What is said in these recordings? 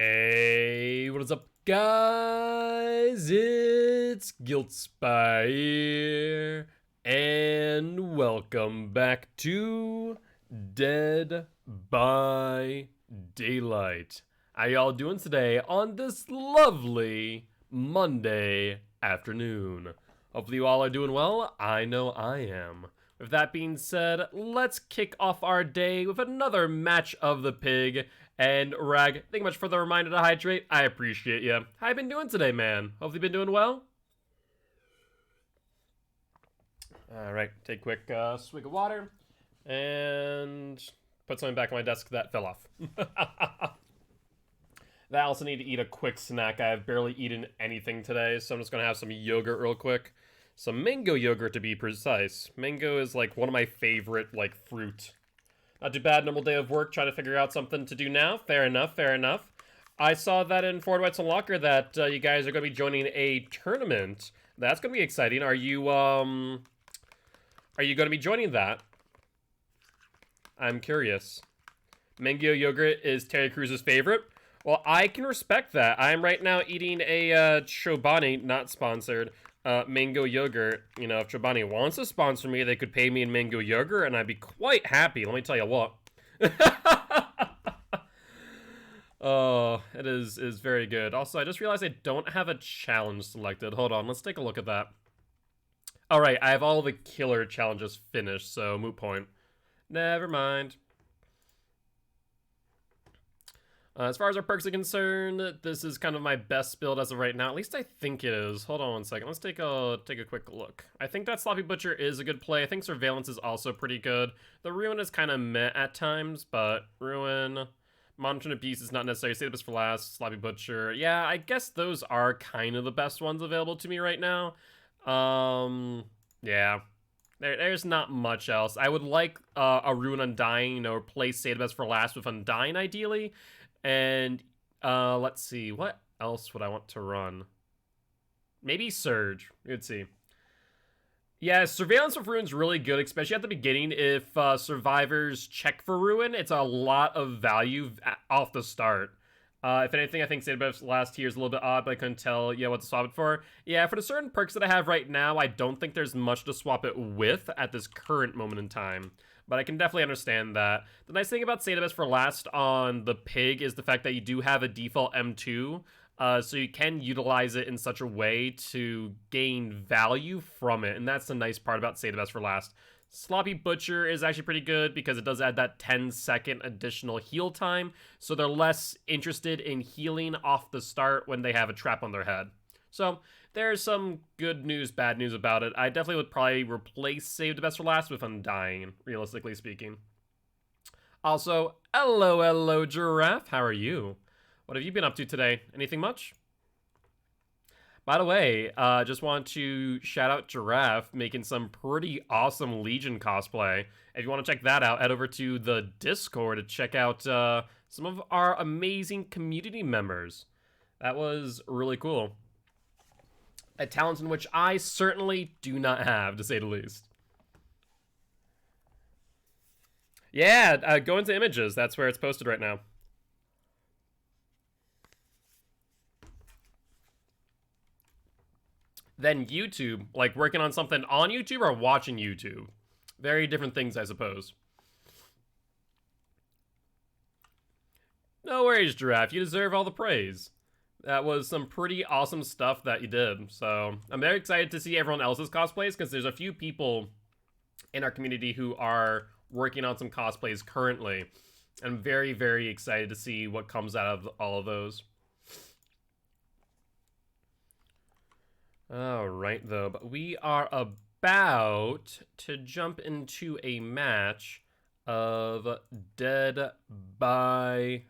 Hey, what is up, guys? It's Gilty here, and welcome back to Dead by Daylight. How y'all doing today on this lovely Monday afternoon? Hopefully you all are doing well. I know I am. With that being said, let's kick off our day with another match of the pig. And Rag, thank you much for the reminder to hydrate. I appreciate you. How you been doing today, man? Hopefully you been doing well. All right, take a quick swig of water and put something back on my desk that fell off. I also need to eat a quick snack. I have barely eaten anything today, so I'm just gonna have some yogurt real quick. Some mango yogurt to be precise. Mango is like one of my favorite like fruit. Not too bad, normal day of work, trying to figure out something to do now. Fair enough, fair enough. I saw that in Forward Whites and Locker that you guys are going to be joining a tournament. That's going to be exciting. Are you going to be joining that? I'm curious. Mango yogurt is Terry Cruz's favorite. Well, I can respect that. I'm right now eating a Chobani, not sponsored, mango yogurt. You know, if Chobani wants to sponsor me, they could pay me in mango yogurt, and I'd be quite happy. Let me tell you what. Oh, it is very good. Also, I just realized I don't have a challenge selected. Hold on, let's take a look at that. All right, I have all the killer challenges finished, so moot point. Never mind. As far as our perks are concerned, this is kind of my best build as of right now. At least I think it is. Hold on one second. Let's take a quick look. I think that Sloppy Butcher is a good play. I think Surveillance is also pretty good. The Ruin is kind of meh at times, but Ruin, Monitoring of Beast is not necessary. Save this for last. Sloppy Butcher. Yeah, I guess those are kind of the best ones available to me right now. Yeah. There's not much else. I would like a Ruin Undying, you know, replace Save the Best for last with Undying, ideally. And, let's see, what else would I want to run? Maybe Surge. Let's see. Yeah, Surveillance with Ruin's really good, especially at the beginning. If survivors check for Ruin, it's a lot of value off the start. If anything, I think Sadabev's last tier is a little bit odd, but I couldn't tell what to swap it for. Yeah, for the certain perks that I have right now, I don't think there's much to swap it with at this current moment in time. But I can definitely understand that. The nice thing about Save the Best for last on the pig is the fact that you do have a default M2, so you can utilize it in such a way to gain value from it, and that's the nice part about Save the Best for last. Sloppy Butcher is actually pretty good because it does add that 10-second additional heal time, so they're less interested in healing off the start when they have a trap on their head. So there's some good news, bad news about it. I definitely would probably replace Save the Best for last with Undying, realistically speaking. Also, hello, Giraffe. How are you? What have you been up to today? Anything much? By the way, just want to shout out Giraffe making some pretty awesome Legion cosplay. If you want to check that out, head over to the Discord to check out some of our amazing community members. That was really cool. A talent in which I certainly do not have, to say the least. Yeah, go into images. That's where it's posted right now. Then YouTube, like working on something on YouTube or watching YouTube. Very different things, I suppose. No worries, Giraffe. You deserve all the praise. That was some pretty awesome stuff that you did. So I'm very excited to see everyone else's cosplays because there's a few people in our community who are working on some cosplays currently. I'm very, very excited to see what comes out of all of those. All right, though, but we are about to jump into a match of Dead by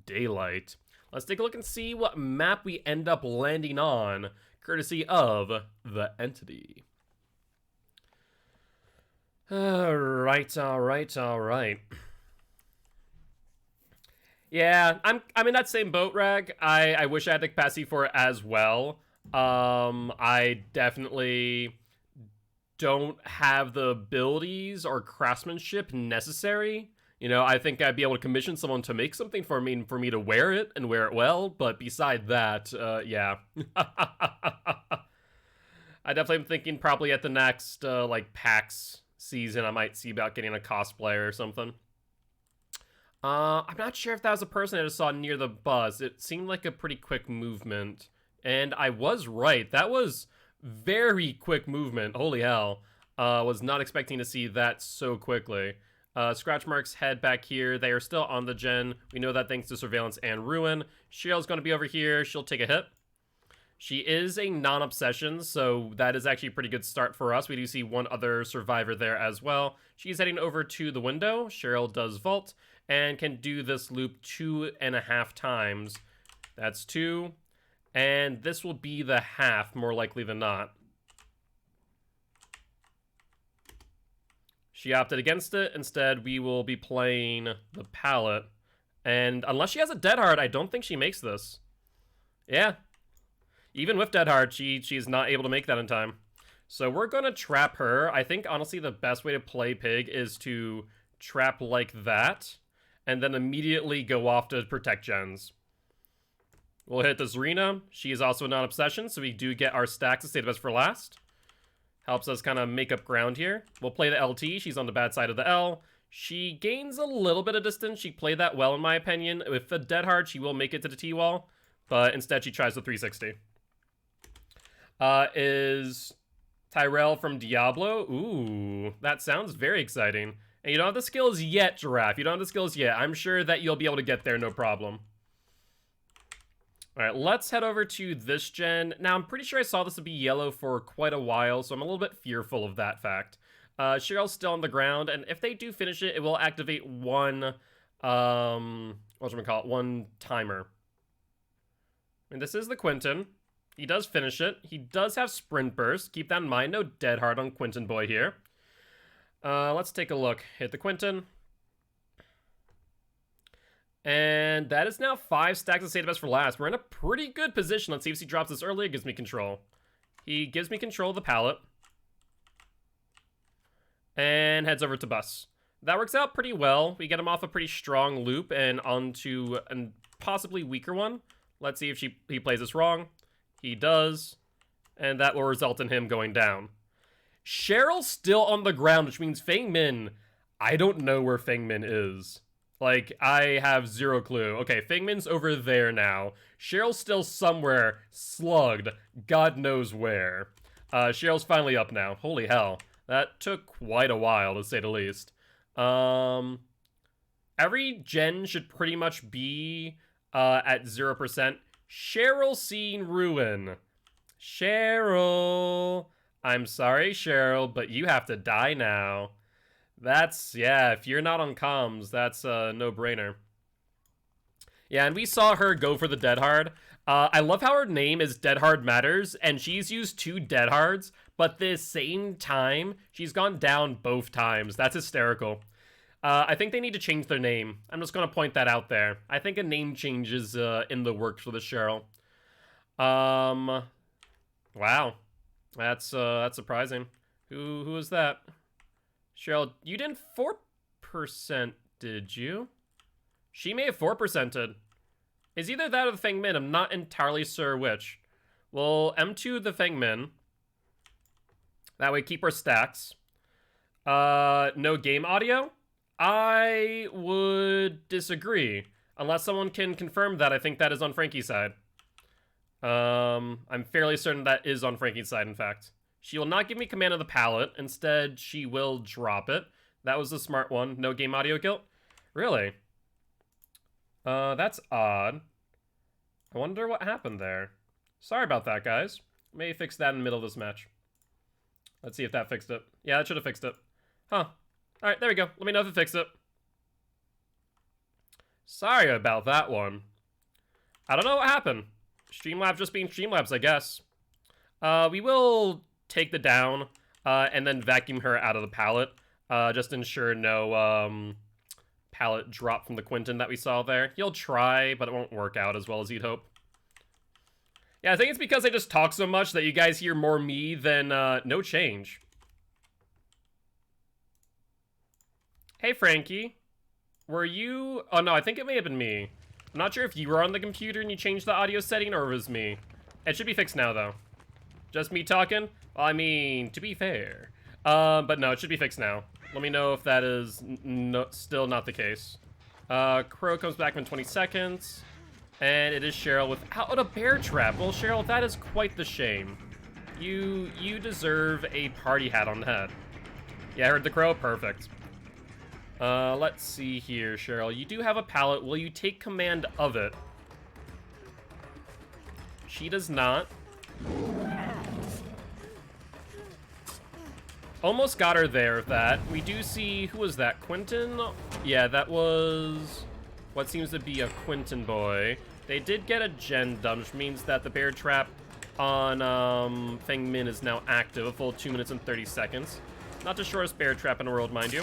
Daylight. Let's take a look and see what map we end up landing on, courtesy of the Entity. All right. Yeah, I'm in that same boat, Rag. I wish I had the capacity for it as well. I definitely don't have the abilities or craftsmanship necessary You know, I think I'd be able to commission someone to make something for me to wear it and wear it well. But beside that, yeah. I definitely am thinking probably at the next, like, PAX season, I might see about getting a cosplayer or something. I'm not sure if that was a person I just saw near the bus. It seemed like a pretty quick movement. And I was right. That was very quick movement. Holy hell. Was not expecting to see that so quickly. Scratch Marks head back here. They are still on the gen. We know that thanks to Surveillance and Ruin. Cheryl's going to be over here. She'll take a hit. She is a non-obsession, so that is actually a pretty good start for us. We do see one other survivor there as well. She's heading over to the window. Cheryl does vault and can do this loop 2.5 times. That's 2. And this will be the half, more likely than not. She opted against it. Instead, we will be playing the pallet. And unless she has a dead hard, I don't think she makes this. Yeah. Even with dead hard, she's not able to make that in time. So we're going to trap her. I think, honestly, the best way to play Pig is to trap like that. And then immediately go off to protect gens. We'll hit the Zarina. She is also a non-obsession, so we do get our stacks to save the best for last. Helps us kind of make up ground here. We'll play the LT. She's on the bad side of the L. She gains a little bit of distance. She played that well, in my opinion. With the dead hard, she will make it to the T-wall. But instead, she tries the 360. Is Tyrell from Diablo? Ooh, that sounds very exciting. And you don't have the skills yet, Giraffe. You don't have the skills yet. I'm sure that you'll be able to get there, no problem. All right, let's head over to this gen. Now, I'm pretty sure I saw this would be yellow for quite a while, so I'm a little bit fearful of that fact. Cheryl's still on the ground, and if they do finish it, it will activate one, one timer. And this is the Quentin. He does finish it. He does have Sprint Burst. Keep that in mind. No dead hard on Quentin Boy here. Let's take a look. Hit the Quentin. And that is now 5 stacks of Save the Best for last. We're in a pretty good position. Let's see if he drops this early. It gives me control. He gives me control of the pallet. And heads over to bus. That works out pretty well. We get him off a pretty strong loop and onto a possibly weaker one. Let's see if he plays this wrong. He does. And that will result in him going down. Cheryl's still on the ground, which means Feng Min. I don't know where Feng Min is. Like, I have zero clue. Okay, Feng Min's over there now. Cheryl's still somewhere, slugged, God knows where. Cheryl's finally up now. Holy hell. That took quite a while, to say the least. Every gen should pretty much be at 0%. Cheryl's seen Ruin. Cheryl. I'm sorry, Cheryl, but you have to die now. That's, yeah, if you're not on comms, that's a no-brainer. Yeah, and we saw her go for the Dead Hard. I love how her name is Dead Hard Matters, and she's used 2 Dead Hards, but the same time, she's gone down both times. That's hysterical. I think they need to change their name. I'm just going to point that out there. I think a name change is in the works for the Cheryl. Wow. That's surprising. Who is that? Cheryl, you didn't 4%, did you? She may have 4%ed. It's either that or the Feng Min. I'm not entirely sure which. Well, M2 the Feng Min. That way, keep our stacks. No game audio? I would disagree. Unless someone can confirm that, I think that is on Frankie's side. I'm fairly certain that is on Frankie's side, in fact. She will not give me command of the pallet. Instead, she will drop it. That was the smart one. No game audio guilt? Really? That's odd. I wonder what happened there. Sorry about that, guys. May fix that in the middle of this match. Let's see if that fixed it. Yeah, that should have fixed it. Huh. Alright, there we go. Let me know if it fixed it. Sorry about that one. I don't know what happened. Streamlabs just being Streamlabs, I guess. We will take the down, and then vacuum her out of the pallet. Just ensure no pallet drop from the Quentin that we saw there. He'll try, but it won't work out as well as he'd hope. Yeah, I think it's because I just talk so much that you guys hear more me than no change. Hey, Frankie. Were you... Oh, no, I think it may have been me. I'm not sure if you were on the computer and you changed the audio setting or it was me. It should be fixed now, though. Just me talking? Well, I mean, to be fair. But no, it should be fixed now. Let me know if that is still not the case. Crow comes back in 20 seconds. And it is Cheryl without a bear trap. Well, Cheryl, that is quite the shame. You deserve a party hat on the head. Yeah, I heard the crow? Perfect. Let's see here, Cheryl. You do have a pallet. Will you take command of it? She does not. Almost got her there with that. We do see... Who was that? Quentin? Yeah, that was... what seems to be a Quentin boy. They did get a gen done, which means that the bear trap on Feng Min is now active, a full 2 minutes and 30 seconds. Not the shortest bear trap in the world, mind you.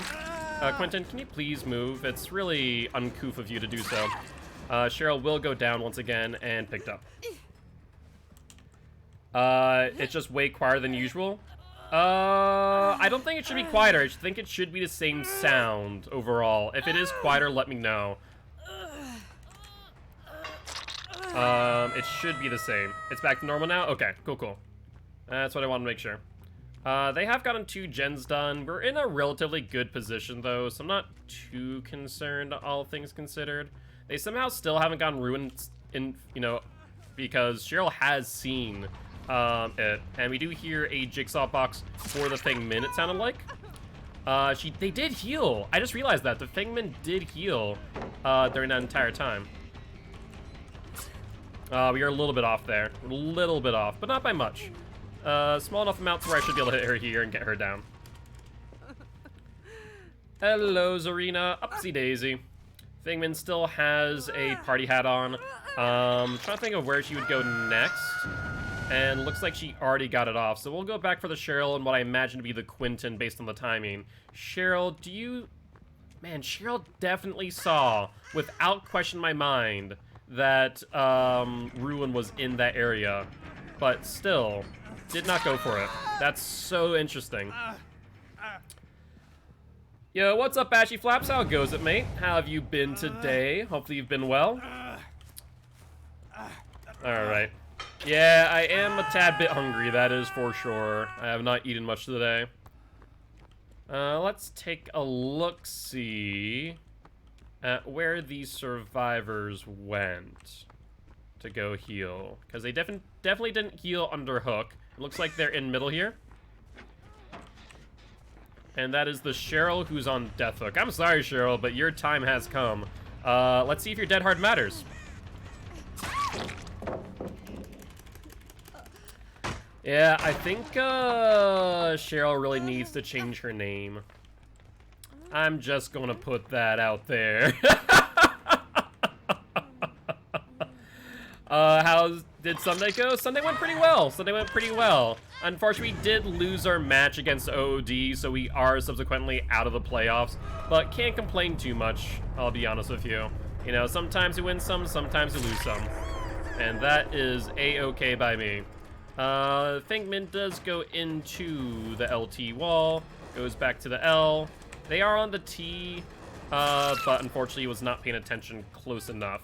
Quentin, can you please move? It's really uncouth of you to do so. Cheryl will go down once again and picked up. It's just way quieter than usual. I don't think it should be quieter. I think it should be the same sound overall. If it is quieter, let me know. It should be the same. It's back to normal now? Okay, cool. That's what I wanted to make sure. They have gotten 2 gens done. We're in a relatively good position, though, so I'm not too concerned, all things considered. They somehow still haven't gotten ruined in, you know, because Cheryl has seen it. And we do hear a jigsaw box for the Feng Min, it sounded like. They did heal. I just realized that. The Feng Min did heal during that entire time. We are a little bit off there. A little bit off, but not by much. Small enough amounts where I should be able to hit her here and get her down. Hello, Zarina. Upsy daisy. Feng Min still has a party hat on. Trying to think of where she would go next. And looks like she already got it off. So we'll go back for the Cheryl and what I imagine to be the Quentin based on the timing. Cheryl, do you... Man, Cheryl definitely saw, without question in my mind, that Ruin was in that area. But still, did not go for it. That's so interesting. Yo, what's up, Ashy Flaps? How goes it, mate? How have you been today? Hopefully you've been well. Alright. Yeah, I am a tad bit hungry, that is for sure. I have not eaten much today. Let's take a look-see at where these survivors went to go heal. Because they definitely didn't heal under Hook. It looks like they're in middle here. And that is the Cheryl who's on Death Hook. I'm sorry, Cheryl, but your time has come. Let's see if your dead hard matters. Yeah, I think Cheryl really needs to change her name. I'm just gonna put that out there. How did Sunday go? Sunday went pretty well. Unfortunately, we did lose our match against OOD, so we are subsequently out of the playoffs. But can't complain too much, I'll be honest with you. You know, sometimes you win some, sometimes you lose some. And that is A-okay by me. Feng Min does go into the LT wall, goes back to the L. They are on the T, but unfortunately was not paying attention close enough.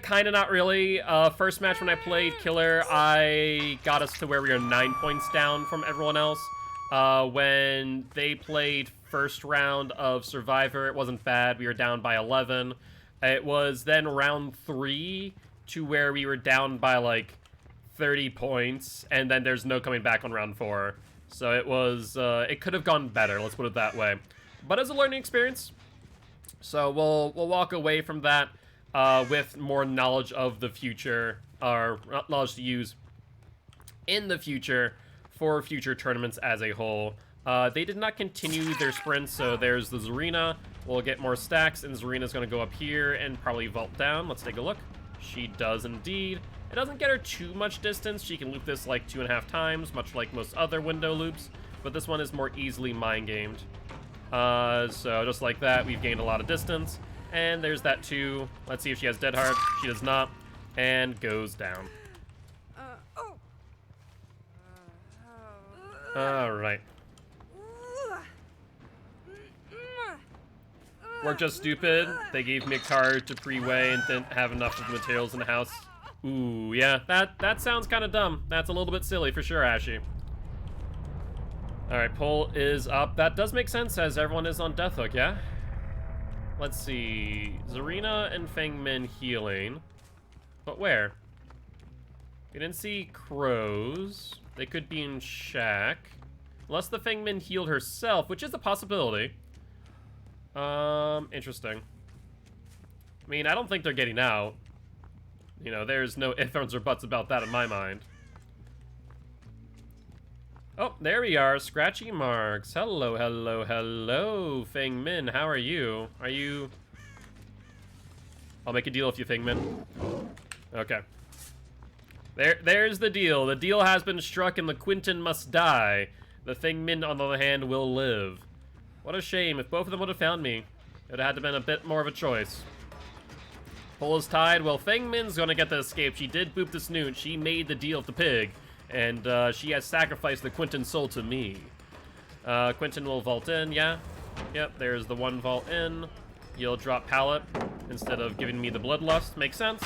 Kinda not really. First match when I played Killer, I got us to where we are 9 points down from everyone else. When they played first round of Survivor, it wasn't bad. We were down by 11. It was then round 3 to where we were down by like 30 points, and then there's no coming back on round 4. So it was, it could have gone better, let's put it that way. But as a learning experience, so we'll walk away from that with more knowledge of the future, or knowledge to use in the future for future tournaments as a whole. They did not continue their sprints, so there's the Zarina. We'll get more stacks, and Zarina's going to go up here and probably vault down. Let's take a look. She does indeed. It doesn't get her too much distance. She can loop this like 2.5 times, much like most other window loops, but this one is more easily mind-gamed. So just like that, we've gained a lot of distance. And there's that too. Let's see if she has Dead Hard. She does not. And goes down. Alright. We're just stupid. They gave me a card to pre-weigh and didn't have enough of the materials in the house. Ooh, yeah, that sounds kind of dumb. That's a little bit silly for sure, Ashy. All right, pull is up. That does make sense as everyone is on death hook, yeah? Let's see. Zarina and Feng Min healing. But where? We didn't see crows. They could be in shack. Unless the Feng Min healed herself, which is a possibility. Interesting. I mean, I don't think they're getting out. You know, there's no ifs, ands, or buts about that in my mind. Oh, there we are. Scratchy marks. Hello, hello, hello, Feng Min. How are you? Are you... I'll make a deal with you, Feng Min. Okay. There's the deal. The deal has been struck and the Quinton must die. The Feng Min, on the other hand, will live. What a shame. If both of them would have found me, it would have had to been a bit more of a choice. Pull is tied. Well, Feng Min's gonna get the escape. She did boop the snoot. She made the deal with the pig. And she has sacrificed the Quinton soul to me. Quinton will vault in, yeah? Yep, there's the one vault in. You'll drop pallet instead of giving me the bloodlust. Makes sense.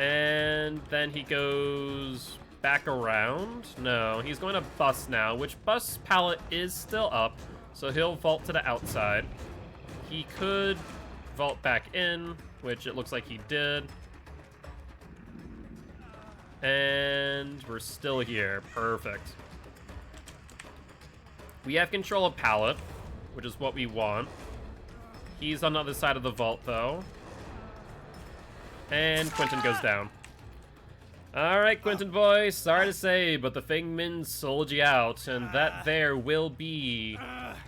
And then he goes back around. No, he's going to bus now, which bus pallet is still up. So he'll vault to the outside. He could vault back in, which it looks like he did. And we're still here. Perfect. We have control of pallet, which is what we want. He's on the other side of the vault, though. And Quinton goes down. Alright, Quinton boy, sorry to say, but the Feng Min sold you out, and that there will be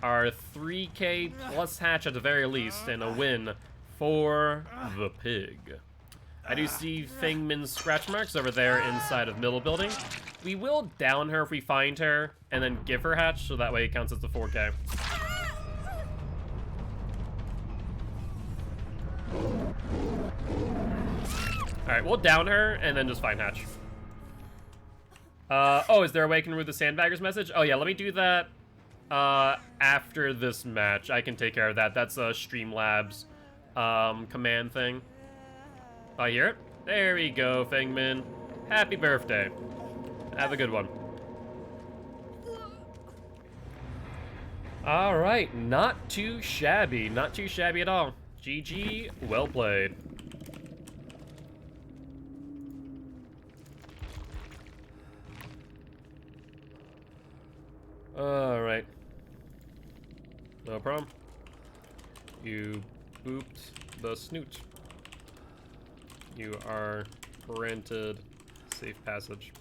our 3K plus hatch at the very least, and a win for the pig. I do see Feng Min's scratch marks over there inside of middle building. We will down her if we find her, and then give her hatch, so that way it counts as the 4K. Alright, we'll down her, and then just find hatch. Oh, is there a way I can read the sandbaggers message? Oh yeah, let me do that after this match. I can take care of that. That's a Streamlabs command thing. I hear it. There we go, Feng Min. Happy birthday. Have a good one. Alright, not too shabby. Not too shabby at all. GG, well played. Alright. No problem. You booped the snoot. You are granted safe passage.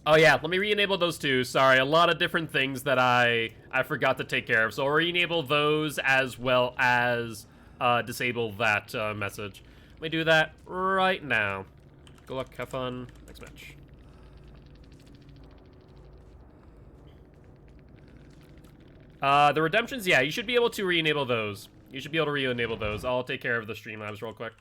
Oh yeah, let me re-enable those two. Sorry, a lot of different things that I forgot to take care of. So I'll re-enable those as well as disable that message. Let me do that right now. Good luck, have fun, next match. The redemptions, yeah, you should be able to re-enable those. You should be able to re-enable those. I'll take care of the Streamlabs real quick.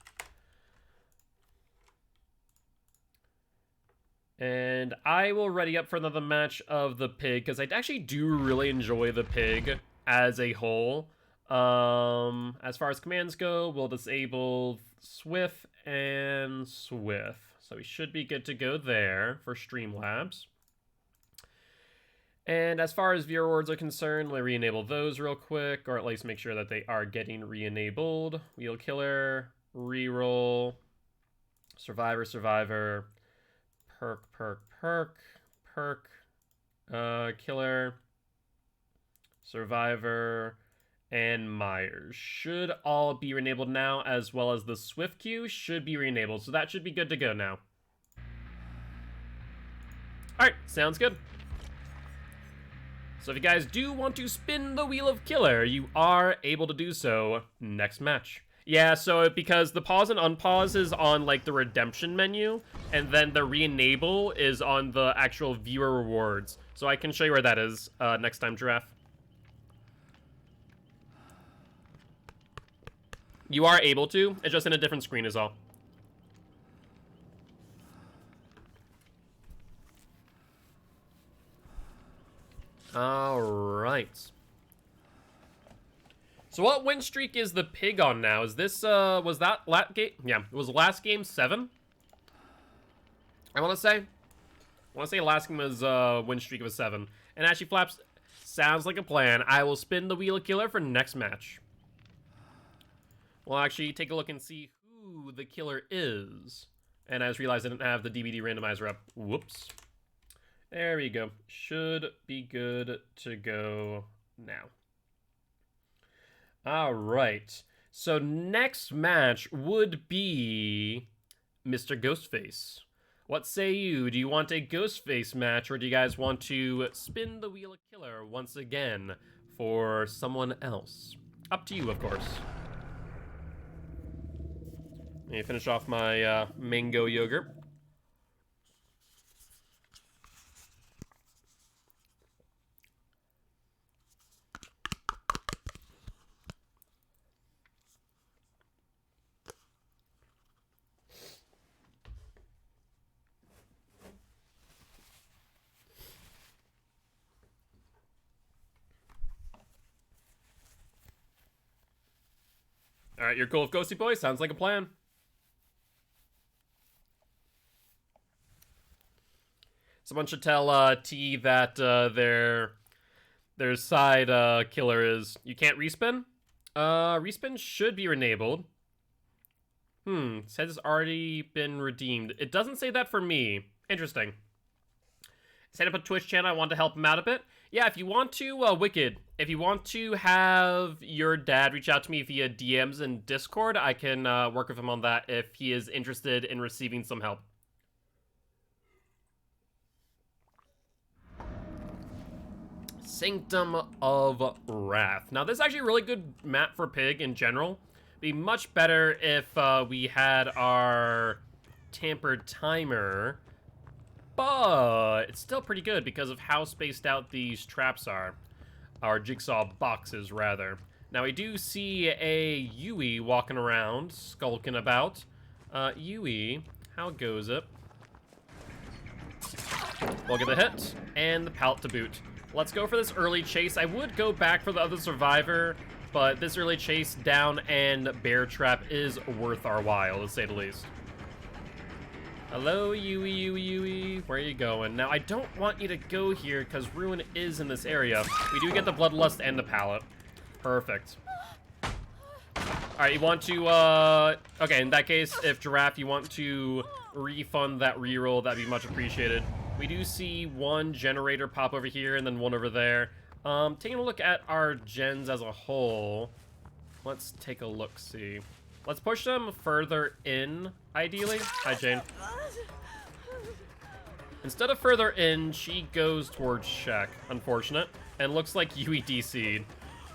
And I will ready up for another match of the pig, because I actually do really enjoy the pig as a whole. As far as commands go, we'll disable Swift and Swift. So we should be good to go there for Streamlabs. And as far as viewer words are concerned, let me re-enable those real quick, or at least make sure that they are getting re-enabled. Wheel Killer, Reroll, Survivor, Survivor, Perk, Perk, Perk, Perk, Killer, Survivor, and Myers should all be re-enabled now, as well as the Swift queue should be re-enabled, so that should be good to go now. Alright, sounds good. So if you guys do want to spin the Wheel of Killer, you are able to do so next match. Yeah, so because the pause and unpause is on like the redemption menu, and then the re-enable is on the actual viewer rewards. So I can show you where that is next time, Giraffe. You are able to, it's just in a different screen is all. All right. So what win streak is the pig on now? Is this, was that last game? Yeah, it was last game 7. I want to say last game was win streak of a 7. And actually, Flaps, sounds like a plan. I will spin the Wheel of Killer for next match. We'll actually take a look and see who the killer is. And I just realized I didn't have the DVD randomizer up. Whoops. There we go. Should be good to go now. All right. So next match would be Mr. Ghostface. What say you? Do you want a Ghostface match, or do you guys want to spin the Wheel of Killer once again for someone else? Up to you, of course. Let me finish off my mango yogurt. All right, you're cool with Ghosty Boy? Sounds like a plan. Someone should tell T that their side killer is you can't respin. Respin should be enabled. It says it's already been redeemed. It doesn't say that for me. Interesting. Set up a Twitch channel. I want to help him out a bit. Yeah, if you want to, Wicked, if you want to have your dad reach out to me via DMs and Discord, I can work with him on that if he is interested in receiving some help. Sanctum of Wrath. Now, this is actually a really good map for Pig in general. Be much better if we had our tampered timer, but it's still pretty good because of how spaced out these traps are. Our jigsaw boxes, rather. Now, we do see a Yui walking around, skulking about. Yui, how goes it? We'll get the hit, and the pallet to boot. Let's go for this early chase. I would go back for the other survivor, but this early chase down and bear trap is worth our while, to say the least. Hello, Yui, Yui, Yui. Where are you going? Now, I don't want you to go here, because Ruin is in this area. We do get the Bloodlust and the pallet. Perfect. Alright, you want to, okay, in that case, if Giraffe, you want to refund that reroll, that'd be much appreciated. We do see one generator pop over here and then one over there. Taking a look at our gens as a whole. Let's take a look-see. Let's push them further in, ideally. Hi, Jane. Instead of further in, she goes towards Shaq. Unfortunate. And looks like Yui DC'd.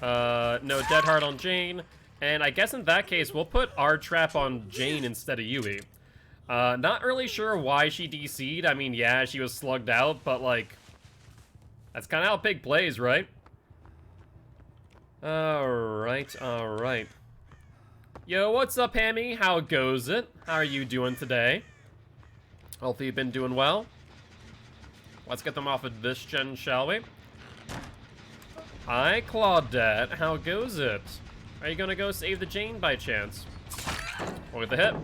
No dead heart on Jane. And I guess in that case, we'll put our trap on Jane instead of Yui. Not really sure why she DC'd. I mean, yeah, she was slugged out, but, like, that's kind of how Pig plays, right? Alright, alright. Yo, what's up, Hammy? How goes it? How are you doing today? Hopefully you've been doing well. Let's get them off of this gen, shall we? Hi, Claudette. How goes it? Are you gonna go save the Jane by chance? With the hit.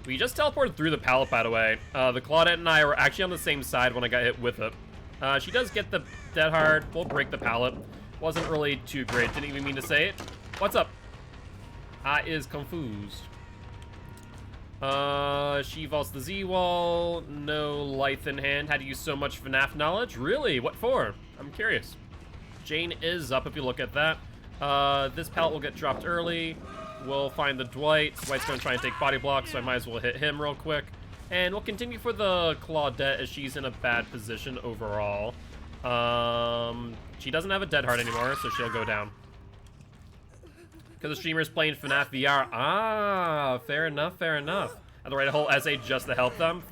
We just teleported through the pallet, by the way. The Claudette and I were actually on the same side when I got hit with it. She does get the dead hard. We'll break the pallet. Wasn't really too great. Didn't even mean to say it. What's up? I is confused. She vaults the Z-wall. No life in hand. Had to use so much FNAF knowledge. Really? What for? I'm curious. Jane is up if you look at that. This pallet will get dropped early. We'll find the Dwight. Dwight's going to try and take body blocks, so I might as well hit him real quick. And we'll continue for the Claudette as she's in a bad position overall. She doesn't have a dead heart anymore, so she'll go down. Because the streamer's playing FNAF VR. Ah, fair enough, fair enough. I had to write a whole essay just to help them.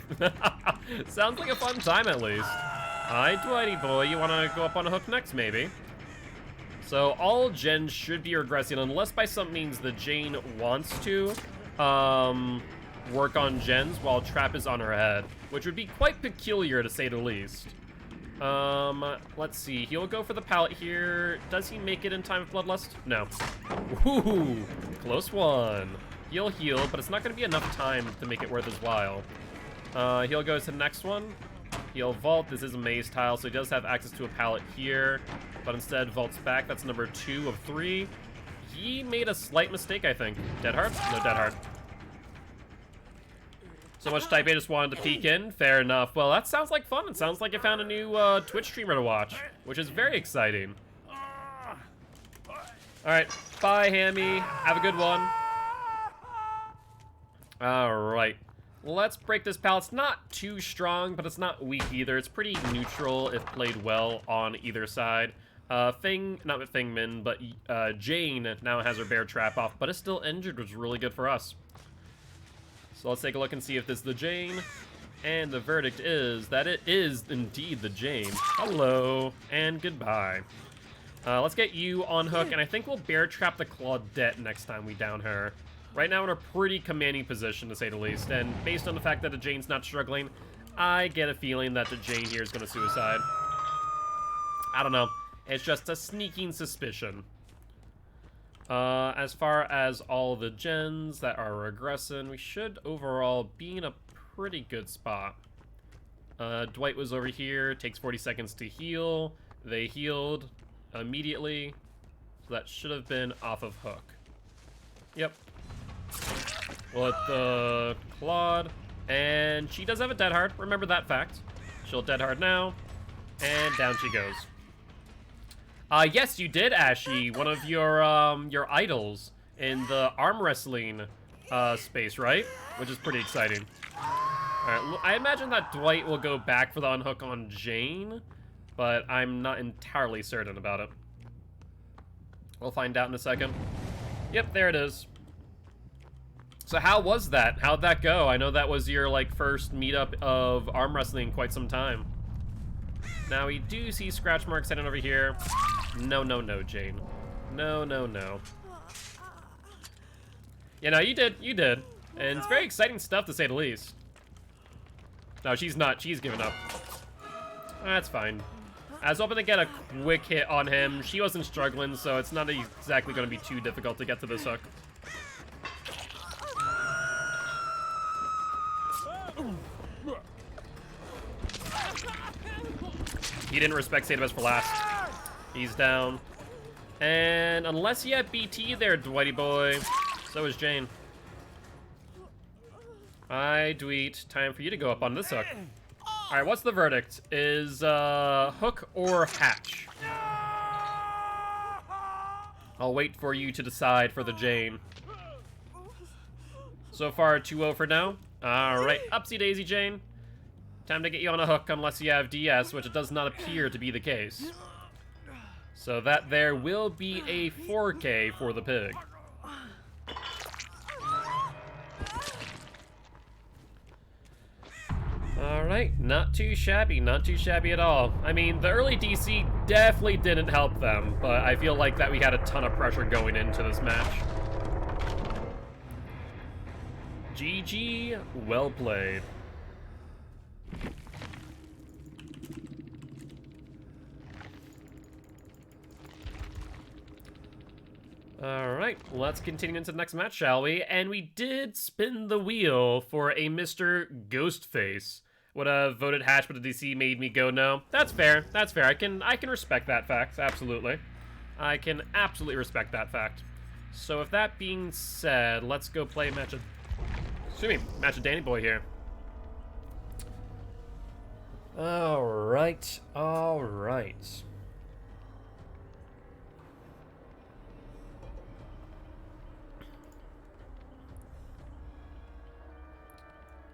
Sounds like a fun time, at least. Hi, Dwighty boy. You want to go up on a hook next, maybe? So all gens should be regressing, unless by some means the Jane wants to work on gens while Trap is on her head, which would be quite peculiar to say the least. Let's see. He'll go for the pallet here. Does he make it in time of Bloodlust? No. Ooh, close one. He'll heal, but it's not going to be enough time to make it worth his while. He'll go to the next one. He'll vault. This is a maze tile, so he does have access to a pallet here, but instead vaults back. That's number 2 of 3. He made a slight mistake, I think. Dead Heart? No, Dead Heart. So much type A just wanted to peek in. Fair enough. Well, that sounds like fun. It sounds like I found a new Twitch streamer to watch, which is very exciting. Alright, bye, Hammy. Have a good one. Alright. Let's break this pallet. It's not too strong, but it's not weak either. It's pretty neutral if played well on either side. Not Fingmin, but Jane now has her bear trap off, but is still injured, which is really good for us. So let's take a look and see if this is the Jane. And the verdict is that it is indeed the Jane. Hello, and goodbye. Let's get you on hook, and I think we'll bear trap the Claudette next time we down her. Right now in a pretty commanding position, to say the least, and based on the fact that the Jane's not struggling, I get a feeling that the Jane here is going to suicide. I don't know. It's just a sneaking suspicion. As far as all the gens that are regressing, we should overall be in a pretty good spot. Dwight was over here, takes 40 seconds to heal. They healed immediately, so that should have been off of hook. Yep. We'll hit the Claude, and she does have a Dead Hard. Remember that fact. She'll Dead Hard now, and down she goes. Yes, you did, Ashy. One of your idols in the arm wrestling space, right? Which is pretty exciting. Alright, I imagine that Dwight will go back for the unhook on Jane, but I'm not entirely certain about it. We'll find out in a second. Yep, there it is. So how was that? How'd that go? I know that was your, like, first meetup of arm wrestling in quite some time. Now, we do see scratch marks heading over here. No, no, no, Jane. No, no, no. Yeah, no, you did. You did. And it's very exciting stuff, to say the least. No, she's not. She's given up. That's fine. I was hoping to get a quick hit on him. She wasn't struggling, so it's not exactly going to be too difficult to get to this hook. He didn't respect Save the Best for last. He's down. And unless you have BT there, Dwighty boy, so is Jane. Alright, Dweet, time for you to go up on this hook. Alright, what's the verdict? Is hook or hatch? I'll wait for you to decide for the Jane. So far, 2-0 for now. Alright, upsy daisy, Jane. Time to get you on a hook unless you have DS, which it does not appear to be the case. So that there will be a 4K for the pig. Alright, not too shabby, not too shabby at all. I mean, the early DC definitely didn't help them, but I feel like that we had a ton of pressure going into this match. GG, well played. Alright, let's continue into the next match, shall we? And we did spin the wheel for a Mr. Ghostface. Would have voted Hatch, but the DC made me go no. That's fair, that's fair. I can respect that fact, absolutely. I can absolutely respect that fact. So with that being said, let's go play a match of... Excuse me, match of Danny Boy here. Alright, alright.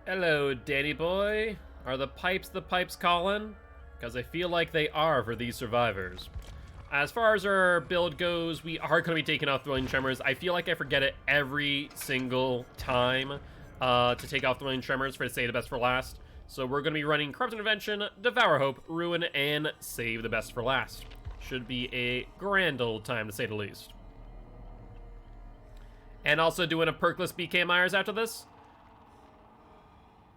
Hello, Danny Boy. Are the pipes calling? Because I feel like they are for these survivors. As far as our build goes, we are going to be taking off Thrilling Tremors. I feel like I forget it every single time to take off Thrilling Tremors for Save the Best for last. So we're going to be running Corrupt Intervention, Devour Hope, Ruin, and Save the Best for last. Should be a grand old time, to say the least. And also doing a perkless BK Myers after this.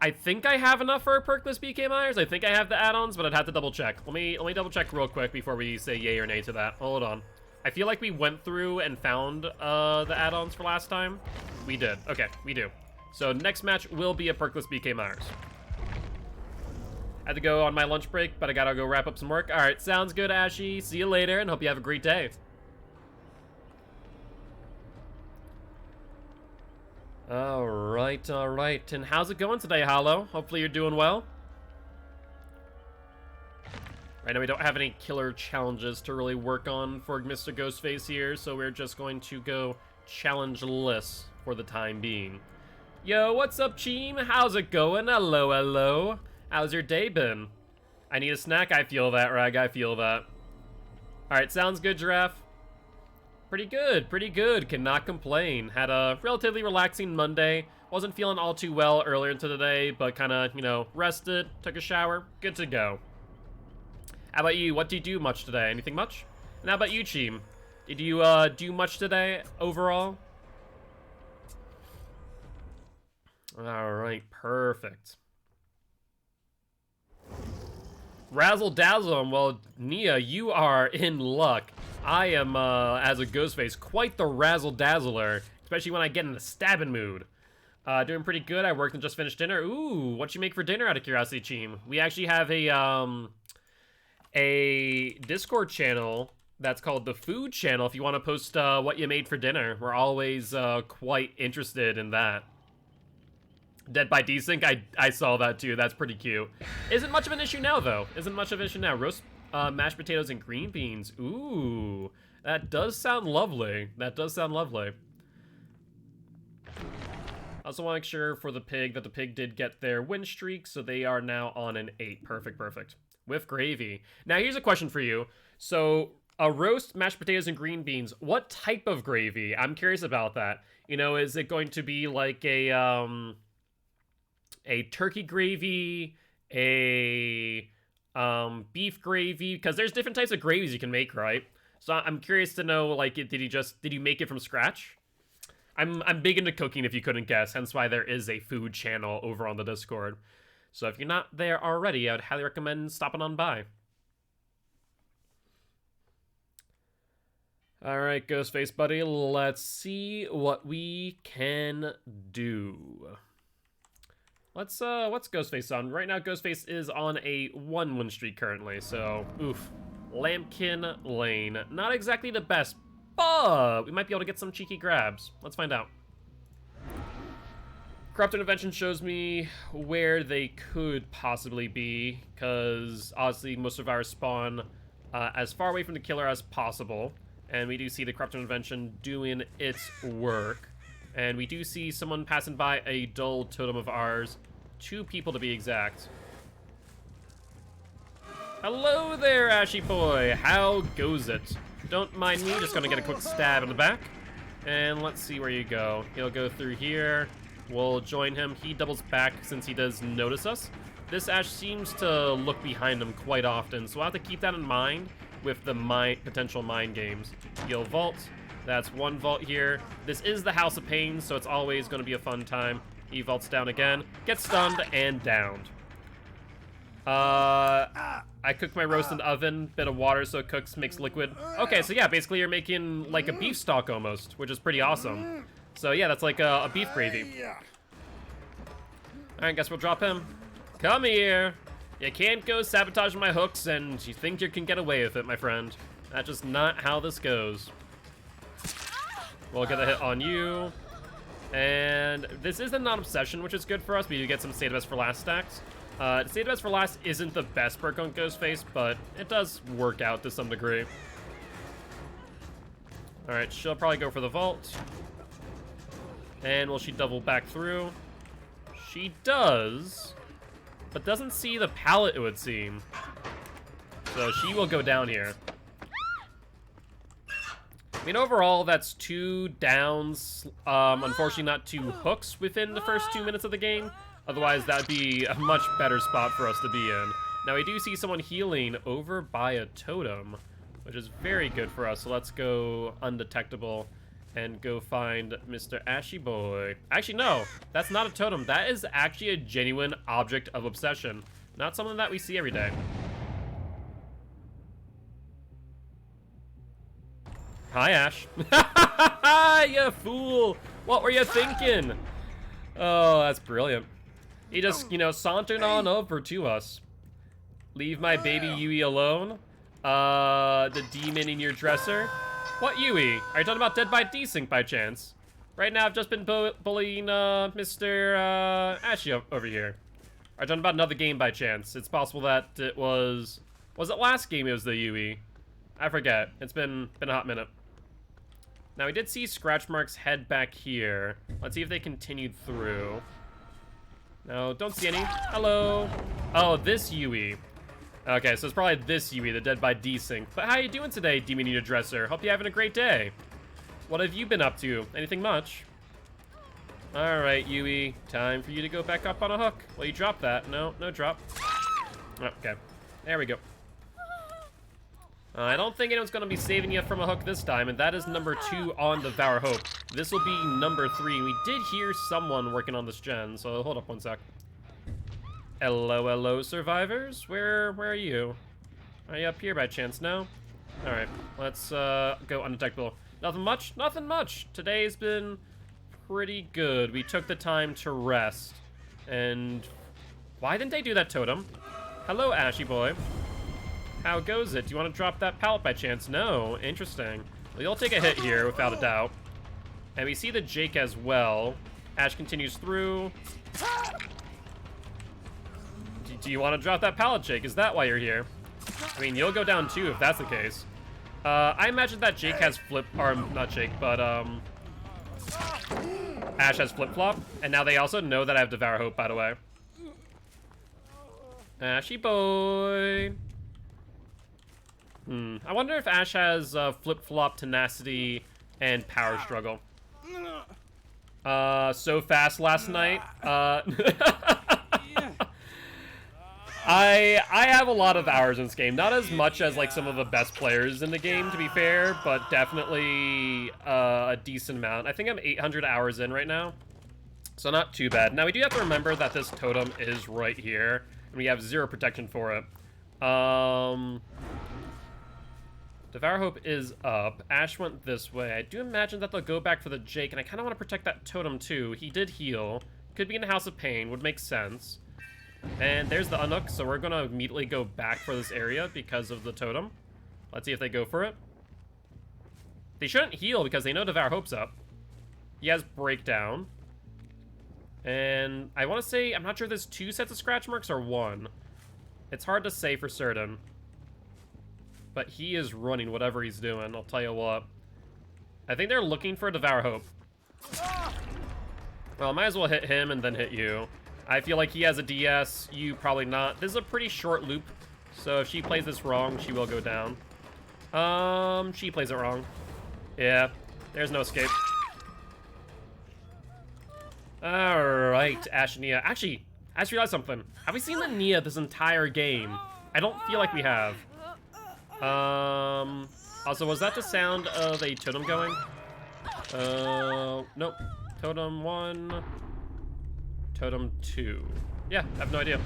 I think I have enough for a perkless BK Myers. I think I have the add-ons, but I'd have to double check. Let me double check real quick before we say yay or nay to that. Hold on. I feel like we went through and found the add-ons for last time. We did. Okay, we do. So next match will be a perkless BK Myers. I had to go on my lunch break, but I gotta go wrap up some work. All right, sounds good, Ashy. See you later, and hope you have a great day. All right. And how's it going today, Hollow? Hopefully you're doing well. Right now we don't have any killer challenges to really work on for Mr. Ghostface here, so we're just going to go challenge-less for the time being. Yo, what's up, Cheem? How's it going? Hello, hello. How's your day been? I need a snack. I feel that, Rag. I feel that. All right, sounds good, Giraffe. Pretty good. Cannot complain. Had a relatively relaxing Monday. Wasn't feeling all too well earlier into the day, but kind of, you know, rested, took a shower, good to go. How about you? What did you do much today? Anything much? And how about you, Cheem? Did you do much today overall? All right, perfect. Razzle dazzle. Well, Nia, you are in luck. I am, as a Ghostface, quite the razzle dazzler, especially when I get in a stabbing mood. Doing pretty good. I worked and just finished dinner. Ooh, what'd you make for dinner, out of curiosity, Cheem? We actually have a Discord channel that's called the Food Channel. If you want to post what you made for dinner, we're always quite interested in that. Dead by Desync, I saw that too. That's pretty cute. Isn't much of an issue now, though. Isn't much of an issue now. Roast mashed potatoes and green beans. Ooh, that does sound lovely. That does sound lovely. I also want to make sure for the pig that the pig did get their win streak, so they are now on an 8. Perfect. With gravy. Now, here's a question for you. So, a roast, mashed potatoes, and green beans. What type of gravy? I'm curious about that. You know, is it going to be like a turkey gravy, a beef gravy? Because there's different types of gravies you can make, right? So I'm curious to know, like, did you make it from scratch? I'm big into cooking, if you couldn't guess, hence why there is a food channel over on the Discord. So if you're not there already, I would highly recommend stopping on by. All right, Ghostface buddy, let's see what we can do. What's Ghostface on? Right now, Ghostface is on a 1-win streak currently, so oof. Lambkin Lane. Not exactly the best, but we might be able to get some cheeky grabs. Let's find out. Corrupt Intervention shows me where they could possibly be, because obviously most of ours spawn as far away from the killer as possible, and we do see the Corrupt Intervention doing its work. And we do see someone passing by a dull totem of ours. 2 people to be exact. Hello there, Ashy boy. How goes it? Don't mind me, just gonna get a quick stab in the back. And let's see where you go. He'll go through here. We'll join him. He doubles back since he does notice us. This Ash seems to look behind him quite often, so we'll have to keep that in mind with the potential mind games. He'll vault. That's 1 vault here. This is the House of Pain, so it's always going to be a fun time. He vaults down again, gets stunned, and downed. I cooked my roast in the oven, bit of water so it cooks, makes liquid. Okay, so yeah, basically you're making like a beef stock almost, which is pretty awesome. So yeah, that's like a beef gravy. Alright, guess we'll drop him. Come here. You can't go sabotaging my hooks and you think you can get away with it, my friend. That's just not how this goes. We'll get a hit on you. And this is a non-obsession, which is good for us. We do get some State of Best for Last stacks. State of Best for Last isn't the best perk on Ghostface, but it does work out to some degree. Alright, she'll probably go for the vault. And will she double back through? She does, but doesn't see the pallet, it would seem. So she will go down here. I mean, overall, that's 2 downs. Unfortunately, not 2 hooks within the first 2 minutes of the game. Otherwise, that'd be a much better spot for us to be in. Now, we do see someone healing over by a totem, which is very good for us. So let's go undetectable and go find Mr. Ashy Boy. Actually, no, that's not a totem. That is actually a genuine object of obsession. Not something that we see every day. Hi, Ash. You fool! What were you thinking? Oh, that's brilliant. He just, you know, sauntered on over to us. Leave my baby Yui alone. The demon in your dresser. What Yui? Are you talking about Dead by Desync by chance? Right now, I've just been bullying Mr. Ashy over here. Are you talking about another game by chance? It's possible that it was it last game it was the Yui? I forget. It's been a hot minute. Now, we did see scratch marks head back here. Let's see if they continued through. No, don't see any. Hello. Oh, this Yui. Okay, so it's probably this Yui, the Dead by Desync. But how you doing today, Demon Eater Dresser? Hope you're having a great day. What have you been up to? Anything much? Alright, Yui. Time for you to go back up on a hook. Well, you dropped that. No drop. Okay. There we go. I don't think anyone's going to be saving you from a hook this time, and that is number 2 on Devour Hope. This will be number 3. We did hear someone working on this gen, so hold up one sec. Hello, survivors. Where are you? Are you up here by chance? No? Alright, let's go undetectable. Nothing much. Today's been pretty good. We took the time to rest. And why didn't they do that totem? Hello, Ashy Boy. How goes it? Do you want to drop that pallet by chance? No. Interesting. Well, you'll take a hit here, without a doubt. And we see the Jake as well. Ash continues through. Do you want to drop that pallet, Jake? Is that why you're here? I mean, you'll go down too, if that's the case. I imagine that Jake has or not Jake, but, Ash has flip-flop. And now they also know that I have Devour Hope, by the way. Ashy Boy. I wonder if Ash has flip-flop, tenacity, and power struggle. So fast last night. I have a lot of hours in this game. Not as much as like some of the best players in the game, to be fair, but definitely a decent amount. I think I'm 800 hours in right now, so not too bad. Now we do have to remember that this totem is right here, and we have 0 protection for it. Devour Hope is up. Ash went this way. I do imagine that they'll go back for the Jake, and I kind of want to protect that totem too. He did heal. Could be in the House of Pain. Would make sense. And there's the Unhook, so we're going to immediately go back for this area because of the totem. Let's see if they go for it. They shouldn't heal because they know Devour Hope's up. He has Breakdown. And I want to say, I'm not sure if there's 2 sets of scratch marks or 1. It's hard to say for certain. But he is running whatever he's doing, I'll tell you what. I think they're looking for Devour Hope. Well, I might as well hit him and then hit you. I feel like he has a DS, you probably not. This is a pretty short loop, so if she plays this wrong, she will go down. She plays it wrong. Yeah, there's no escape. Alright, Ash and Nia. Actually, I just realized something. Have we seen the Nia this entire game? I don't feel like we have. Also, was that the sound of a totem going? Nope. Totem 1. Totem 2. Yeah, I have no idea.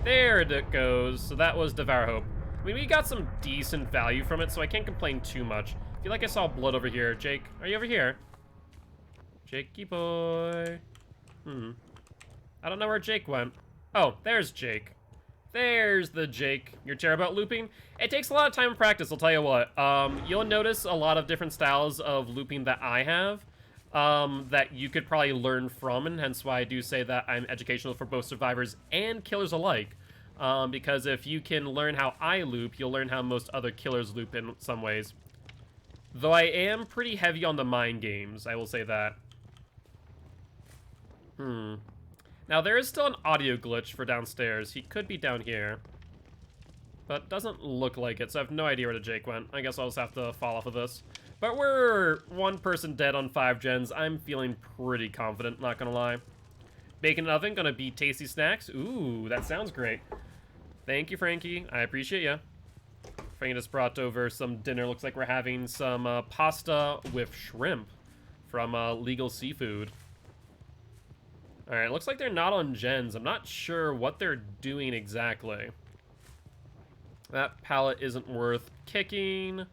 There it goes. So that was Devour Hope. I mean, we got some decent value from it, so I can't complain too much. I feel like I saw blood over here. Jake, are you over here? Jakey boy. I don't know where Jake went. Oh, there's Jake. There's the Jake. You're terrible about looping? It takes a lot of time and practice, I'll tell you what. You'll notice a lot of different styles of looping that I have that you could probably learn from, and hence why I do say that I'm educational for both survivors and killers alike. Because if you can learn how I loop, you'll learn how most other killers loop in some ways. Though I am pretty heavy on the mind games, I will say that. Now, there is still an audio glitch for downstairs. He could be down here. But doesn't look like it, so I have no idea where the Jake went. I guess I'll just have to fall off of this. But we're 1 person dead on 5 gens. I'm feeling pretty confident, not gonna lie. Bacon oven, gonna be tasty snacks. Ooh, that sounds great. Thank you, Frankie. I appreciate you. Frankie just brought over some dinner. Looks like we're having some pasta with shrimp. from Legal Seafood. Alright, looks like they're not on gens. I'm not sure what they're doing exactly. That pallet isn't worth kicking.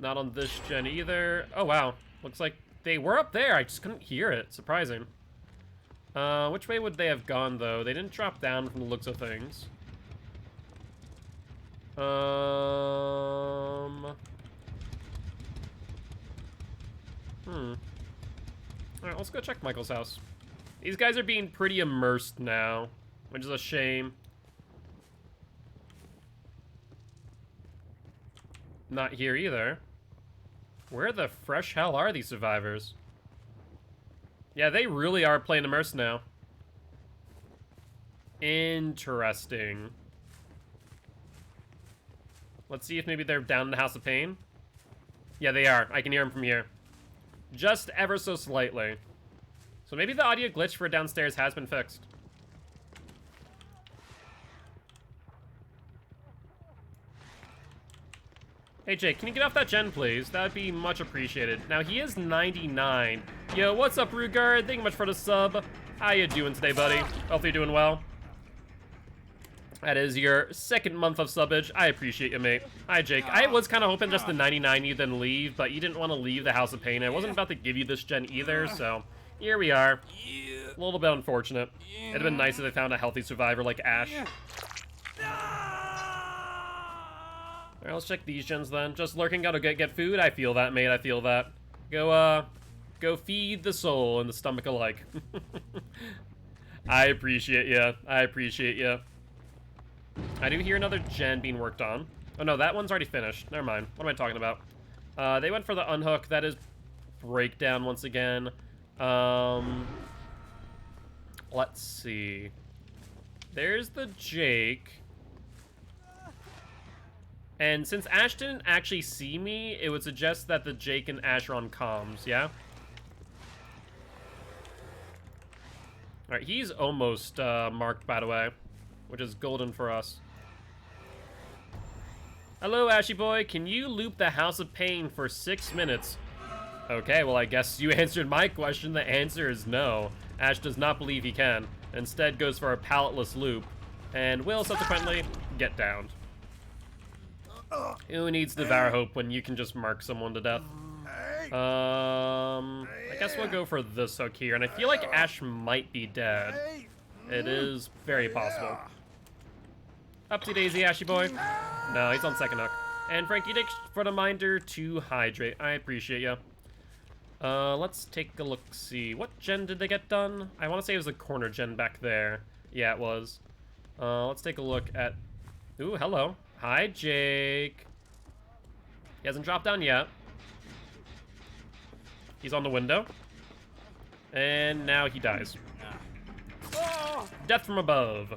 Not on this gen either. Oh, wow. Looks like they were up there. I just couldn't hear it. Surprising. Which way would they have gone, though? They didn't drop down from the looks of things. Alright, let's go check Michael's house. These guys are being pretty immersed now, which is a shame. Not here either. Where the fresh hell are these survivors? Yeah, they really are playing immersed now. Interesting. Let's see if maybe they're down in the House of Pain. Yeah, they are. I can hear them from here. Just ever so slightly. So maybe the audio glitch for downstairs has been fixed. Hey, Jake, can you get off that gen, please? That would be much appreciated. Now, he is 99. Yo, what's up, Rugard? Thank you much for the sub. How you doing today, buddy? Hopefully you're doing well. That is your second month of subbage. I appreciate you, mate. Hi, Jake. I was kind of hoping just to 99 you, then leave, but you didn't want to leave the House of Pain. I wasn't about to give you this gen either, so here we are. A little bit unfortunate. It'd have been nice if they found a healthy survivor like Ash. Alright, let's check these gens then. Just lurking, gotta get food. I feel that, mate. I feel that. Go feed the soul and the stomach alike. I appreciate ya. I appreciate ya. I do hear another gen being worked on. Oh no, that one's already finished. Never mind. What am I talking about? They went for the unhook. That is breakdown once again. Let's see. There's the Jake. And since Ash didn't actually see me, it would suggest that the Jake and Ash are on comms, yeah? Alright, he's almost marked, by the way, which is golden for us. Hello, Ashy boy. Can you loop the House of Pain for 6 minutes? Okay, well, I guess you answered my question. The answer is no. Ash does not believe he can. Instead goes for a palletless loop, and will subsequently get downed. Who needs Devour Hope when you can just mark someone to death? I guess we'll go for this hook here, and I feel like Ash might be dead. It is very possible. Upsy daisy, Ashy boy. No, he's on second hook. And Frankie, thanks for the reminder to hydrate. I appreciate you. Let's take a look-see. What gen did they get done? I want to say it was the corner gen back there. Yeah, it was. Let's take a look at... Ooh, hello. Hi, Jake. He hasn't dropped down yet. He's on the window. And now he dies. Death from above.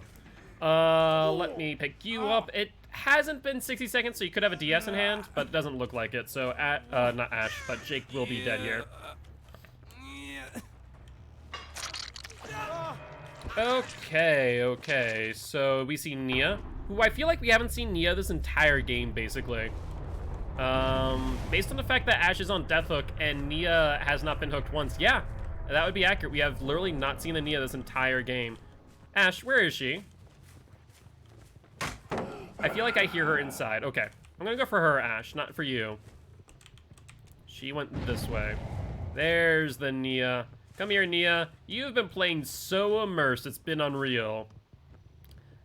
Let me pick you up. It hasn't been 60 seconds, so you could have a DS in hand, but it doesn't look like it. So, not Ash, but Jake will be dead here. Okay. So we see Nia, who I feel like we haven't seen Nia this entire game, basically. Based on the fact that Ash is on Death Hook and Nia has not been hooked once. Yeah, that would be accurate. We have literally not seen a Nia this entire game. Ash, where is she? I feel like I hear her inside. Okay, I'm gonna go for her, Ash, not for you. She went this way. There's the Nia. Come here, Nia. You've been playing so immersed, it's been unreal.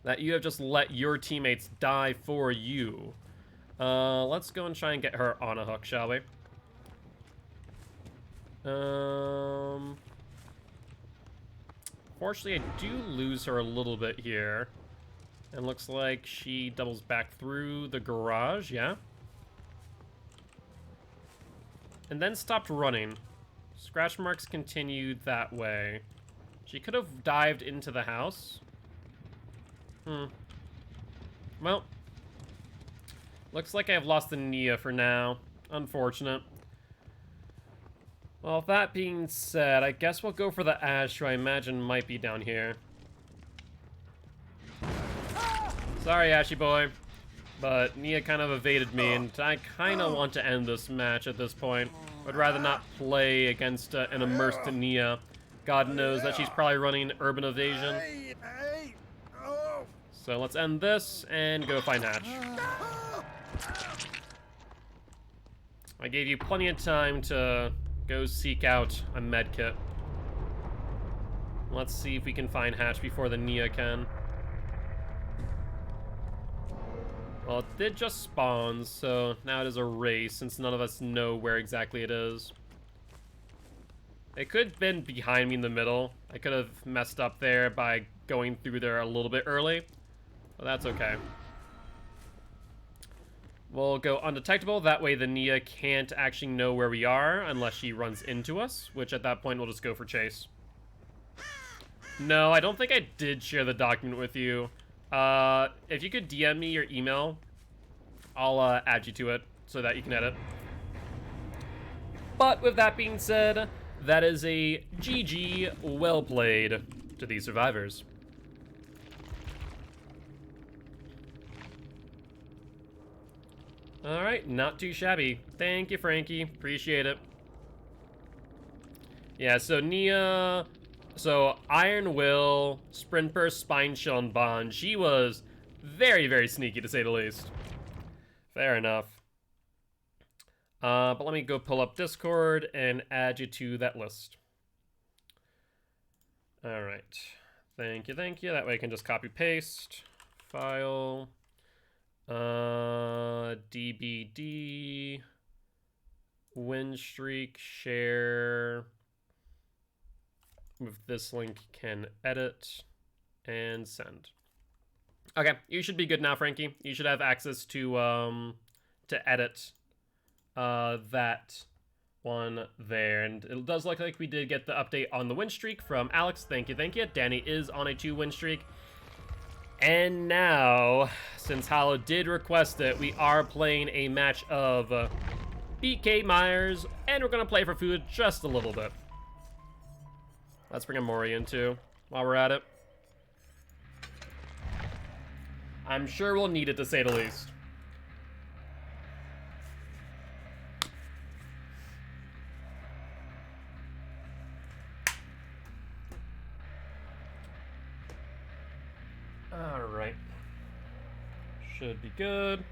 That you have just let your teammates die for you. Let's go and try and get her on a hook, shall we? Fortunately, I do lose her a little bit here. And looks like she doubles back through the garage, yeah? And then stopped running. Scratch marks continued that way. She could have dived into the house. Well, looks like I've lost the Nia for now. Unfortunate. Well, that being said, I guess we'll go for the Ash, who I imagine might be down here. Sorry, Ashy boy, but Nia kind of evaded me, and I kind of want to end this match at this point. I'd rather not play against an immersed Nia. God knows that she's probably running Urban Evasion. So let's end this and go find Hatch. I gave you plenty of time to go seek out a medkit. Let's see if we can find Hatch before the Nia can. Well, it did just spawn, so now it is a race, since none of us know where exactly it is. It could have been behind me in the middle. I could have messed up there by going through there a little bit early, but that's okay. We'll go undetectable, that way the Nia can't actually know where we are unless she runs into us, which at that point we'll just go for chase. No, I don't think I did share the document with you. If you could DM me your email, I'll add you to it so that you can edit. But with that being said, that is a GG, well played to these survivors. Alright, not too shabby. Thank you, Frankie. Appreciate it. Yeah, so Nia... So, Iron Will, Sprint Burst, Spine Chill, and Bond. She was very, very sneaky, to say the least. Fair enough. But let me go pull up Discord and add you to that list. Alright. Thank you, thank you. That way I can just copy-paste. File. DBD. Win streak, share... With this link, can edit and send. Okay, you should be good now, Frankie. You should have access to edit that one there. And it does look like we did get the update on the win streak from Alex. Thank you, thank you. Danny is on a 2-win streak. And now, since Hollow did request it, we are playing a match of BK Myers, and we're gonna play for food just a little bit. Let's bring Amori in too, while we're at it. I'm sure we'll need it, to say the least. Alright. Should be good.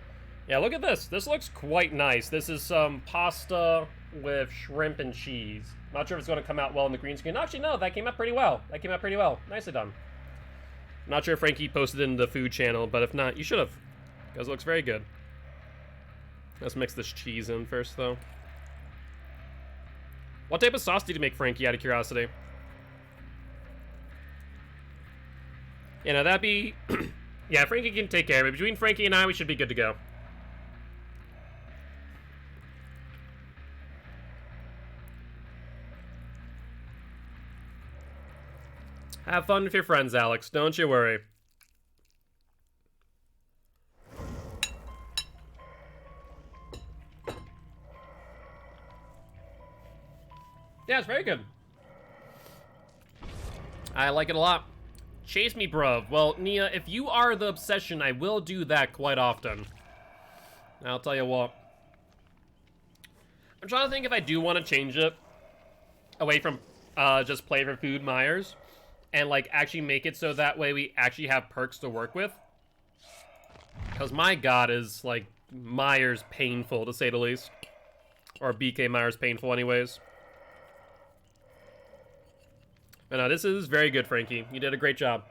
Yeah, look at this. This looks quite nice. This is some pasta with shrimp and cheese. Not sure if it's going to come out well on the green screen. Actually, no, that came out pretty well. That came out pretty well. Nicely done. Not sure if Frankie posted it in the food channel, but if not, you should have. Because it looks very good. Let's mix this cheese in first, though. What type of sauce did you make, Frankie, out of curiosity? Yeah, now that'd be... yeah, Frankie can take care of it. Between Frankie and I, we should be good to go. Have fun with your friends, Alex. Don't you worry. Yeah, it's very good. I like it a lot. Chase me, bruv. Well, Nia, if you are the obsession, I will do that quite often. I'll tell you what. I'm trying to think if I do want to change it away from just play for food Myers. And, like, actually make it so that way we actually have perks to work with. Because my god is, like, Myers painful, to say the least. Or BK Myers painful, anyways. But no, this is very good, Frankie. You did a great job.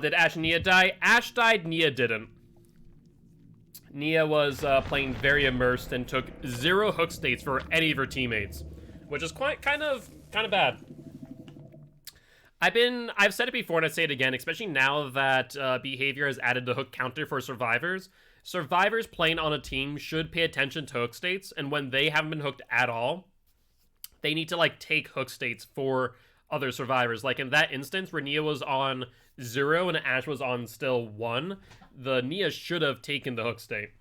Did Ash and Nia die? Ash died, Nia didn't. Nia was playing very immersed and took 0 hook states for any of her teammates, which is kind of bad. I've said it before and I say it again, especially now that Behavior has added the hook counter for survivors. Survivors playing on a team should pay attention to hook states, and when they haven't been hooked at all, they need to like take hook states for other survivors. Like in that instance where Nia was on 0 and Ash was on still 1, the Nia should have taken the hook state.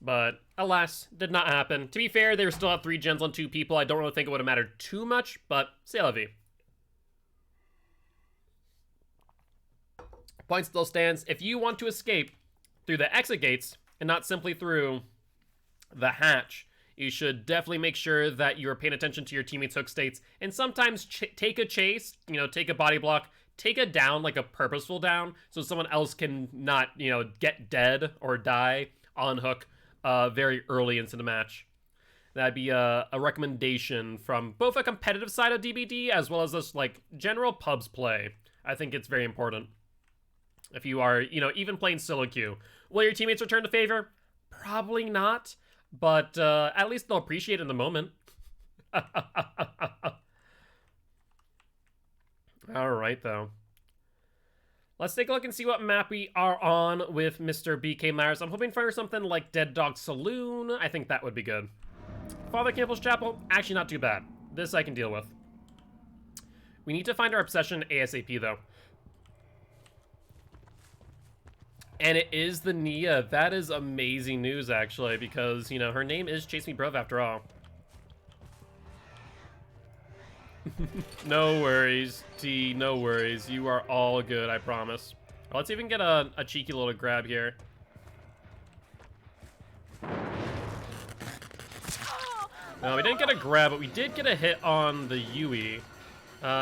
But alas, did not happen. To be fair, they were still at 3 gens on 2 people. I don't really think it would have mattered too much, but c'est la vie. Point still stands. If you want to escape through the exit gates and not simply through the hatch, you should definitely make sure that you're paying attention to your teammates' hook states and sometimes take a chase, you know, take a body block, take a down, like a purposeful down, so someone else can not, you know, get dead or die on hook very early into the match. That'd be a recommendation from both a competitive side of DBD as well as this, like, general pubs play. I think it's very important. If you are, you know, even playing solo queue. Will your teammates return the favor? Probably not, but at least they'll appreciate it in the moment. Alright, though. Let's take a look and see what map we are on with Mr. BK Myers. I'm hoping for something like Dead Dog Saloon. I think that would be good. Father Campbell's Chapel, actually not too bad. This I can deal with. We need to find our obsession ASAP, though. And it is the Nia. That is amazing news, actually, because, you know, her name is Chase Me Bruv after all. No worries, T, no worries. You are all good, I promise. Let's even get a cheeky little grab here. No, we didn't get a grab, but we did get a hit on the Yui.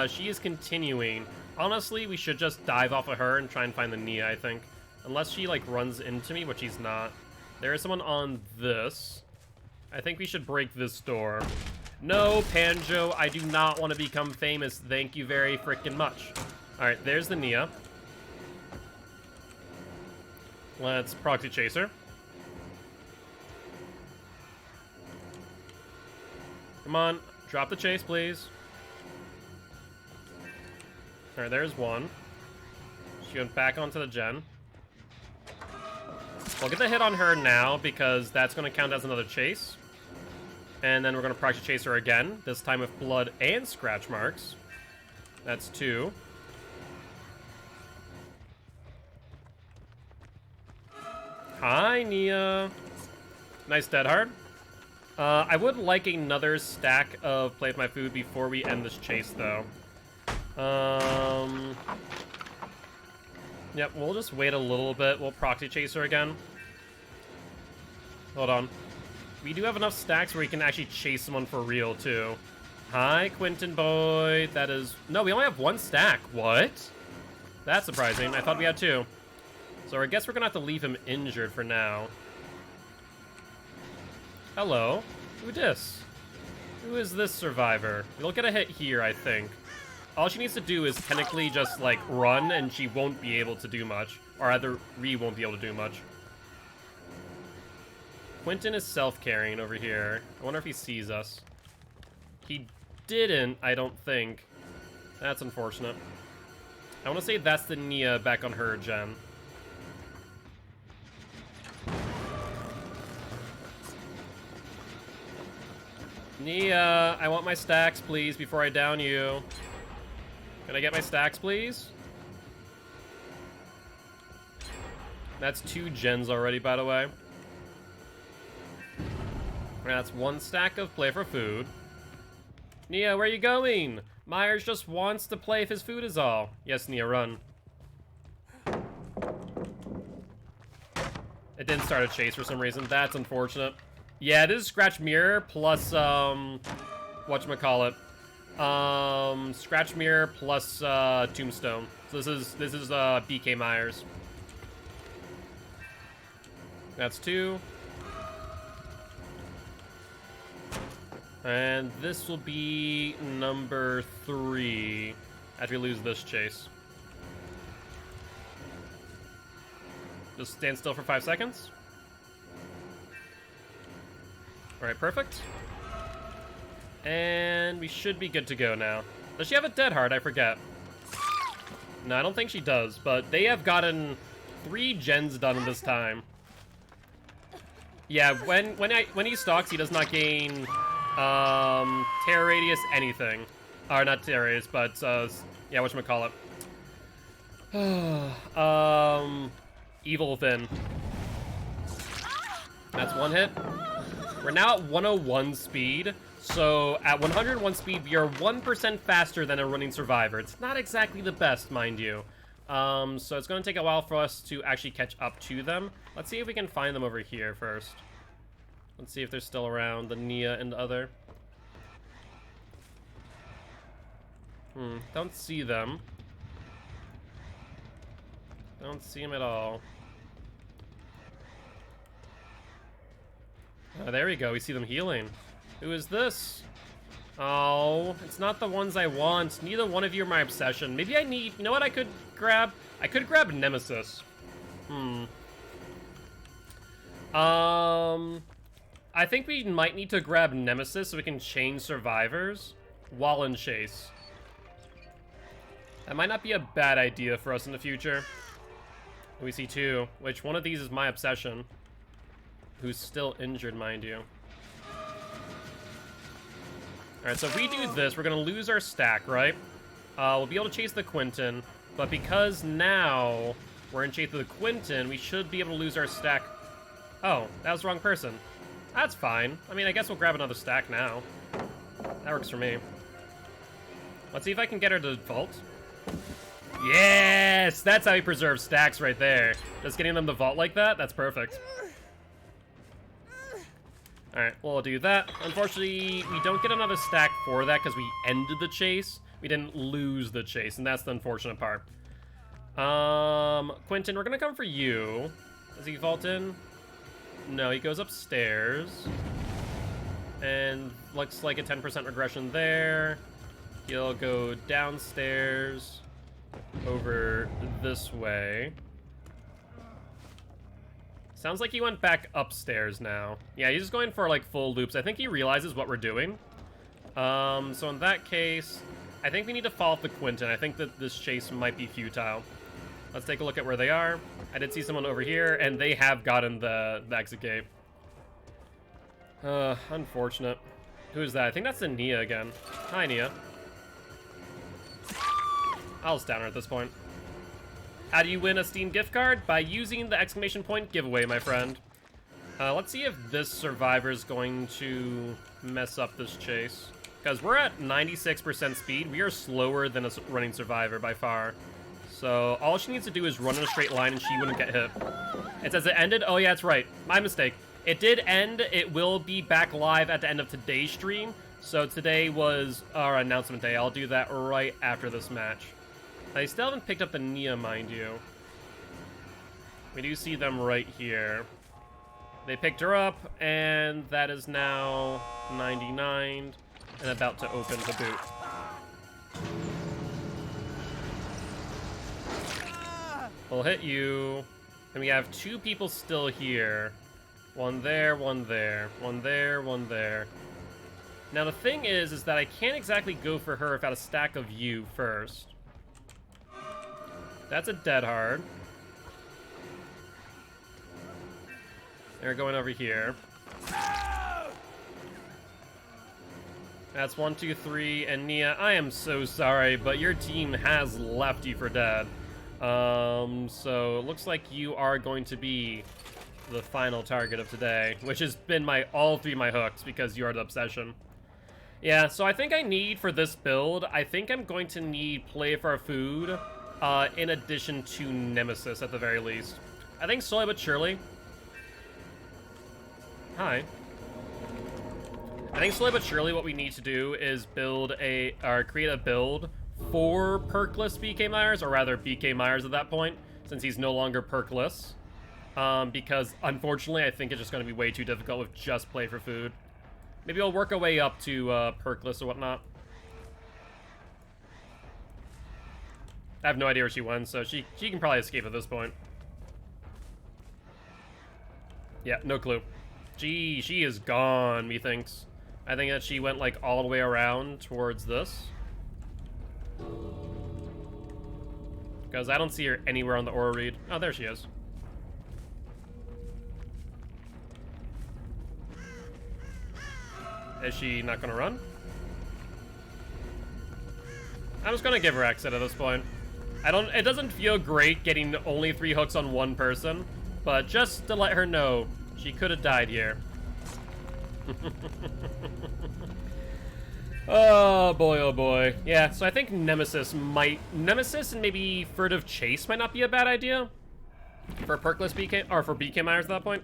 She is continuing. Honestly, we should just dive off of her and try and find the Nia, I think. Unless she, like, runs into me, which she's not. There is someone on this. I think we should break this door. No, Panjo, I do not want to become famous. Thank you very frickin' much. Alright, there's the Nia. Let's proxy chase her. Come on, drop the chase, please. Alright, there's one. She went back onto the gen. We'll get the hit on her now because that's going to count as another chase. And then we're going to proxy chase her again, this time with blood and scratch marks. That's 2. Hi, Nia. Nice dead hard. I would like another stack of Play With My Food before we end this chase, though. Yep, we'll just wait a little bit. We'll proxy chase her again. Hold on. We do have enough stacks where we can actually chase someone for real, too. Hi, Quentin boy. That is... No, we only have 1 stack. What? That's surprising. I thought we had 2. So I guess we're gonna have to leave him injured for now. Hello. Who dis? Who is this survivor? You'll get a hit here, I think. All she needs to do is technically just, like, run, and she won't be able to do much. Or rather, Ree won't be able to do much. Quentin is self-carrying over here. I wonder if he sees us. He didn't, I don't think. That's unfortunate. I want to say that's the Nia back on her gen. Nia, I want my stacks, please, before I down you. Can I get my stacks, please? That's 2 gens already, by the way. That's 1 stack of Play For Food. Nia, where are you going? Myers just wants to play if his food is all. Yes, Nia, run. It didn't start a chase for some reason. That's unfortunate. Yeah, this is Scratch Mirror plus, whatchamacallit. Scratch Mirror plus, Tombstone. So this is BK Myers. That's 2. And this will be number 3 after we lose this chase. Just stand still for 5 seconds. Alright, perfect. And we should be good to go now. Does she have a dead heart? I forget. No, I don't think she does, but they have gotten 3 gens done in this time. Yeah, when he stalks, he does not gain Terror radius, anything. Or not terror radius, but, yeah, whatchamacallit. Evil Within. That's one hit. We're now at 101 speed. So at 101 speed, we are 1% faster than a running survivor. It's not exactly the best, mind you. So it's going to take a while for us to actually catch up to them. Let's see if we can find them over here first. Let's see if they're still around, the Nia and the other. Don't see them. Don't see them at all. Oh, there we go, we see them healing. Who is this? Oh, it's not the ones I want. Neither one of you are my obsession. Maybe I need... You know what I could grab? I could grab Nemesis. I think we might need to grab Nemesis so we can change survivors while in chase. That might not be a bad idea for us in the future. We see two, which one of these is my obsession. Who's still injured, mind you. Alright, so if we do this, we're going to lose our stack, right? We'll be able to chase the Quentin, but because now we're in chase of the Quentin, we should be able to lose our stack. Oh, that was the wrong person. That's fine. I mean, I guess we'll grab another stack now. That works for me. Let's see if I can get her to vault. Yes! That's how you preserve stacks right there. Just getting them to vault like that, that's perfect. Alright, we'll do that. Unfortunately, we don't get another stack for that because we ended the chase. We didn't lose the chase, and that's the unfortunate part. Quentin, we're gonna come for you. Does he vault in? No, he goes upstairs. And looks like a 10% regression there. He'll go downstairs over this way. Sounds like he went back upstairs now. Yeah, he's just going for, like, full loops. I think he realizes what we're doing. So in that case, I think we need to follow up the Quentin. I think that this chase might be futile. Let's take a look at where they are. I did see someone over here, and they have gotten the exit gate. Unfortunate. Who is that? I think that's the Nia again. Hi, Nia. I'll just down her at this point. How do you win a Steam gift card? By using the exclamation point giveaway, my friend. Let's see if this survivor is going to mess up this chase. Because we're at 96% speed. We are slower than a running survivor by far. So all she needs to do is run in a straight line and she wouldn't get hit. It says it ended? Oh yeah, it's right. My mistake. It did end. It will be back live at the end of today's stream. So today was our announcement day. I'll do that right after this match. I still haven't picked up the Nia, mind you. We do see them right here. They picked her up, and that is now 99 and about to open the boot. We'll hit you. And we have two people still here. One there, one there. One there, one there. Now the thing is that I can't exactly go for her without a stack of you first. That's a dead hard. They're going over here. That's 1, 2, 3, and Nia, I am so sorry, but your team has left you for dead. So it looks like you are going to be the final target of today, which has been all three of my hooks because you are the obsession. Yeah, so I think I need for this build, I think I'm going to need Play for Our Food. In addition to Nemesis, at the very least. I think slowly but surely... Hi. I think slowly but surely what we need to do is create a build for perkless BK Myers, or rather BK Myers at that point, since he's no longer perkless. Because, unfortunately, I think it's just going to be way too difficult with just Play for Food. Maybe we'll work our way up to perkless or whatnot. I have no idea where she went, so she can probably escape at this point. Yeah, no clue. She is gone, methinks. I think that she went, like, all the way around towards this. Because I don't see her anywhere on the aura read. Oh, there she is. Is she not gonna run? I'm just gonna give her exit at this point. It doesn't feel great getting only 3 hooks on one person, but just to let her know, she could have died here. Oh boy, oh boy. Yeah, so I think Nemesis and maybe Furtive Chase might not be a bad idea. For perkless BK, or for BK Myers at that point.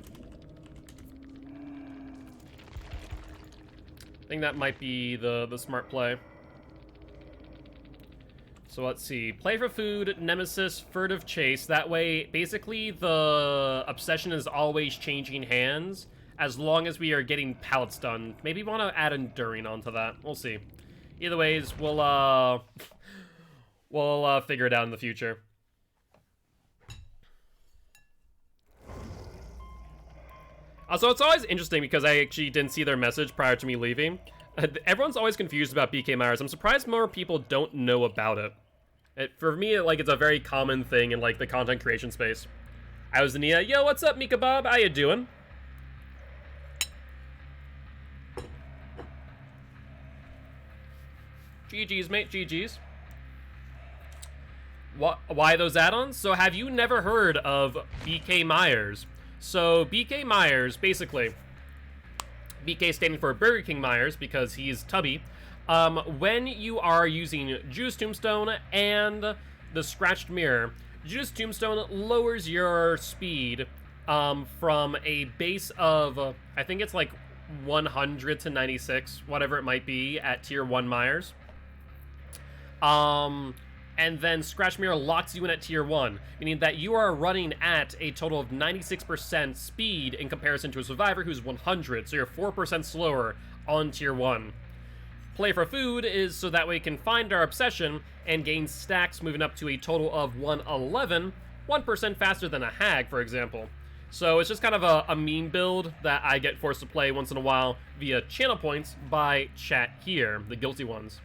I think that might be the smart play. So let's see. Play for food, Nemesis, Furtive Chase. That way, basically, the obsession is always changing hands as long as we are getting pallets done. Maybe want to add Enduring onto that. We'll see. Either ways, we'll figure it out in the future. Also, it's always interesting because I actually didn't see their message prior to me leaving. Everyone's always confused about BK Myers. I'm surprised more people don't know about it. For me, like, it's a very common thing in, like, the content creation space. I was Nia. Yo, what's up, Mika Bob? How you doing? GG's, mate. GG's. Why those add-ons? So, have you never heard of BK Myers? So, BK Myers, basically, BK standing for Burger King Myers because he's tubby. When you are using Judas Tombstone and the Scratched Mirror, Judas Tombstone lowers your speed from a base of, I think it's like 100 to 96, whatever it might be, at Tier 1 Myers. And then Scratch Mirror locks you in at Tier 1, meaning that you are running at a total of 96% speed in comparison to a Survivor who's 100, so you're 4% slower on Tier 1. Play for food is so that way we can find our obsession and gain stacks moving up to a total of 111, 1% faster than a hag, for example. So it's just kind of a meme build that I get forced to play once in a while via channel points by chat here, the guilty ones.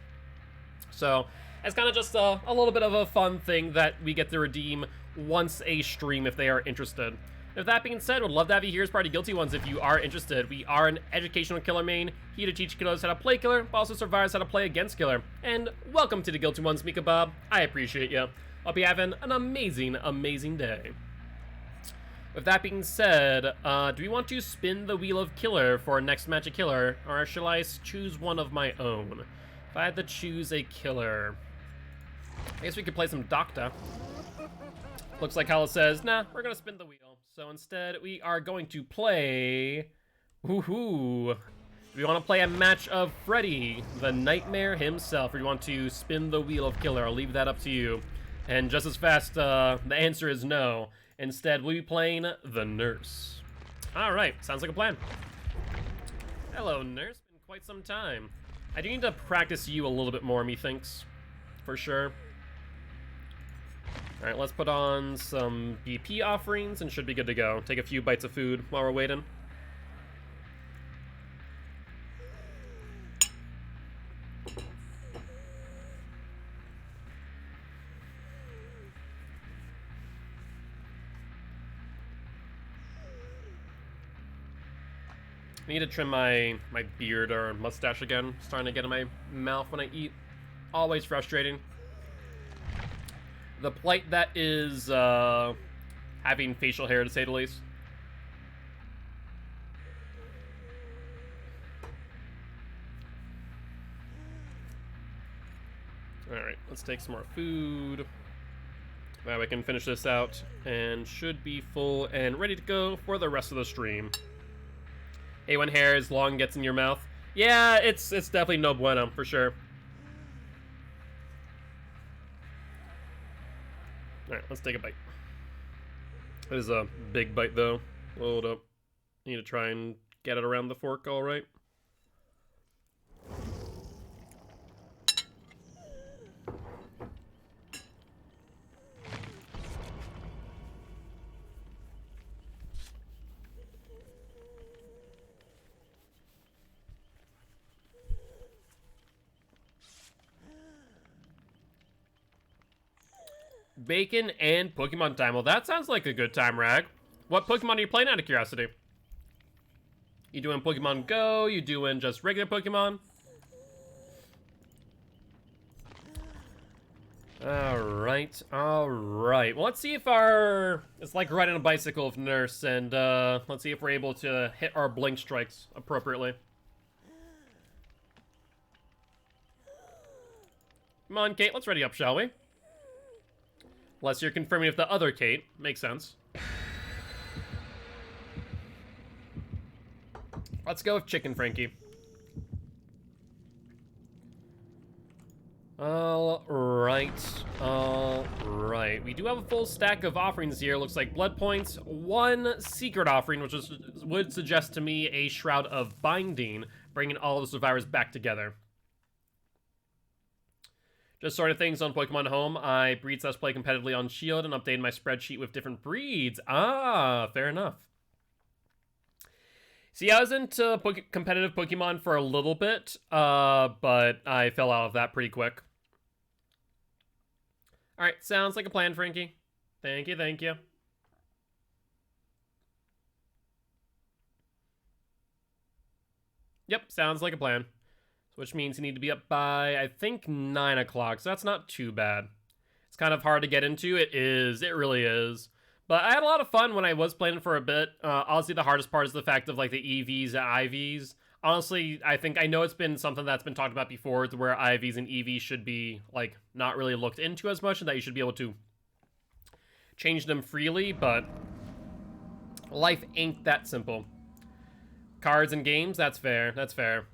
So it's kind of just a little bit of a fun thing that we get to redeem once a stream if they are interested. With that being said, would love to have you here as part of Guilty Ones if you are interested. We are an educational killer main, here to teach killers how to play killer, but also survivors how to play against killer. And welcome to the Guilty Ones, Mika Bob. I appreciate you. Hope you having an amazing, amazing day. With that being said, do we want to spin the wheel of killer for our next match of killer, or shall I choose one of my own? If I had to choose a killer, I guess we could play some Doctor. Looks like Hala says, nah, we're gonna spin the wheel. So instead, we are going to play... Woohoo! We want to play a match of Freddy, the Nightmare himself. Or you want to spin the wheel of killer? I'll leave that up to you. And just as fast, the answer is no. Instead, we'll be playing the Nurse. Alright, sounds like a plan. Hello, Nurse. Been quite some time. I do need to practice you a little bit more, methinks. For sure. Alright, let's put on some BP offerings and should be good to go. Take a few bites of food while we're waiting. I need to trim my beard or mustache again. Starting to get in my mouth when I eat. Always frustrating. The plight that is having facial hair, to say the least. Alright, let's take some more food. That way we can finish this out and should be full and ready to go for the rest of the stream. Hey, when hair is long and gets in your mouth. Yeah, it's definitely no bueno, for sure. Alright, let's take a bite. That is a big bite, though. Hold up. Need to try and get it around the fork, alright. Bacon and Pokemon time. Well, that sounds like a good time, Rag. What Pokemon are you playing out of curiosity? You doing Pokemon Go? You doing just regular Pokemon? Alright, alright. Well, let's see if it's like riding a bicycle with Nurse, and let's see if we're able to hit our blink strikes appropriately. Come on, Kate, let's ready up, shall we? Unless you're confirming with the other Kate. Makes sense. Let's go with Chicken Frankie. Alright. We do have a full stack of offerings here. Looks like blood points. One secret offering, which would suggest to me a Shroud of Binding, bringing all the survivors back together. Just sort of things on Pokemon Home. I breed/play competitively on Shield and updated my spreadsheet with different breeds. Ah, fair enough. See, I was into competitive Pokemon for a little bit, but I fell out of that pretty quick. Alright, sounds like a plan, Frankie. Thank you, thank you. Yep, sounds like a plan. Which means you need to be up by, I think, 9 o'clock, so that's not too bad. It's kind of hard to get into. It really is. But I had a lot of fun when I was playing for a bit. Honestly, the hardest part is the fact of, like, the EVs and IVs. Honestly, I know it's been something that's been talked about before, to where IVs and EVs should be, like, not really looked into as much, and that you should be able to change them freely, but life ain't that simple. Cards and games, that's fair, that's fair.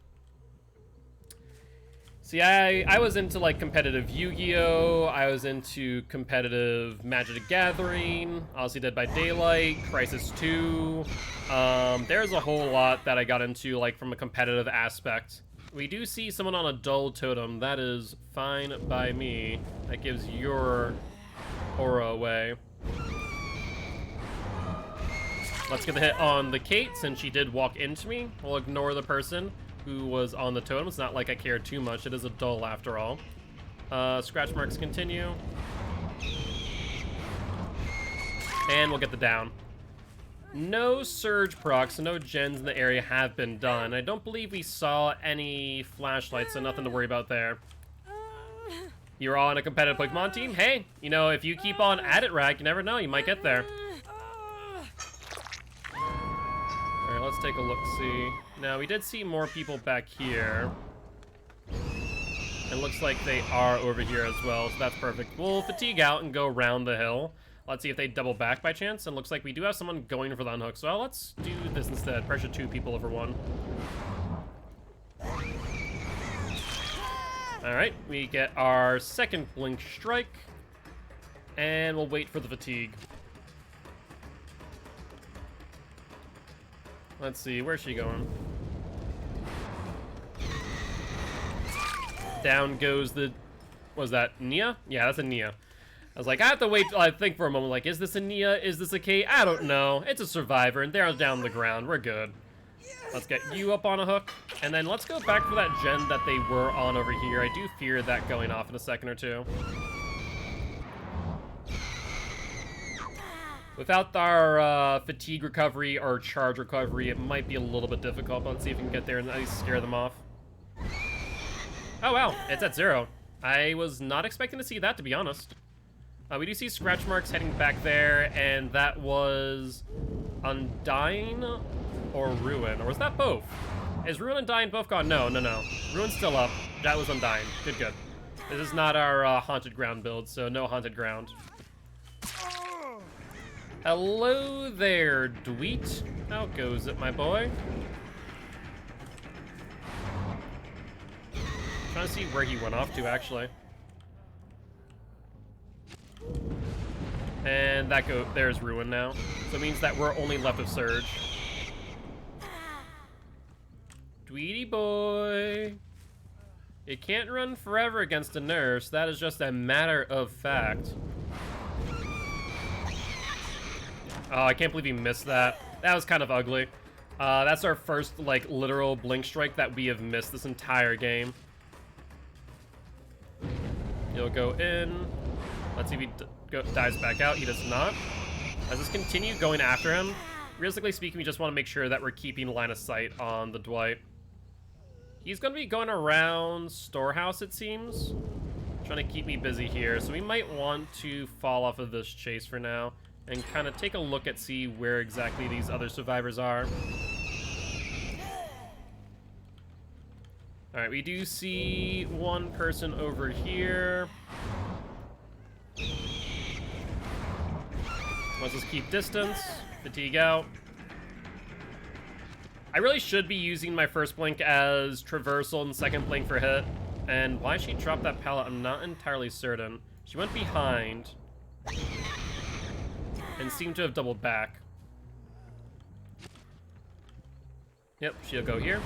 See, I was into, like, competitive Yu-Gi-Oh! I was into competitive Magic the Gathering, obviously Dead by Daylight, Crisis 2. There's a whole lot that I got into, like, from a competitive aspect. We do see someone on a dull totem. That is fine by me. That gives your aura away. Let's get the hit on the Kate, since she did walk into me. We'll ignore the person who was on the totem. It's not like I care too much. It is a dull after all. Scratch marks continue. And we'll get the down. No surge procs, so no gens in the area have been done. I don't believe we saw any flashlights, so nothing to worry about there. You're all on a competitive Pokemon team? Hey, you know, if you keep on at it, Rag, you never know, you might get there. Alright, let's take a look-see. Now, we did see more people back here. It looks like they are over here as well, so that's perfect. We'll fatigue out and go around the hill. Let's see if they double back by chance. And looks like we do have someone going for the unhook, so let's do this instead. Pressure 2 people over 1. Alright, we get our second blink strike. And we'll wait for the fatigue. Let's see, where's she going? Down goes the... Was that Nia? Yeah, that's a Nia. I was like, I have to wait till I think for a moment, like, is this a Nia? Is this a Kate? I don't know. It's a survivor, and they're down the ground. We're good. Let's get you up on a hook, and then let's go back for that gen that they were on over here. I do fear that going off in a second or two. Without our fatigue recovery or charge recovery, it might be a little bit difficult, but let's see if we can get there and at least scare them off. Oh, wow. It's at 0. I was not expecting to see that, to be honest. We do see scratch marks heading back there, and that was Undying or Ruin, or was that both? Is Ruin and Undying both gone? No. Ruin's still up. That was Undying. Good. This is not our Haunted Ground build, so no Haunted Ground. Hello there, Dweet. How goes it, my boy? Trying to see where he went off to, actually. And there's Ruin now. So it means that we're only left with Surge. Dweety boy. You can't run forever against a nurse. That is just a matter of fact. Oh, I can't believe he missed that. That was kind of ugly. That's our first, like, literal blink strike that we have missed this entire game. He'll go in. Let's see if he dives back out. He does not. Let's just continue going after him. realistically speaking, we just want to make sure that we're keeping line of sight on the Dwight. He's going to be going around Storehouse, it seems. Trying to keep me busy here, so we might want to fall off of this chase for now and kind of take a look at see where exactly these other survivors are. Alright, we do see one person over here. Let's just keep distance. Fatigue out. I really should be using my first blink as traversal and second blink for hit. And why she dropped that pallet, I'm not entirely certain. She went behind and seemed to have doubled back. Yep, she'll go here.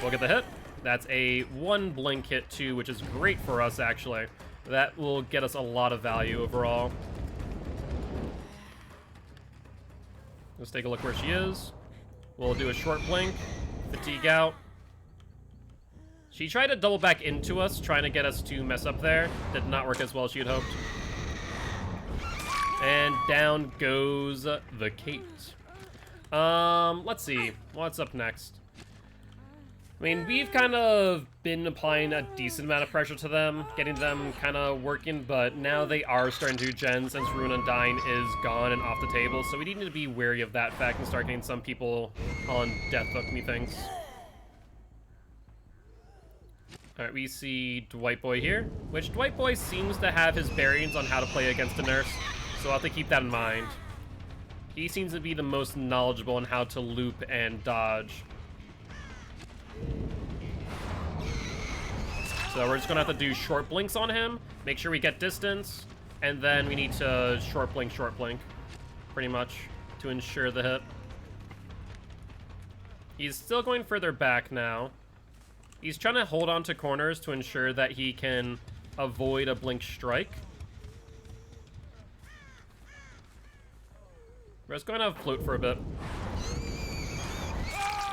We'll get the hit. That's a 1 blink hit too, which is great for us actually. That will get us a lot of value overall. Let's take a look where she is. We'll do a short blink. Fatigue out. She tried to double back into us, trying to get us to mess up there. Did not work as well as she had hoped. And down goes the Kate. Let's see. What's up next? I mean, we've kind of been applying a decent amount of pressure to them, getting them kind of working, but now they are starting to gen since Ruin Undying is gone and off the table, so we need to be wary of that fact and start getting some people on death hook me things. Alright, we see Dwight Boy here, which Dwight Boy seems to have his bearings on how to play against a nurse, so I'll have to keep that in mind. He seems to be the most knowledgeable on how to loop and dodge. So we're just gonna have to do short blinks on him, make sure we get distance, and then we need to short blink, pretty much, to ensure the hit. He's still going further back now. He's trying to hold on to corners to ensure that he can avoid a blink strike. We're just going to float for a bit.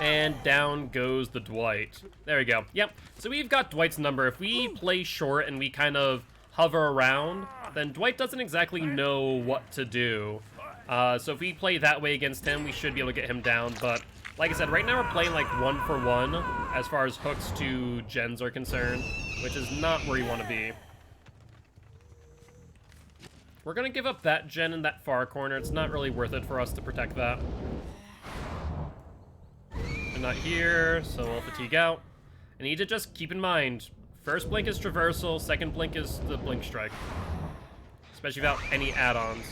And down goes the Dwight. There we go. Yep. So we've got Dwight's number. If we play short and we kind of hover around, then Dwight doesn't exactly know what to do. So if we play that way against him, we should be able to get him down. But like I said, right now we're playing like 1 for 1 as far as hooks to gens are concerned, which is not where you want to be. We're going to give up that gen in that far corner. It's not really worth it for us to protect that. They're not here, so we'll fatigue out. I need to just keep in mind, first blink is traversal, second blink is the blink strike. Especially without any add-ons.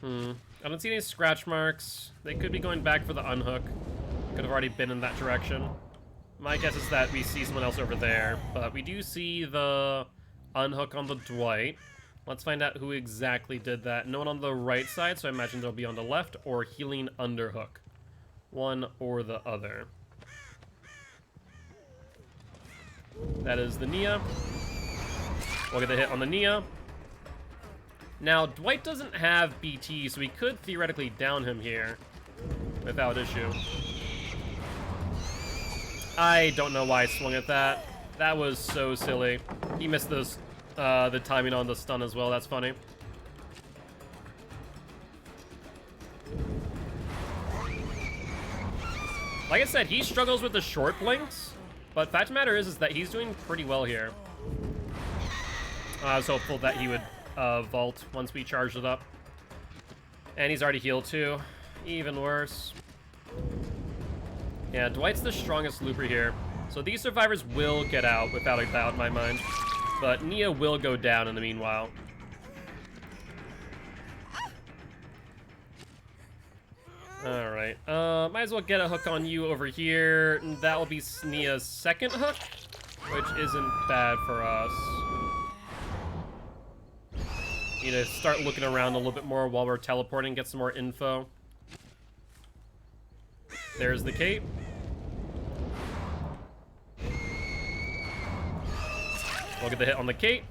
I don't see any scratch marks. They could be going back for the unhook. Could have already been in that direction. My guess is that we see someone else over there, but we do see the unhook on the Dwight. Let's find out who exactly did that. No one on the right side, so I imagine they'll be on the left, or healing underhook. One or the other. That is the Nia. We'll get the hit on the Nia. Now, Dwight doesn't have BT, so we could theoretically down him here without issue. I don't know why I swung at that. That was so silly. He missed those, the timing on the stun as well. That's funny. Like I said, he struggles with the short blinks, but fact of the matter is that he's doing pretty well here. I was hopeful that he would vault once we charged it up. And he's already healed too. Even worse. Yeah, Dwight's the strongest looper here. So these survivors will get out without a doubt in my mind. But Nia will go down in the meanwhile. Alright, might as well get a hook on you over here. That will be Nia's second hook, which isn't bad for us. Need to start looking around a little bit more while we're teleporting, get some more info. There's the cape. We'll get the hit on the cape.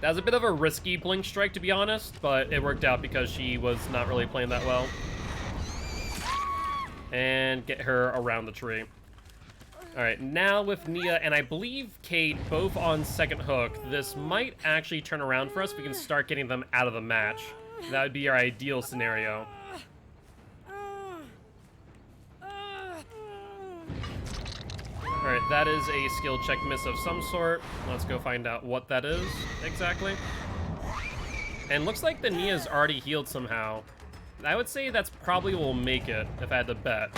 That was a bit of a risky blink strike, to be honest, but it worked out because she was not really playing that well. And get her around the tree. Alright, now with Nia and I believe Kate both on second hook, this might actually turn around for us. We can start getting them out of the match. That would be our ideal scenario. Alright, that is a skill check miss of some sort. Let's go find out what that is exactly. And looks like the Nia's already healed somehow. I would say that's probably will make it if I had to bet.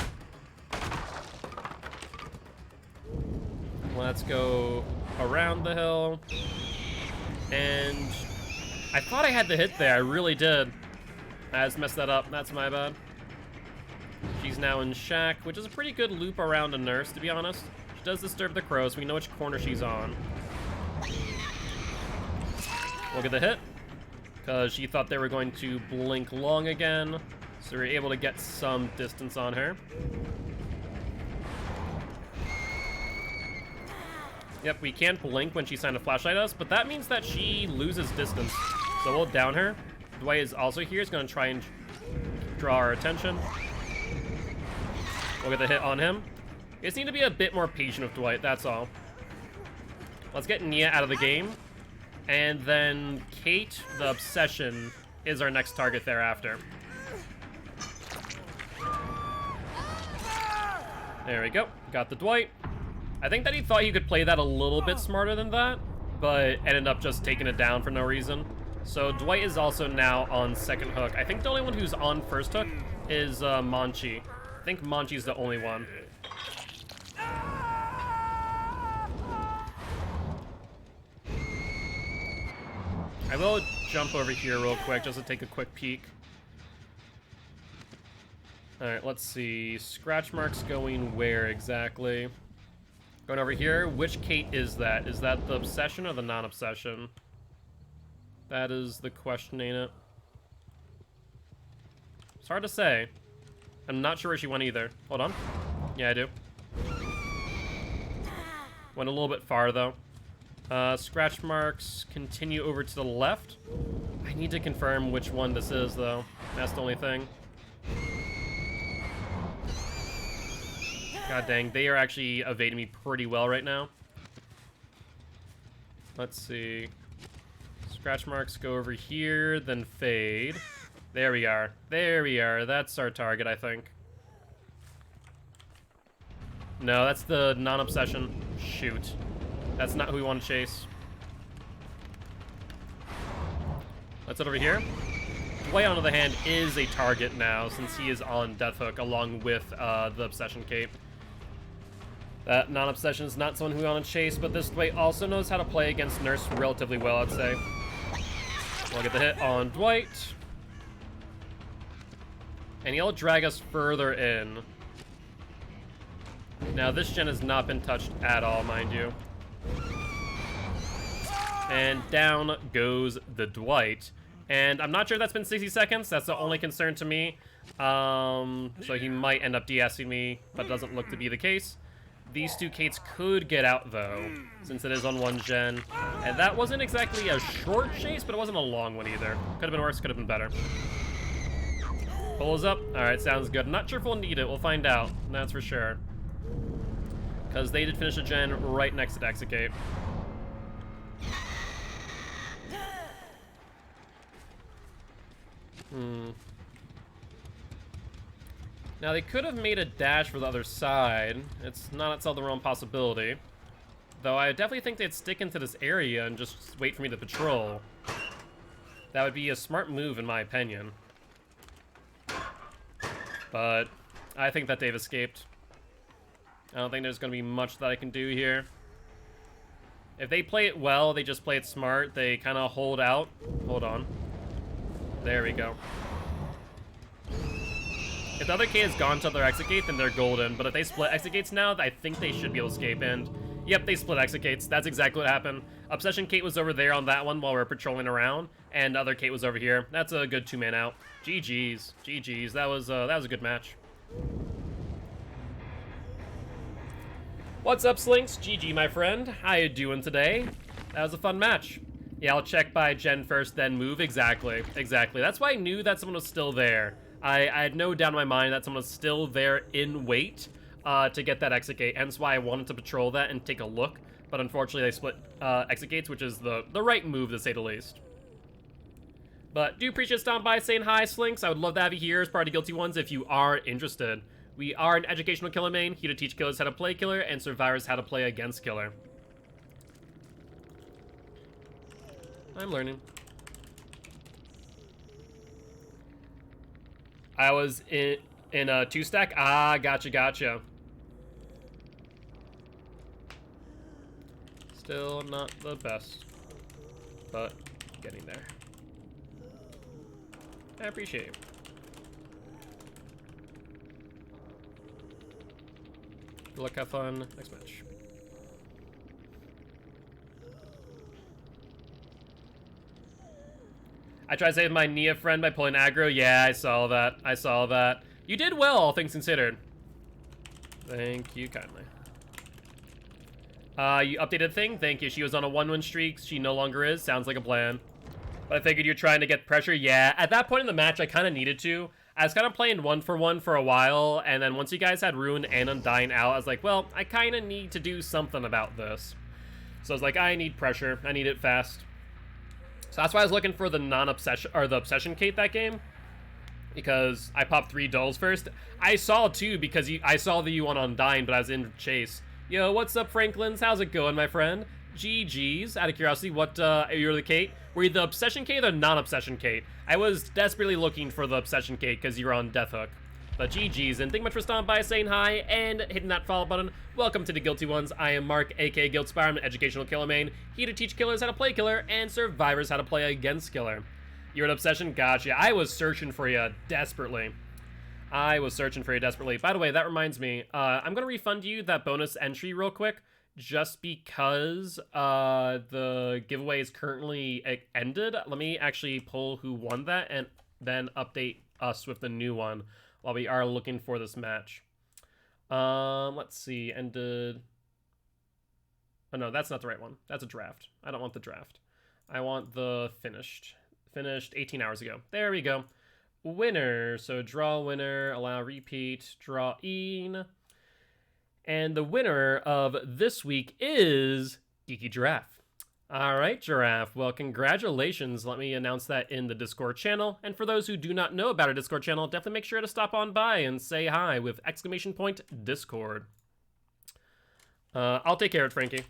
Let's go around the hill. And I thought I had the hit there. I really did. I just messed that up. That's my bad. She's now in shack, which is a pretty good loop around a nurse, to be honest. She does disturb the crow, so we know which corner she's on. Look at the hit. Because she thought they were going to blink long again. So we were able to get some distance on her. Yep, we can't blink when she's trying to flashlight us, but that means that she loses distance. So we'll down her. Dwight is also here. He's going to try and draw our attention. We'll get the hit on him. We just need to be a bit more patient with Dwight, that's all. Let's get Nia out of the game. And then Kate, the Obsession, is our next target thereafter. There we go. Got the Dwight. I think that he thought he could play that a little bit smarter than that, but ended up just taking it down for no reason. So Dwight is also now on second hook. I think the only one who's on first hook is Manchi. I think Manchi's the only one. I will jump over here real quick just to take a quick peek. Alright, let's see. Scratch marks going where exactly? Going over here. Which Kate is that? Is that the Obsession or the non-Obsession? That is the question, ain't it? It's hard to say. I'm not sure where she went either. Hold on. Yeah, I do. Went a little bit far, though. Scratch marks continue over to the left. I need to confirm which one this is, though. That's the only thing. God dang, they are actually evading me pretty well right now. Let's see. Scratch marks go over here, then fade. There we are. There we are. That's our target, I think. No, that's the non-obsession. Shoot. That's not who we want to chase. Let's head over here. Dwight, on the other hand, is a target now, since he is on Death Hook, along with the Obsession Cape. That non-obsession is not someone who we want to chase, but this Dwight also knows how to play against Nurse relatively well, I'd say. We'll get the hit on Dwight. And he'll drag us further in. Now, this gen has not been touched at all, mind you. And down goes the Dwight. And I'm not sure if that's been 60 seconds. That's the only concern to me. So he might end up de-assing me, but doesn't look to be the case. These two Kates could get out, though, since it is on one gen. And that wasn't exactly a short chase, but it wasn't a long one either. Could have been worse, could have been better. Pull is up. All right, sounds good. I'm not sure if we'll need it. We'll find out. That's for sure. Because they did finish a gen right next to the Execate. Now, they could have made a dash for the other side. It's not itself the wrong possibility. Though I definitely think they'd stick into this area and just wait for me to patrol. That would be a smart move, in my opinion. But I think that they've escaped. I don't think there's going to be much that I can do here. If they play it well, they just play it smart. They kind of hold out. Hold on. There we go. If the other K has gone to their Execate, then they're golden. But if they split Execates now, I think they should be able to escape. And yep, they split Execates. That's exactly what happened. Obsession Kate was over there on that one while we were patrolling around. And the other Kate was over here. That's a good two-man out. GG's. GG's. That was a good match. What's up, Slinks? GG, my friend. How you doing today? That was a fun match. Yeah, I'll check by gen first, then move. Exactly. Exactly. That's why I knew that someone was still there. I had no doubt in my mind that someone was still there in wait. to get that exit gate. Hence why I wanted to patrol that and take a look. But unfortunately, they split exit gates, which is the right move, to say the least. But do appreciate stopping by, saying hi, Slinks. I would love to have you here as part of Guilty Ones if you are interested. We are an educational killer main, here to teach killers how to play killer and survivors how to play against killer. I'm learning. I was in a 2-stack. Ah, gotcha. Still not the best, but getting there. I appreciate you. Good luck, have fun. Next match. I tried saving my Nia friend by pulling aggro. Yeah, I saw that. You did well, all things considered. Thank you kindly. You updated thing? Thank you. She was on a 1-win streak. She no longer is. Sounds like a plan. But I figured you're trying to get pressure. Yeah, at that point in the match, I kind of needed to. I was kind of playing 1-for-1 for a while, and then once you guys had Ruin and Undying out, I was like, well, I kind of need to do something about this. So I was like, I need pressure. I need it fast. So that's why I was looking for the non-obsession, or the obsession Kate that game. Because I popped 3 dulls first. I saw 2 because I saw the U1 Undying, but I was in chase. Yo, what's up, Franklins? How's it going, my friend? GG's. Out of curiosity, what, you're the Kate? Were you the Obsession Kate or non-Obsession Kate? I was desperately looking for the Obsession Kate because you're on Death Hook. But GG's, and thank you much for stopping by, saying hi, and hitting that follow button. Welcome to the Guilty Ones. I am Mark, aka Guiltspire. I'm an educational killer main, here to teach killers how to play killer and survivors how to play against killer. You're an Obsession? Gotcha. I was searching for you desperately. By the way, that reminds me, I'm gonna refund you that bonus entry real quick, just because the giveaway is currently ended. Let me actually pull who won that and then update us with the new one while we are looking for this match. Let's see, ended... Oh no, that's not the right one. That's a draft. I don't want the draft. I want the finished. Finished 18 hours ago. There we go. Winner. So draw winner, allow repeat, draw in. And the winner of this week is Geeky Giraffe. All right, Giraffe. Well, congratulations. Let me announce that in the Discord channel. And for those who do not know about our Discord channel, definitely make sure to stop on by and say hi with !Discord. I'll take care of it, Frankie.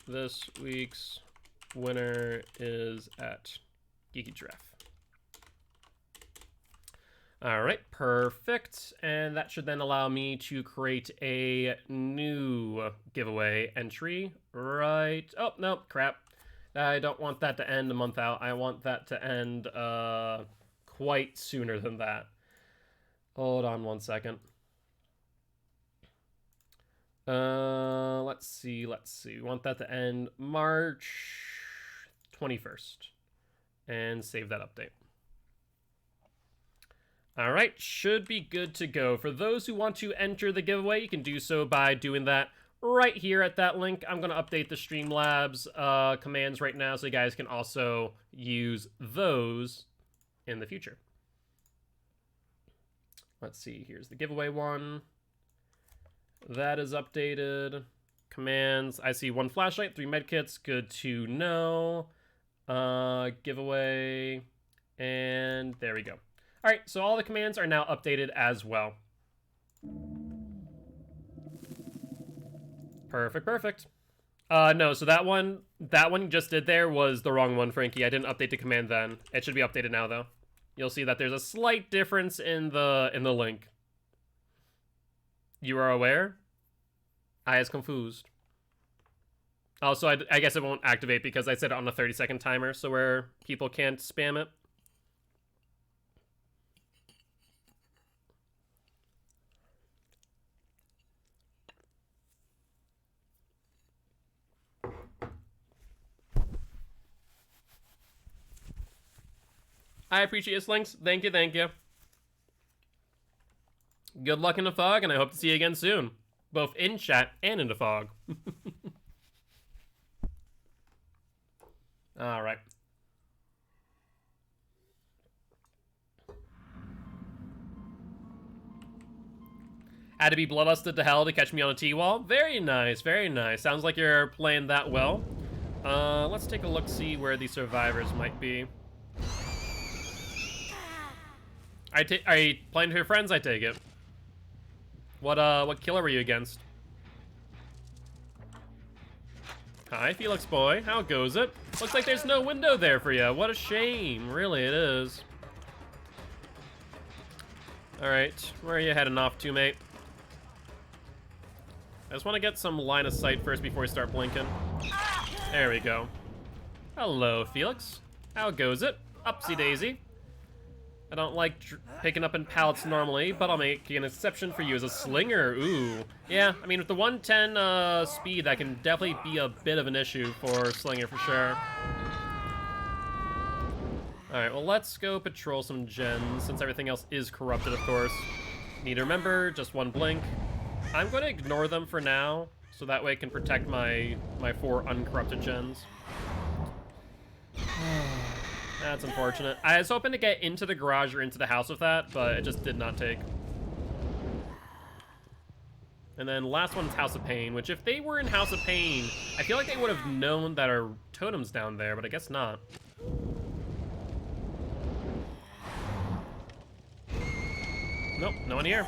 This week's winner is at Geeky Giraffe. All right, perfect. And that should then allow me to create a new giveaway entry, right? Oh, no, crap. I don't want that to end a month out. I want that to end quite sooner than that. Hold on one second. Let's see. We want that to end March 21st. And save that update. All right, should be good to go. For those who want to enter the giveaway, you can do so by doing that right here at that link. I'm going to update the Streamlabs commands right now so you guys can also use those in the future. Let's see, here's the giveaway one. That is updated. Commands, I see 1 flashlight, 3 medkits, good to know. Giveaway, and there we go. All right, so all the commands are now updated as well. Perfect. No, so that one you just did there was the wrong one, Frankie. I didn't update the command then. It should be updated now, though. You'll see that there's a slight difference in the link. You are aware? I is confused. Also, I guess it won't activate because I set it on a 30-second timer, so where people can't spam it. I appreciate your links. Thank you. Good luck in the fog, and I hope to see you again soon. Both in chat and in the fog. All right. Had to be bloodlusted to hell to catch me on a T-wall. Very nice, very nice. Sounds like you're playing that well. Let's take a look, see where the survivors might be. Are you playing to your friends? I take it. What killer were you against? Hi, Felix boy. How goes it? Looks like there's no window there for you. What a shame. Really, it is. All right, where are you heading off to, mate? I just want to get some line of sight first before we start blinking. There we go. Hello, Felix. How goes it? Upsy daisy. I don't like picking up in pallets normally, but I'll make an exception for you as a slinger. Ooh. Yeah, I mean, with the 110 speed, that can definitely be a bit of an issue for slinger for sure. Alright, well, let's go patrol some gens, since everything else is corrupted, of course. Need to remember, just one blink. I'm going to ignore them for now, so that way I can protect my 4 uncorrupted gens. That's unfortunate. I was hoping to get into the garage or into the house with that, but it just did not take. And then last one's House of Pain, which if they were in House of Pain, I feel like they would have known that our totem's down there, but I guess not. Nope, no one here.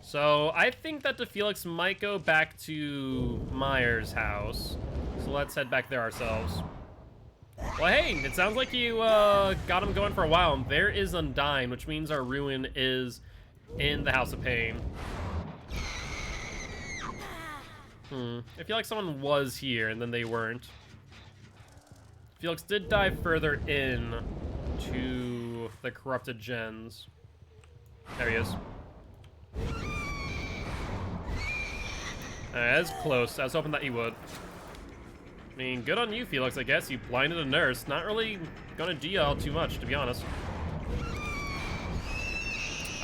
So I think that the Felix might go back to Myers' house. So let's head back there ourselves. Well, hey, it sounds like you got him going for a while. There is Undyne, which means our ruin is in the House of Pain. I feel like someone was here and then they weren't. Felix did dive further in to the corrupted gens. There he is. That's close. I was hoping that he would. I mean, good on you, Felix, I guess. You blinded a nurse. Not really gonna DL too much, to be honest.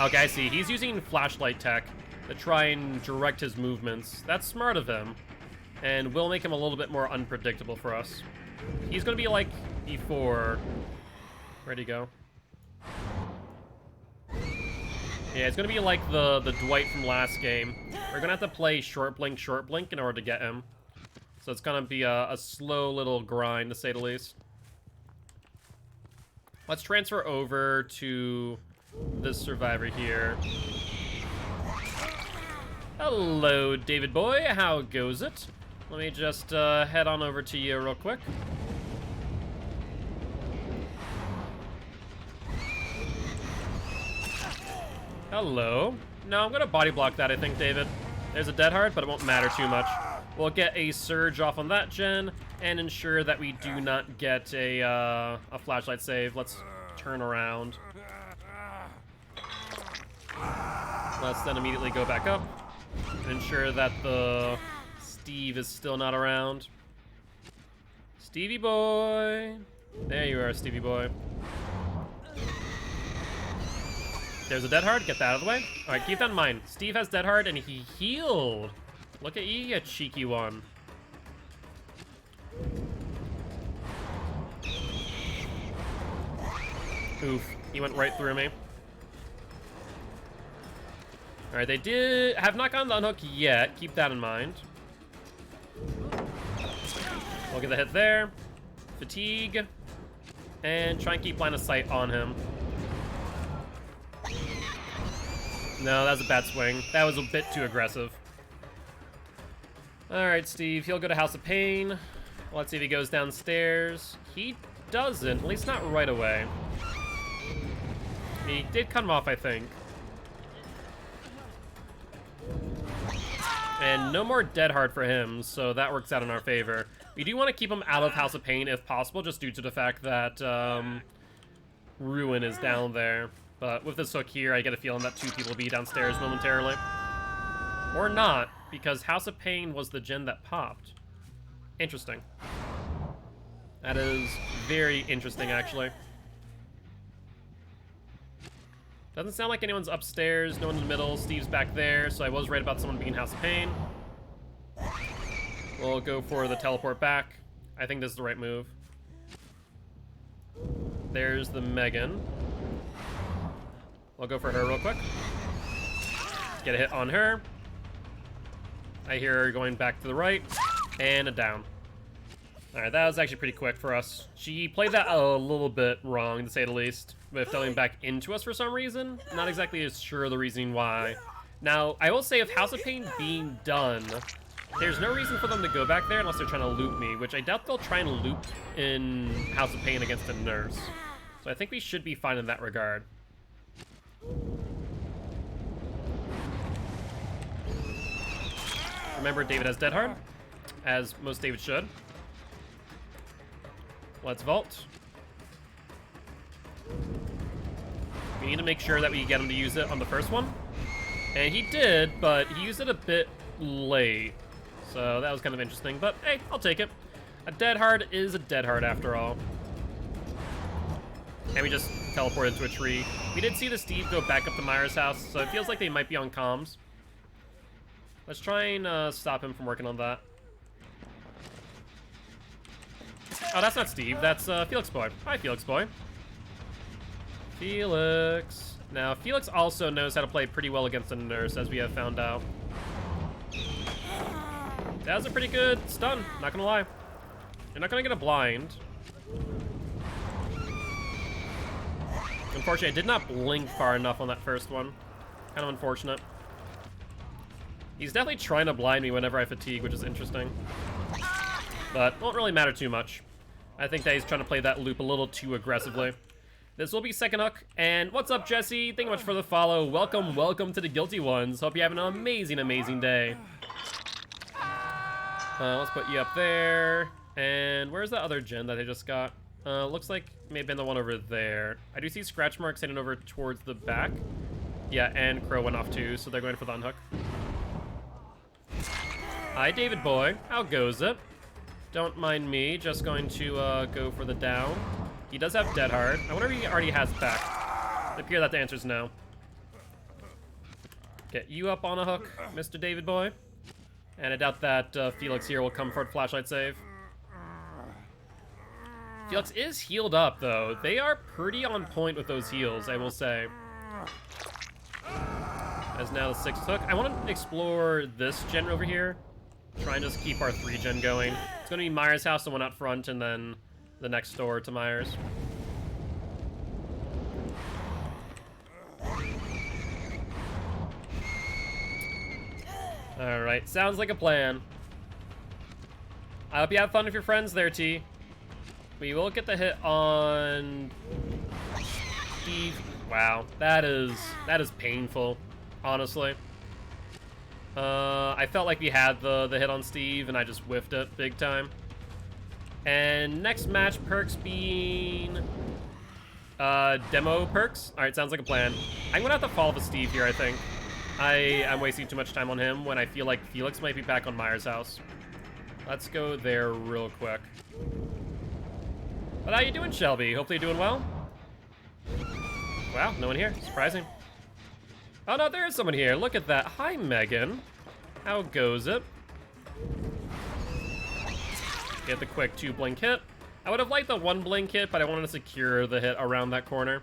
Okay, I see. He's using flashlight tech to try and direct his movements. That's smart of him. And will make him a little bit more unpredictable for us. He's gonna be like before. Where'd he go? Yeah, it's gonna be like the Dwight from last game. We're gonna have to play short blink in order to get him. So it's gonna be a slow little grind, to say the least. Let's transfer over to this survivor here. Hello, David boy. How goes it? Let me just head on over to you real quick. Hello. No, I'm gonna body block that, I think, David. There's a dead hard, but it won't matter too much. We'll get a surge off on that gen and ensure that we do not get a flashlight save. Let's turn around. Let's then immediately go back up and ensure that the Steve is still not around. Stevie boy. There you are, Stevie boy. There's a dead hard. Get that out of the way. All right, keep that in mind. Steve has dead hard and he healed. Look at you, you cheeky one. Oof, he went right through me. All right, they have not gotten the unhook yet. Keep that in mind. We'll get the hit there. Fatigue. And try and keep line of sight on him. No, that was a bad swing. That was a bit too aggressive. Alright, Steve. He'll go to House of Pain. Let's see if he goes downstairs. He doesn't, at least not right away. He did cut him off, I think. And no more dead hard for him, so that works out in our favor. We do want to keep him out of House of Pain if possible, just due to the fact that Ruin is down there. But with this hook here, I get a feeling that 2 people will be downstairs momentarily. Or not, because House of Pain was the gen that popped. Interesting. That is very interesting, actually. Doesn't sound like anyone's upstairs, no one's in the middle, Steve's back there, so I was right about someone being House of Pain. We'll go for the teleport back. I think this is the right move. There's the Megan. I'll go for her real quick. Get a hit on her. I hear her going back to the right, and a down. Alright, that was actually pretty quick for us. She played that a little bit wrong, to say the least, with going back into us for some reason. Not exactly as sure the reasoning why. Now, I will say, with House of Pain being done, there's no reason for them to go back there unless they're trying to loop me, which I doubt they'll try and loop in House of Pain against a nurse. So I think we should be fine in that regard. Remember, David has Dead Hard, as most David should. Let's vault. We need to make sure that we get him to use it on the first one. And he did, but he used it a bit late. So that was kind of interesting, but hey, I'll take it. A Dead Hard is a Dead Hard after all. And we just teleported into a tree. We did see the Steve go back up to Myra's house, so it feels like they might be on comms. Let's try and stop him from working on that. Oh, that's not Steve. That's Felix Boy. Hi, Felix Boy. Felix. Now, Felix also knows how to play pretty well against a nurse, as we have found out. That was a pretty good stun, not gonna lie. You're not gonna get a blind. Unfortunately, I did not blink far enough on that first one. Kind of unfortunate. He's definitely trying to blind me whenever I fatigue, which is interesting. But won't really matter too much. I think that he's trying to play that loop a little too aggressively. This will be second hook. And what's up, Jesse? Thank you much for the follow. Welcome, welcome to the Guilty Ones. Hope you have an amazing, amazing day. Let's put you up there. And where's the other gen that they just got? Looks like may have been the one over there. I do see scratch marks heading over towards the back. Yeah, and Crow went off too, so they're going for the unhook. Hi, David boy. How goes it? Don't mind me, just going to go for the down. He does have Dead Hard. I wonder if he already has back. It appears that the answer is no. Get you up on a hook, Mr. David boy. And I doubt that Felix here will come for a flashlight save. Felix is healed up, though. They are pretty on point with those heals, I will say. As now the 6th hook. I want to explore this gen over here. Try and just keep our 3 gen going. It's going to be Myers' house, the one out front, and then the next door to Myers. Alright, sounds like a plan. I hope you have fun with your friends there, T. We will get the hit on Steve. Wow, that is painful, honestly. I felt like we had the hit on Steve, and I just whiffed it big time. And next match perks being demo perks. All right, sounds like a plan. I'm gonna have to fall for Steve here, I think. I'm wasting too much time on him when I feel like Felix might be back on Myers' house. Let's go there real quick. But how you doing, Shelby? Hopefully you're doing well. Wow, no one here. Surprising. Oh no, there is someone here. Look at that. Hi, Megan. How goes it? Get the quick 2 blink hit. I would have liked the 1 blink hit, but I wanted to secure the hit around that corner.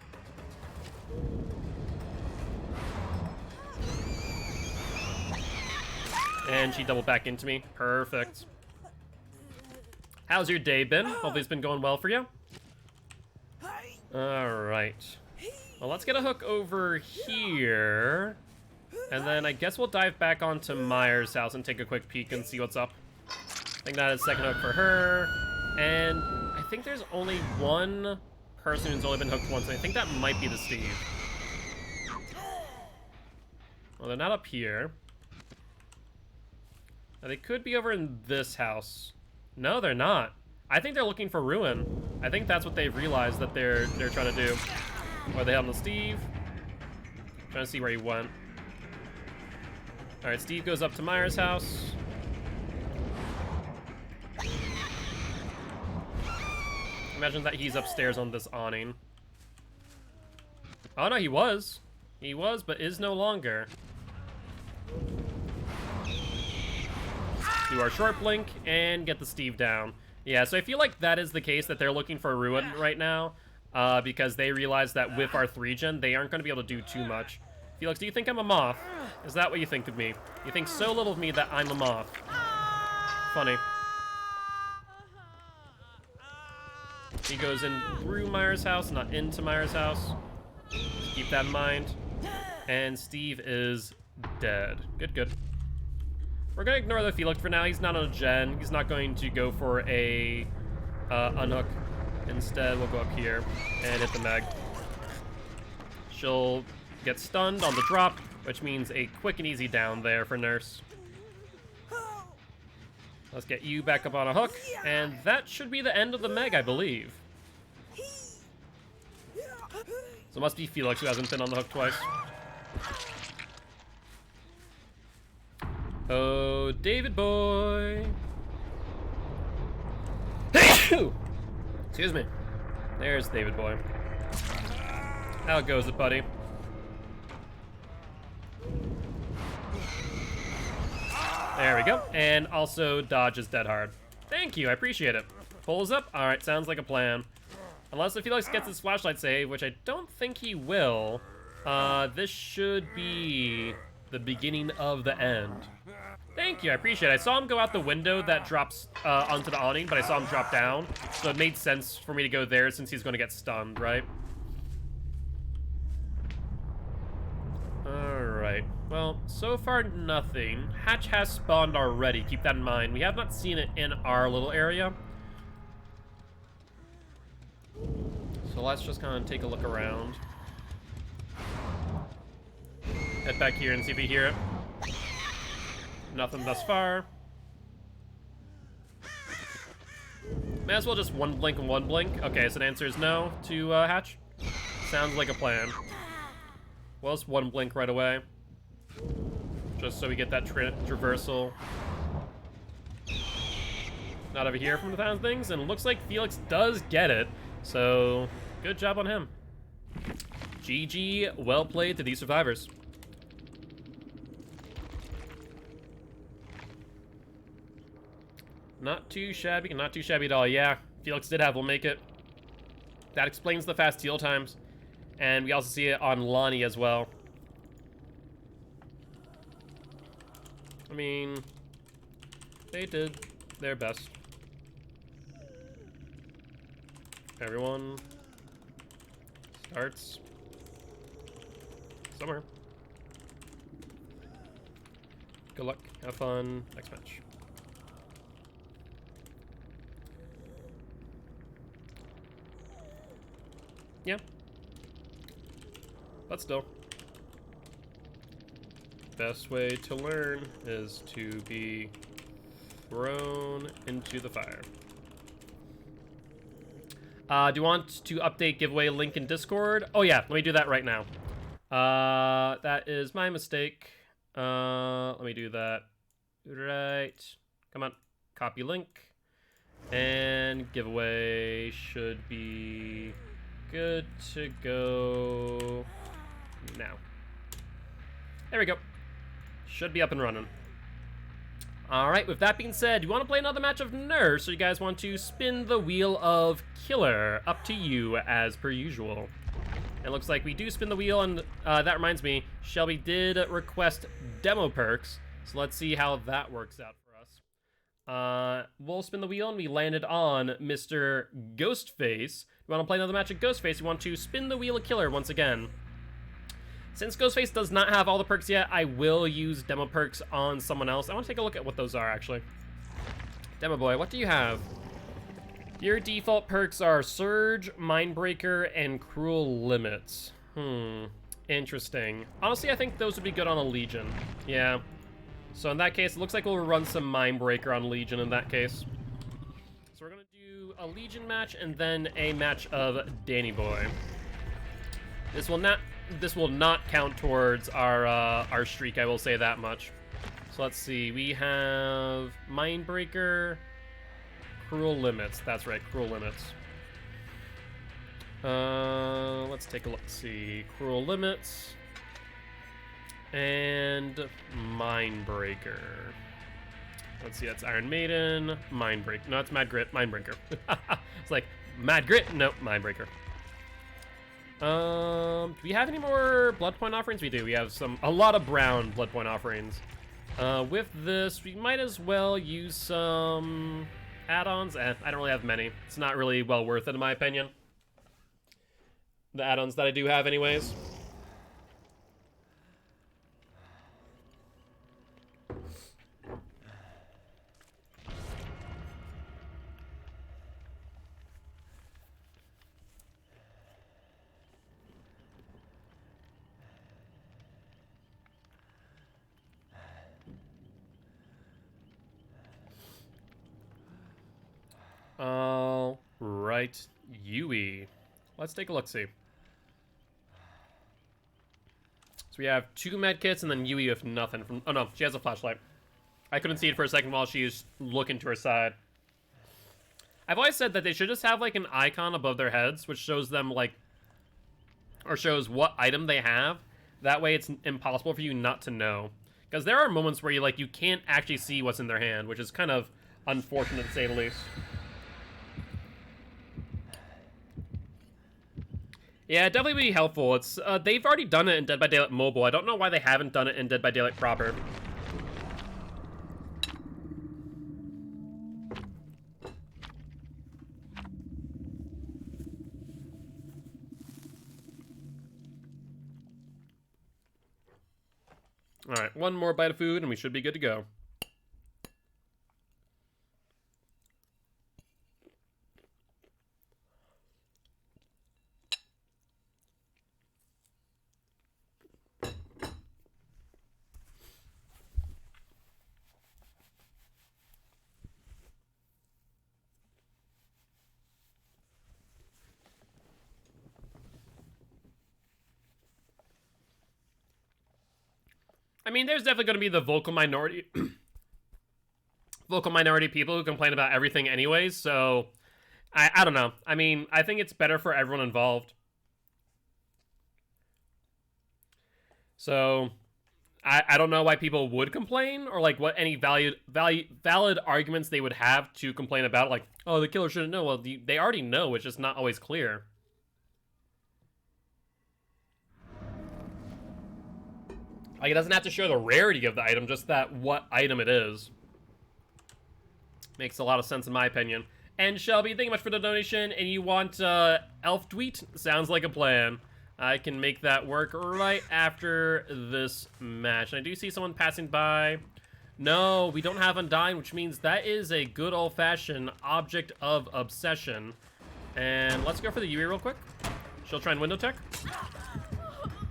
And she doubled back into me. Perfect. How's your day been? Hopefully it's been going well for you. Alright. Well, let's get a hook over here. And then I guess we'll dive back onto Myers' house and take a quick peek and see what's up. I think that is second hook for her. And I think there's only one person who's only been hooked once. And I think that might be the Steve. Well, they're not up here. Now, they could be over in this house. No, they're not. I think they're looking for Ruin. I think that's what they've realized that they're trying to do. Or they have on Steve. Trying to see where he went. Alright, Steve goes up to Myers' house. Imagine that he's upstairs on this awning. Oh no, he was. He was, but is no longer. Do our short blink and get the Steve down. Yeah, so I feel like that is the case, that they're looking for a Ruin right now. Because they realize that with our 3 gen, they aren't going to be able to do too much. Felix, do you think I'm a moth? Is that what you think of me? You think so little of me that I'm a moth. Funny. He goes in through Myers' house, not into Myers' house. Keep that in mind. And Steve is dead. Good, good. We're gonna ignore the Felix for now. He's not on a gen. He's not going to go for a unhook. Instead, we'll go up here and hit the Meg. She'll get stunned on the drop, which means a quick and easy down there for Nurse. Let's get you back up on a hook, and that should be the end of the Meg, I believe. So it must be Felix who hasn't been on the hook twice. Oh, David boy. Excuse me. There's David boy. How goes it, buddy? There we go. And also dodges dead hard. Thank you, I appreciate it. Pulls up. All right, sounds like a plan. Unless if Felix gets his flashlight save, which I don't think he will, this should be the beginning of the end. Thank you, I appreciate it. I saw him go out the window that drops onto the awning, but I saw him drop down, so it made sense for me to go there since he's going to get stunned, right? Alright, well, so far nothing. Hatch has spawned already, keep that in mind. We have not seen it in our little area. So let's just kind of take a look around. Head back here and see if we hear it. Nothing thus far. May as well just one blink and one blink. Okay, so the answer is no to Hatch. Sounds like a plan. Well, it's one blink right away. Just so we get that traversal. Not over here from the thousand things, and it looks like Felix does get it. So, good job on him. GG, well played to these survivors. Not too shabby, not too shabby at all. Yeah, Felix did have will make it. That explains the fast heal times. And we also see it on Lonnie as well. I mean, they did their best. Everyone starts somewhere. Good luck, have fun, next match. Yeah. But still. Best way to learn is to be thrown into the fire. Do you want to update giveaway link in Discord? Oh yeah, let me do that right now. That is my mistake. Let me do that right. Come on, copy link. And giveaway should be good to go now. There we go. Should be up and running. Alright, with that being said, do you want to play another match of Nurse, or you guys want to spin the wheel of Killer? Up to you, as per usual. It looks like we do spin the wheel, and that reminds me, Shelby did request demo perks, so let's see how that works out for us. We'll spin the wheel, and we landed on Mr. Ghostface. You want to play another match of Ghostface, you want to spin the wheel of Killer once again. Since Ghostface does not have all the perks yet, I will use demo perks on someone else. I want to take a look at what those are, actually. Demo boy, what do you have? Your default perks are Surge, Mindbreaker, and Cruel Limits. Interesting. Honestly, I think those would be good on a Legion. Yeah. So in that case, it looks like we'll run some Mindbreaker on Legion in that case. So we're going to do a Legion match and then a match of Danny Boy. This will not count towards our streak, I will say that much. So let's see, we have Mindbreaker, Cruel Limits. That's right, Cruel Limits. Let's take a look. See, Cruel Limits and Mindbreaker. Let's see, that's Iron Maiden, Mindbreaker. No, it's Mad Grit, Mindbreaker. It's like Mad Grit, no, Mindbreaker. Do we have any more blood point offerings? We do. We have a lot of brown blood point offerings. With this, we might as well use some add-ons. I don't really have many. It's not really well worth it, in my opinion. The add-ons that I do have, anyways. All right, Yui. Let's take a look-see. So we have 2 medkits and then Yui with nothing. Oh no, she has a flashlight. I couldn't see it for a second while she was looking to her side. I've always said that they should just have like an icon above their heads, which shows them like, or shows what item they have. That way it's impossible for you not to know. Because there are moments where you can't actually see what's in their hand, which is kind of unfortunate to say the least. Yeah, it'd definitely be helpful. It's they've already done it in Dead by Daylight Mobile. I don't know why they haven't done it in Dead by Daylight proper. Alright, one more bite of food and we should be good to go. I mean, there's definitely going to be the vocal minority people who complain about everything anyways, so I don't know. I mean, I think it's better for everyone involved. So I don't know why people would complain, or like what any valid arguments they would have to complain about, like, oh, the killer shouldn't know. Well, they already know, it's just not always clear. Like, it doesn't have to show the rarity of the item, just that what item it is. Makes a lot of sense in my opinion. And Shelby, thank you much for the donation. And you want Elf Tweet? Sounds like a plan. I can make that work right after this match. And I do see someone passing by. No, we don't have Undying, which means that is a good old-fashioned object of obsession. And let's go for the Yui real quick. She'll try and window tech.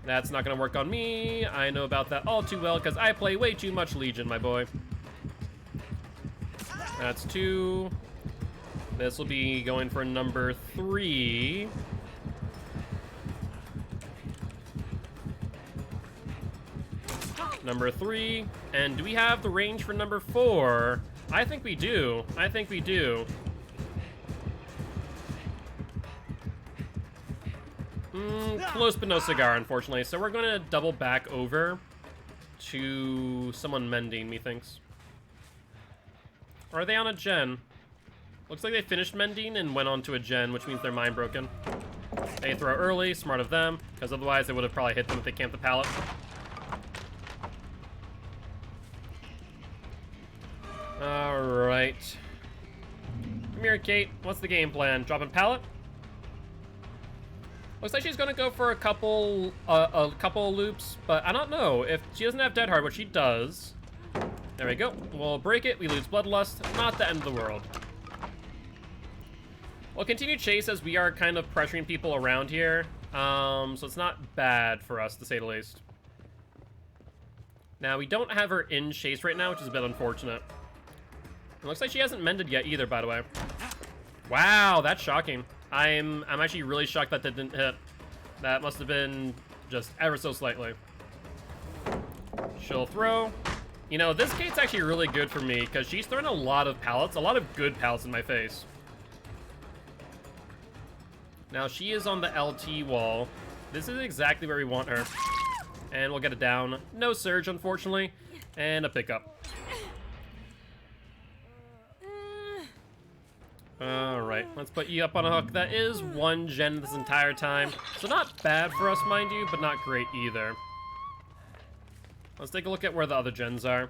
That's not going to work on me. I know about that all too well because I play way too much Legion, my boy. That's 2. This will be going for number 3. Number 3. And do we have the range for number 4? I think we do. I think we do. Close but no cigar, unfortunately. So we're going to double back over to someone mending, methinks. Or are they on a gen? Looks like they finished mending and went on to a gen, which means they're mind broken. They throw early, smart of them, because otherwise they would have probably hit them if they camped the pallet. Alright. Come here, Kate. What's the game plan? Dropping pallet? Looks like she's gonna go for a couple loops, but I don't know if she doesn't have Dead Hard, which she does. There we go. We'll break it. We lose Bloodlust. Not the end of the world. We'll continue chase as we are kind of pressuring people around here. So it's not bad for us, to say the least. Now, we don't have her in chase right now, which is a bit unfortunate. It looks like she hasn't mended yet either, by the way. Wow, that's shocking. I'm actually really shocked that didn't hit. That must have been just ever so slightly. She'll throw. You know, this gate's actually really good for me because she's throwing a lot of pallets, a lot of good pallets in my face. Now she is on the LT wall. This is exactly where we want her. And we'll get it down. No surge, unfortunately. And a pickup. Alright, let's put you up on a hook. That is 1 gen this entire time. So not bad for us, mind you, but not great either. Let's take a look at where the other gens are.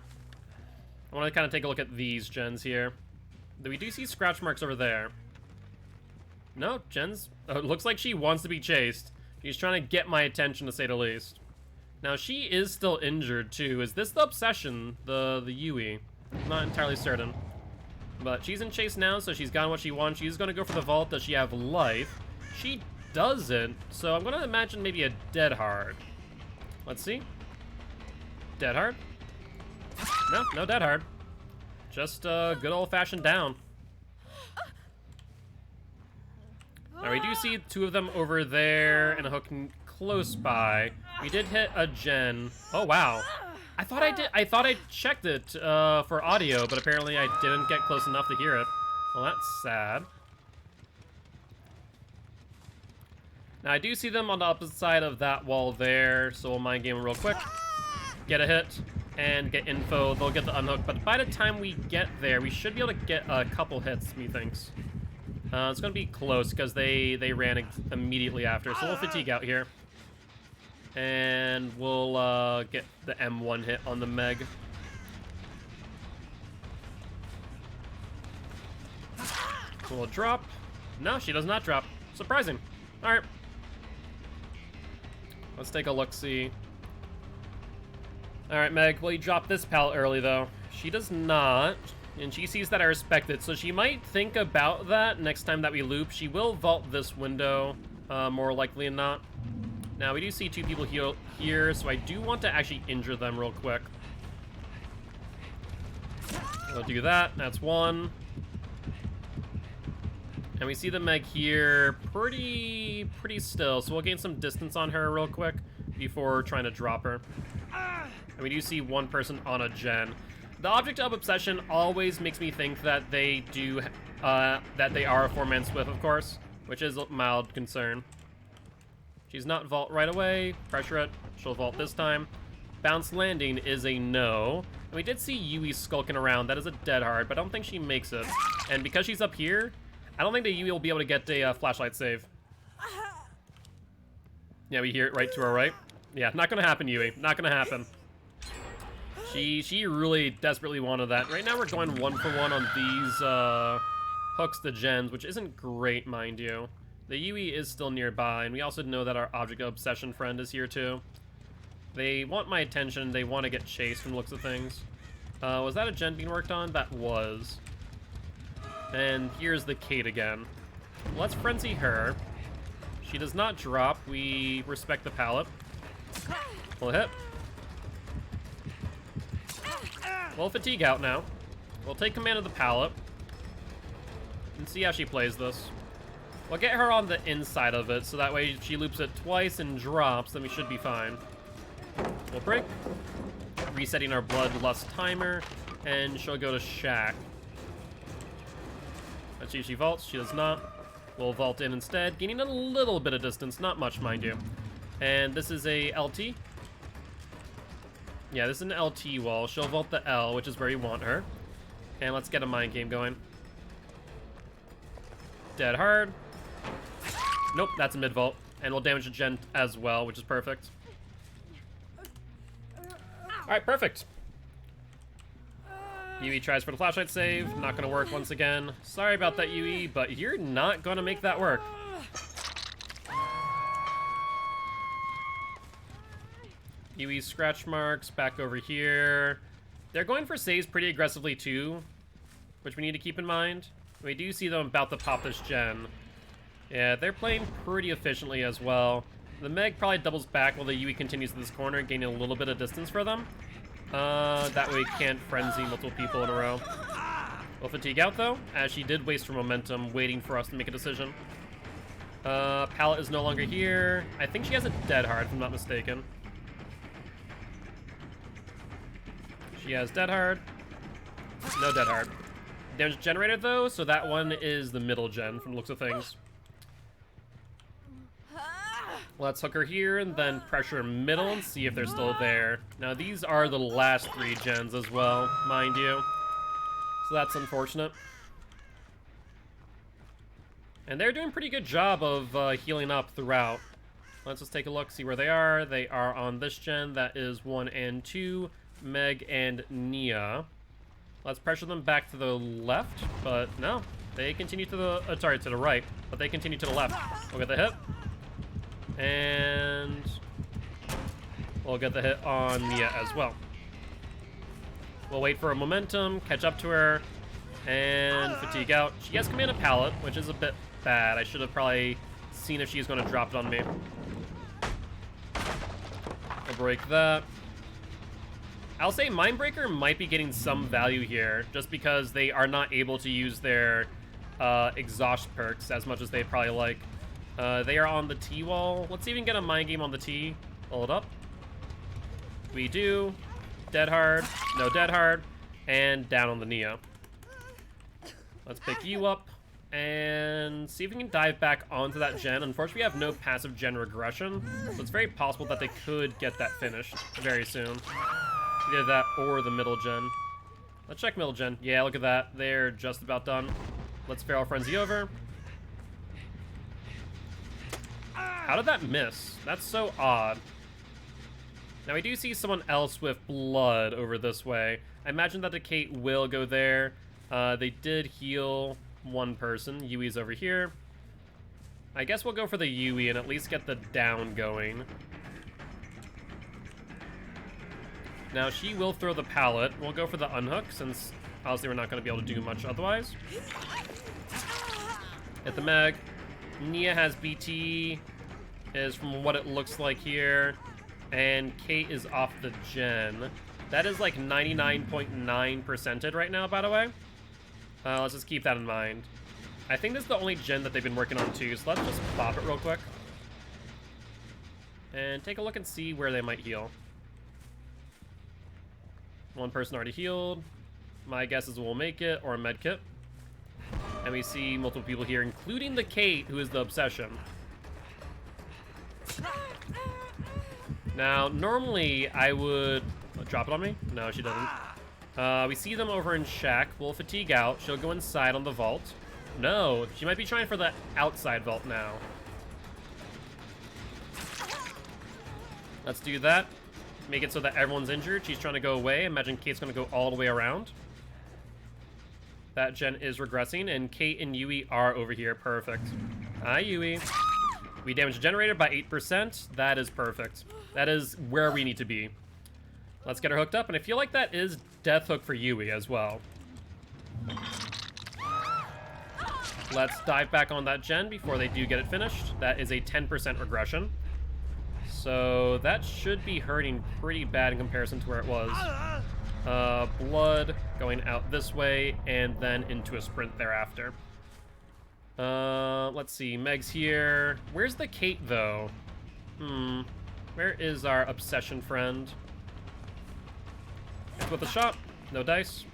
I want to kind of take a look at these gens here. We do see scratch marks over there. No, gens... Oh, it looks like she wants to be chased. She's trying to get my attention, to say the least. Now, she is still injured, too. Is this the obsession? The Yui? I'm not entirely certain. But she's in chase now, so she's gotten what she wants. She's going to go for the vault. Does she have life? She doesn't, so I'm going to imagine maybe a dead hard. Let's see. Dead hard? No, no dead hard. Just a good old-fashioned down. Now, we do see 2 of them over there and a hook close by. We did hit a gen. Oh, wow. I thought I checked it for audio, but apparently I didn't get close enough to hear it. Well, that's sad. Now, I do see them on the opposite side of that wall there, so we'll mind game real quick. Get a hit and get info. They'll get the unhook, but by the time we get there, we should be able to get a couple hits, methinks. It's going to be close because they ran immediately after, so we'll fatigue out here. And we'll get the M1 hit on the Meg. We'll drop. No, she does not drop. Surprising. All right. Let's take a look-see. All right, Meg. Well, you dropped this pallet early, though. She does not. And she sees that I respect it, so she might think about that next time that we loop. She will vault this window, more likely than not. Now, we do see 2 people here, so I do want to actually injure them real quick. We'll do that. That's 1. And we see the Meg here pretty still, so we'll gain some distance on her real quick before trying to drop her. And we do see 1 person on a gen. The object of obsession always makes me think that they do, that they are a 4-man swift, of course, which is a mild concern. She's not vault right away. Pressure it. She'll vault this time. Bounce landing is a no. And we did see Yui skulking around. That is a dead hard, but I don't think she makes it. And because she's up here, I don't think that Yui will be able to get a flashlight save. Yeah, we hear it right to our right. Yeah, not gonna happen, Yui. Not gonna happen. She really desperately wanted that. Right now we're going 1 for 1 on these hooks to gens, which isn't great, mind you. The Yui is still nearby, and we also know that our object of obsession friend is here too. They want my attention. They want to get chased from the looks of things. Was that a gen being worked on? That was. And here's the Kate again. Let's frenzy her. She does not drop. We respect the pallet. We'll hit. We'll fatigue out now. We'll take command of the pallet and see how she plays this. We'll get her on the inside of it, so that way if she loops it twice and drops, then we should be fine. We'll break. Resetting our bloodlust timer, and she'll go to Shack. Let's see if she vaults. She does not. We'll vault in instead, gaining a little bit of distance, not much, mind you. And this is a LT. Yeah, this is an LT wall. She'll vault the L, which is where you want her. And let's get a mind game going. Dead hard. Nope, that's a mid vault. And we'll damage the gen as well, which is perfect. Alright, perfect. Yui tries for the flashlight save. Not gonna work once again. Sorry about that, Yui, but you're not gonna make that work. Yui's scratch marks back over here. They're going for saves pretty aggressively too, which we need to keep in mind. We do see them about to pop this gen. Yeah, they're playing pretty efficiently as well. The Meg probably doubles back while the Yui continues to this corner, gaining a little bit of distance for them. That way we can't frenzy multiple people in a row. We'll fatigue out though, as she did waste her momentum waiting for us to make a decision. Pallet is no longer here. I think she has a dead hard, if I'm not mistaken. She has dead hard. No dead hard. Damage generated though, so that one is the middle gen from the looks of things. Let's hook her here and then pressure middle and see if they're still there. Now these are the last 3 gens as well, mind you. So that's unfortunate. And they're doing a pretty good job of healing up throughout. Let's just take a look, see where they are. They are on this gen. That is 1 and 2, Meg and Nia. Let's pressure them back to the left, but no. They continue to the, sorry, to the right, but they continue to the left. We'll get the hit. And we'll get the hit on Nia as well. We'll wait for a momentum, catch up to her, and fatigue out. She has command of pallet, which is a bit bad. I should have probably seen if she's going to drop it on me. I'll break that. I'll say Mindbreaker might be getting some value here, just because they are not able to use their exhaust perks as much as they'd probably like. They are on the T wall. Let's see if we can get a mind game on the T. Pull it up. We do. Dead hard. No dead hard. And down on the Nia. Let's pick you up and see if we can dive back onto that gen. Unfortunately, we have no passive gen regression, so it's very possible that they could get that finished very soon. Either that or the middle gen. Let's check middle gen. Yeah, look at that. They're just about done. Let's Feral Frenzy over. How did that miss? That's so odd. Now, we do see someone else with blood over this way. I imagine that the Kate will go there. They did heal one person. Yui's over here. I guess we'll go for the Yui and at least get the down going. Now, she will throw the pallet. We'll go for the unhook, since obviously we're not going to be able to do much otherwise. Hit the Meg. Nia has BT, is from what it looks like here. And Kate is off the gen. That is like 99.9%ed right now, by the way. Let's just keep that in mind. I think this is the only gen that they've been working on too, so let's just pop it real quick. And take a look and see where they might heal. One person already healed. My guess is we'll make it, or a med kit. And we see multiple people here, including the Kate, who is the obsession. Now, normally I would... drop it on me? No, she doesn't. We see them over in Shack. We'll fatigue out. She'll go inside on the vault. No, she might be trying for the outside vault now. Let's do that. Make it so that everyone's injured. She's trying to go away. Imagine Kate's going to go all the way around. That gen is regressing, and Kate and Yui are over here. Perfect. Hi, Yui. We damaged the generator by 8%. That is perfect. That is where we need to be. Let's get her hooked up, and I feel like that is Death Hook for Yui as well. Let's dive back on that gen before they do get it finished. That is a 10% regression. So that should be hurting pretty bad in comparison to where it was. Blood going out this way, and then into a sprint thereafter. Let's see, Meg's here. Where's the Kate, though? Where is our obsession friend? It's with a shot. No dice.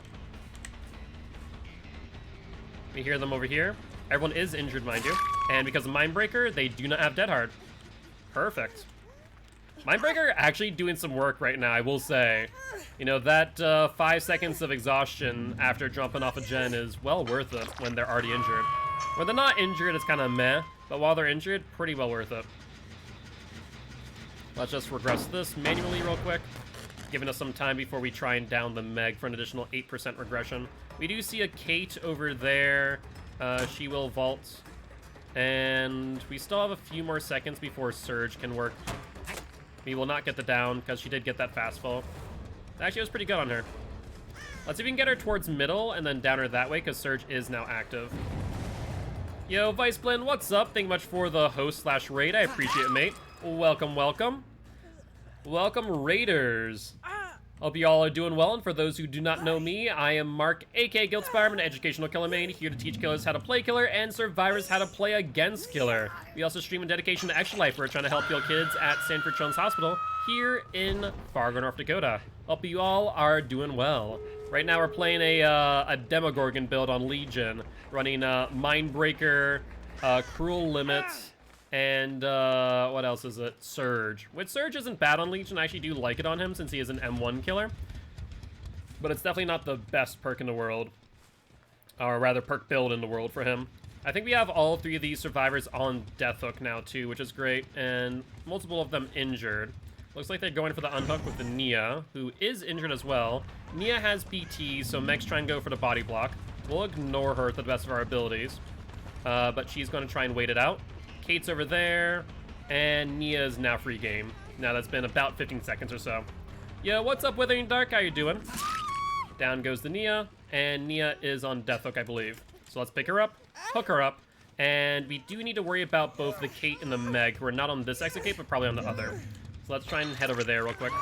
We hear them over here. Everyone is injured, mind you. And because of Mindbreaker, they do not have Dead Hard. Perfect. Mindbreaker actually doing some work right now, I will say. You know, that 5 seconds of exhaustion after jumping off a gen is well worth it when they're already injured. When they're not injured, it's kind of meh. But while they're injured, pretty well worth it. Let's just regress this manually real quick, giving us some time before we try and down the Meg for an additional 8% regression. We do see a Kate over there. She will vault. And we still have a few more seconds before Surge can work. We will not get the down, because she did get that fast fall. Actually, it was pretty good on her. Let's see if we can get her towards middle, and then down her that way, because Surge is now active. Yo, Vice Blend, what's up? Thank you much for the host/raid. I appreciate it, mate. Welcome, welcome. Welcome, Raiders. Hope you all are doing well, and for those who do not know me, I am Mark, aka Gilty, an educational killer main, here to teach killers how to play killer and survivors how to play against killer. We also stream in dedication to Extra Life. We're trying to help heal kids at Sanford Children's Hospital here in Fargo, North Dakota. Hope you all are doing well. Right now we're playing a Demogorgon build on Legion, running Mindbreaker, Cruel Limits, and what else is it? Surge. Which Surge isn't bad on Legion. I actually do like it on him since he is an M1 killer. But it's definitely not the best perk in the world. Or rather, perk build in the world for him. I think we have all 3 of these survivors on death hook now too, which is great, and multiple of them injured. Looks like they're going for the unhook with the Nia, who is injured as well. Nia has PT, so Meg's trying to go for the body block. We'll ignore her to the best of our abilities, but she's going to try and wait it out. Kate's over there, and Nia's now free game. Now that's been about 15 seconds or so. Yo, what's up, Withering Dark? How you doing? Down goes the Nia, and Nia is on death hook, I believe. So let's pick her up, hook her up, and we do need to worry about both the Kate and the Meg, who are not on this exit gate, but probably on the other. So let's try and head over there real quick.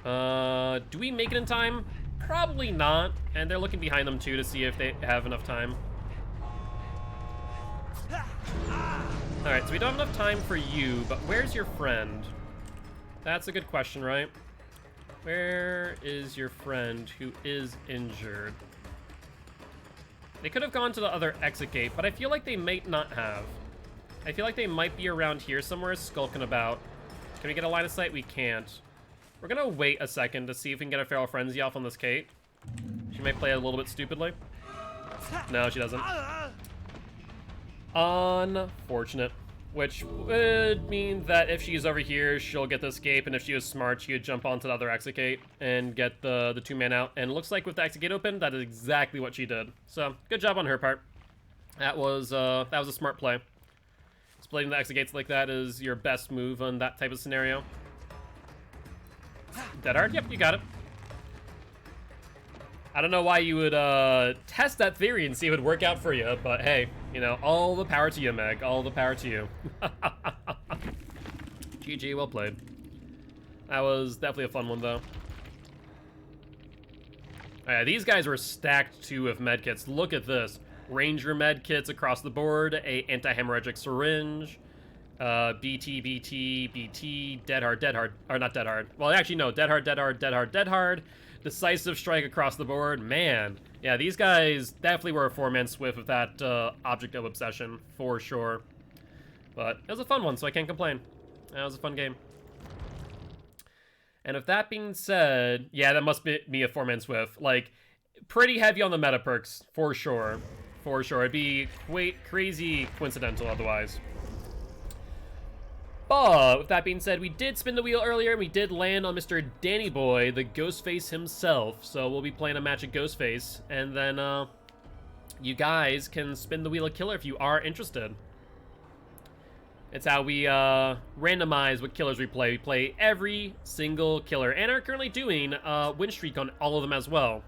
Do we make it in time? Probably not, and they're looking behind them too to see if they have enough time. Alright, so we don't have enough time for you, but where's your friend? That's a good question, right? Where is your friend who is injured? They could have gone to the other exit gate, but I feel like they might not have. I feel like they might be around here somewhere, skulking about. Can we get a line of sight? We can't. We're gonna wait a second to see if we can get a Feral Frenzy off on this Kate. She might play a little bit stupidly. No, she doesn't. Unfortunate. Which would mean that if she's over here, she'll get the escape, and if she was smart, she would jump onto the other exit gate and get the 2-man out. And it looks like with the exit gate open, that is exactly what she did. So, good job on her part. That was a smart play. Splitting the exit gates like that is your best move on that type of scenario. Dead hard? Yep, you got it. I don't know why you would test that theory and see if it would work out for you, but hey, you know, all the power to you, Meg. All the power to you. GG, well played. That was definitely a fun one, though. Alright, these guys were stacked, too, with medkits. Look at this. Ranger medkits across the board, a anti-hemorrhagic syringe, BT, dead hard, or not dead hard. Well, actually, no, dead hard. Decisive strike across the board. Man, yeah, these guys definitely were a 4-man swift with that object of obsession, for sure. But it was a fun one, so I can't complain. That was a fun game. And with that being said, yeah, that must be a 4-man swift. Like, pretty heavy on the meta perks, for sure. For sure. It'd be crazy coincidental otherwise. But with that being said, we did spin the wheel earlier, and we did land on Mr. Danny Boy, the Ghostface himself. So we'll be playing a match of Ghostface, and then you guys can spin the wheel of killer if you are interested. It's how we randomize what killers we play. We play every single killer, and are currently doing win streak on all of them as well.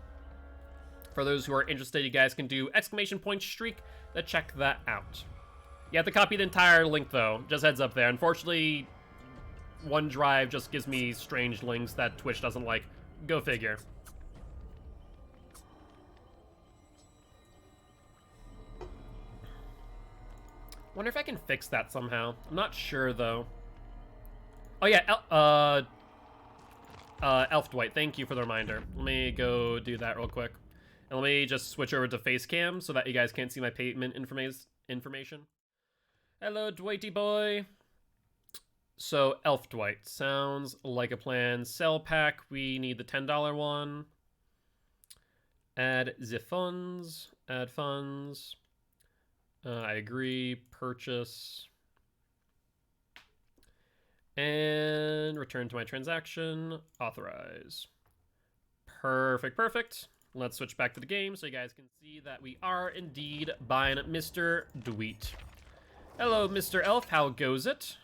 For those who are interested, you guys can do ! streak to check that out. You have to copy the entire link, though. Just heads up there. Unfortunately, OneDrive just gives me strange links that Twitch doesn't like. Go figure. Wonder if I can fix that somehow. I'm not sure, though. Oh, yeah. Elf Dwight, thank you for the reminder. Let me go do that real quick. And let me just switch over to face cam so that you guys can't see my payment information. Hello, Dwighty boy. So, Elf Dwight. Sounds like a plan. Sell pack. We need the $10 one. Add the funds. Add funds. I agree. Purchase. And return to my transaction. Authorize. Perfect, perfect. Let's switch back to the game so you guys can see that we are indeed buying Mr. Dweet. Hello, Mr. Elf. How goes it?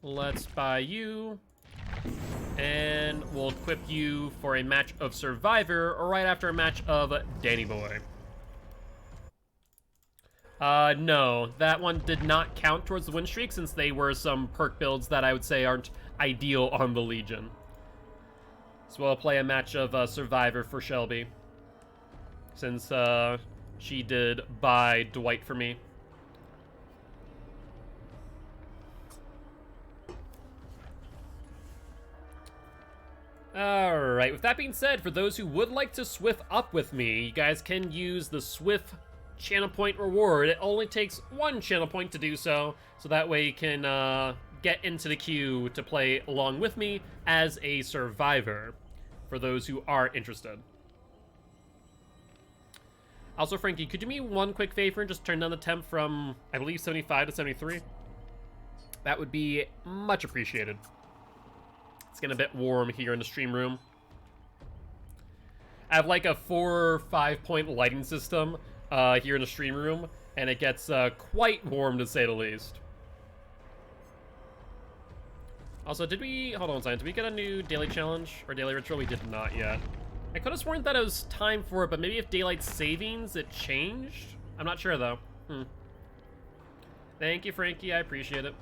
Let's buy you. And we'll equip you for a match of Survivor right after a match of Danny Boy. No, that one did not count towards the win streak since they were some perk builds that I would say aren't ideal on the Legion. So we'll play a match of Survivor for Shelby, since she did buy Dwight for me. Alright, with that being said, for those who would like to Swift up with me, you guys can use the Swift channel point reward. It only takes 1 channel point to do so, so that way you can get into the queue to play along with me as a Survivor, for those who are interested. Also, Frankie, could you do me one quick favor and just turn down the temp from, I believe, 75 to 73? That would be much appreciated. It's getting a bit warm here in the stream room. I have like a 4 or 5 point lighting system here in the stream room, and it gets quite warm to say the least. Also, hold on a second, did we get a new daily challenge or daily ritual? We did not yet. I could have sworn that it was time for it, but maybe if daylight savings, it changed? I'm not sure though. Thank you, Frankie, I appreciate it.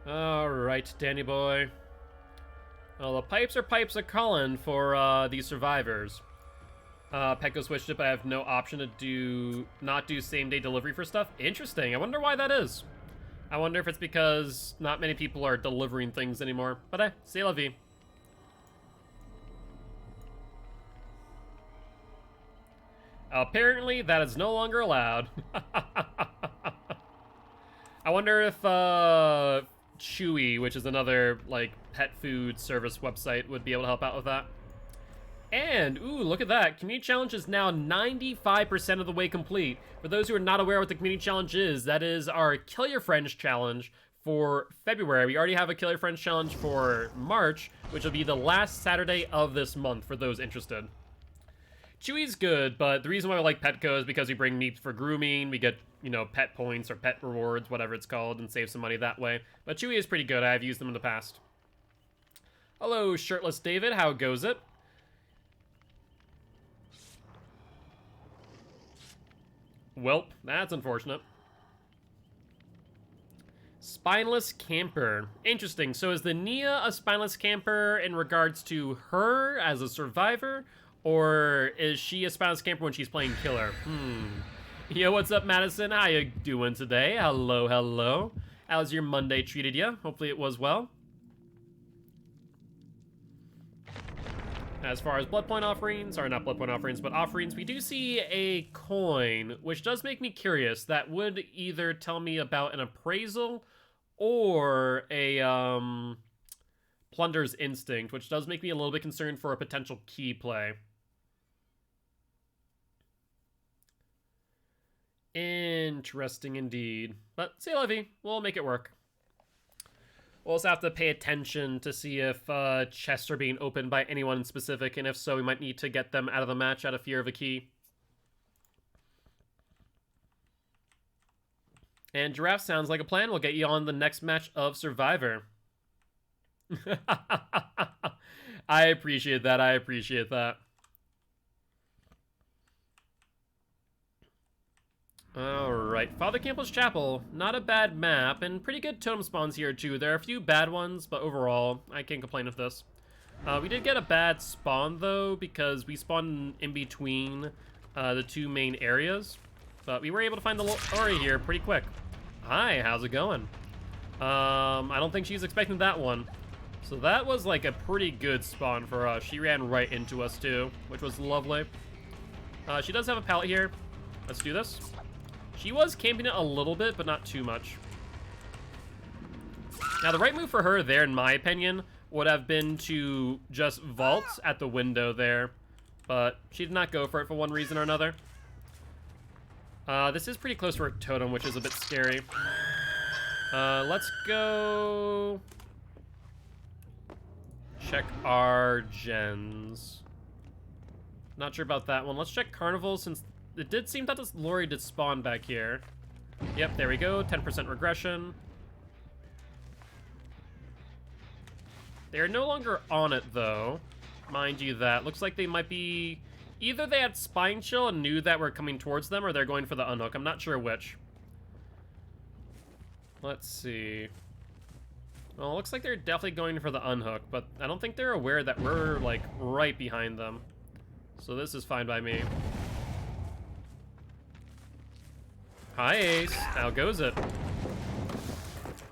Alright, Danny boy. Well, the pipes are calling for these survivors. Petco switched it, but I have no option to not do same-day delivery for stuff. Interesting. I wonder why that is. I wonder if it's because not many people are delivering things anymore. But c'est la vie. Apparently, that is no longer allowed. I wonder if Chewy, which is another like pet food service website, would be able to help out with that. And, ooh, look at that. Community challenge is now 95% of the way complete. For those who are not aware what the community challenge is, that is our Kill Your Friends challenge for February. We already have a Kill Your Friends challenge for March, which will be the last Saturday of this month for those interested. Chewy's good, but the reason why we like Petco is because we bring meat for grooming, we get, you know, pet points or pet rewards, whatever it's called, and save some money that way. But Chewy is pretty good. I've used them in the past. Hello, Shirtless David. How goes it? Welp, that's unfortunate. Spineless camper. Interesting. So is the Nia a spineless camper in regards to her as a survivor? Or is she a spineless camper when she's playing killer? Yo, what's up, Madison? How you doing today? Hello, hello. How's your Monday treated you? Hopefully it was well. As far as blood point offerings, or not blood point offerings, but offerings, we do see a coin, which does make me curious. That would either tell me about an appraisal or a plunder's instinct, which does make me a little bit concerned for a potential key play. Interesting indeed. But c'est la vie, we'll make it work. We'll also have to pay attention to see if chests are being opened by anyone in specific, and if so, we might need to get them out of the match out of fear of a key. And Giraffe sounds like a plan. We'll get you on the next match of Survivor. I appreciate that. I appreciate that. Alright, Father Campbell's Chapel. Not a bad map, and pretty good totem spawns here too. There are a few bad ones, but overall, I can't complain with this. We did get a bad spawn though, because we spawned in between the two main areas. But we were able to find the little Ori here pretty quick. Hi, how's it going? I don't think she's expecting that one. So that was like a pretty good spawn for us. She ran right into us too, which was lovely. She does have a pallet here. Let's do this. She was camping it a little bit, but not too much. Now, the right move for her there, in my opinion, would have been to just vault at the window there. But she did not go for it for one reason or another. This is pretty close to her totem, which is a bit scary. Let's go check our gens. Not sure about that one. Let's check Carnival, since it did seem that this Lori did spawn back here. Yep, there we go. 10% regression. They are no longer on it, though. Mind you that. Looks like they might be... Either they had Spine Chill and knew that we're coming towards them, or they're going for the unhook. I'm not sure which. Let's see. Well, it looks like they're definitely going for the unhook, but I don't think they're aware that we're, like, right behind them. So this is fine by me. Hi, Ace. How goes it?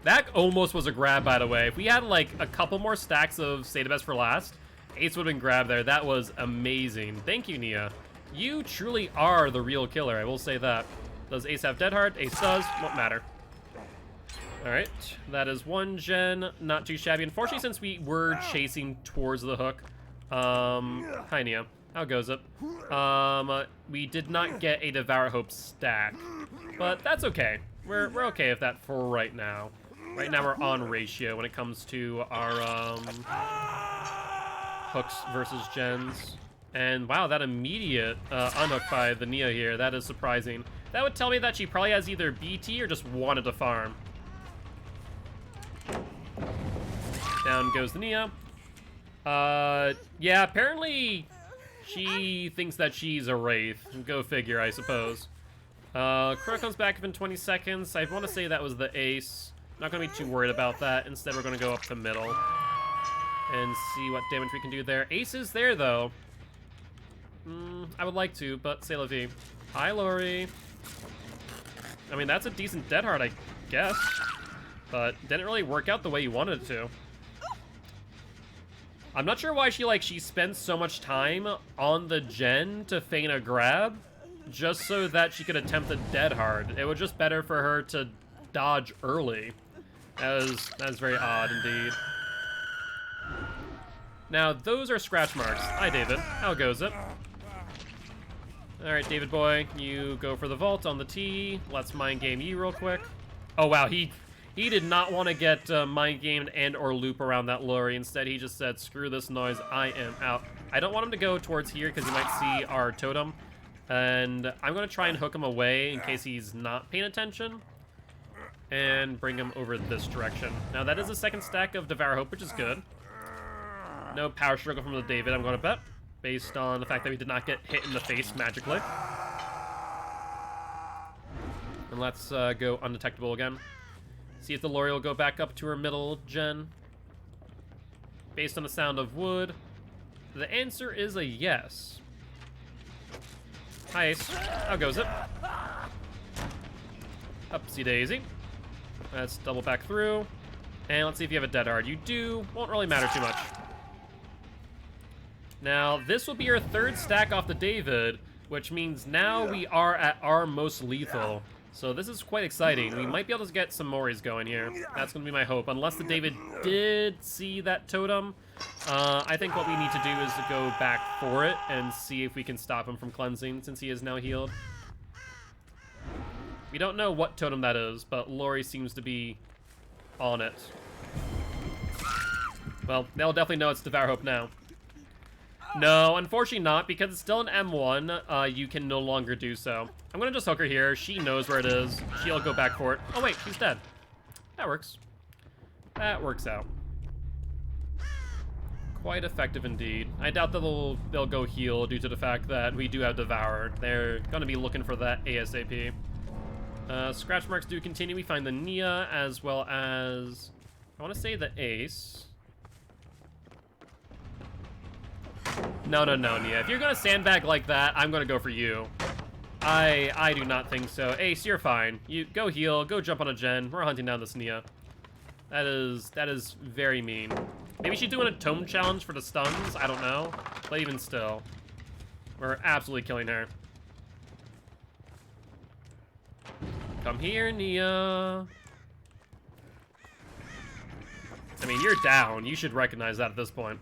That almost was a grab, by the way. If we had, like, a couple more stacks of Say the Best for last, Ace would have been grabbed there. That was amazing. Thank you, Nia. You truly are the real killer, I will say that. Does Ace have Dead Heart? Ace does. Won't matter. Alright, that is one gen. Not too shabby. Unfortunately, since we were chasing towards the hook, hi Nia. How goes it? We did not get a Devour Hope stack, but that's okay. We're okay with that for right now. Right now we're on ratio when it comes to our hooks versus gens. And wow, that immediate unhook by the Nia here, that is surprising. That would tell me that she probably has either BT or just wanted to farm. Down goes the Nia. Yeah, apparently she thinks that she's a Wraith. Go figure, I suppose. Crow comes back up in 20 seconds. I want to say that was the ace. Not going to be too worried about that. Instead, we're going to go up the middle and see what damage we can do there. Ace is there, though. I would like to, but c'est la vie. Hi, Lori. I mean, that's a decent dead hard, I guess. But didn't really work out the way you wanted it to. I'm not sure why she spends so much time on the gen to feign a grab, just so that she could attempt a dead hard. It was just better for her to dodge early. That was very odd indeed. Now, those are scratch marks. Hi, David. How goes it? Alright, David boy, you go for the vault on the T. Let's mind game you real quick. Oh, wow, he did not want to get mind gamed and or loop around that Lori. Instead, he just said, screw this noise, I am out. I don't want him to go towards here because he might see our totem. And I'm going to try and hook him away in case he's not paying attention. And bring him over this direction. Now, that is a second stack of Devour Hope, which is good. No power struggle from the David, I'm going to bet. Based on the fact that we did not get hit in the face magically. And let's go undetectable again. See if the Lori will go back up to her middle gen. Based on the sound of wood, the answer is a yes. Hi, Ace. How goes it? Upsy daisy. Let's double back through. And let's see if you have a dead hard. You do. Won't really matter too much. Now, this will be your third stack off the David, which means now we are at our most lethal. So this is quite exciting. We might be able to get some Moris going here. That's going to be my hope. Unless the David did see that totem, I think what we need to do is to go back for it and see if we can stop him from cleansing since he is now healed. We don't know what totem that is, but Lori seems to be on it. Well, they'll definitely know it's Devour Hope now. No, unfortunately not, because it's still an M1, you can no longer do so. I'm gonna just hook her here. She knows where it is. She'll go back for it. Oh wait, she's dead. That works. That works out. Quite effective indeed. I doubt that they'll go heal due to the fact that we do have Devour. They're gonna be looking for that ASAP. Scratch marks do continue. We find the Nia as well as, I wanna say the Ace. No, Nia. If you're gonna sandbag like that, I'm gonna go for you. I do not think so. Ace, you're fine. You go heal, go jump on a gen. We're hunting down this Nia. That is very mean. Maybe she's doing a tome challenge for the stuns. I don't know. But even still, we're absolutely killing her. Come here, Nia. I mean, you're down. You should recognize that at this point.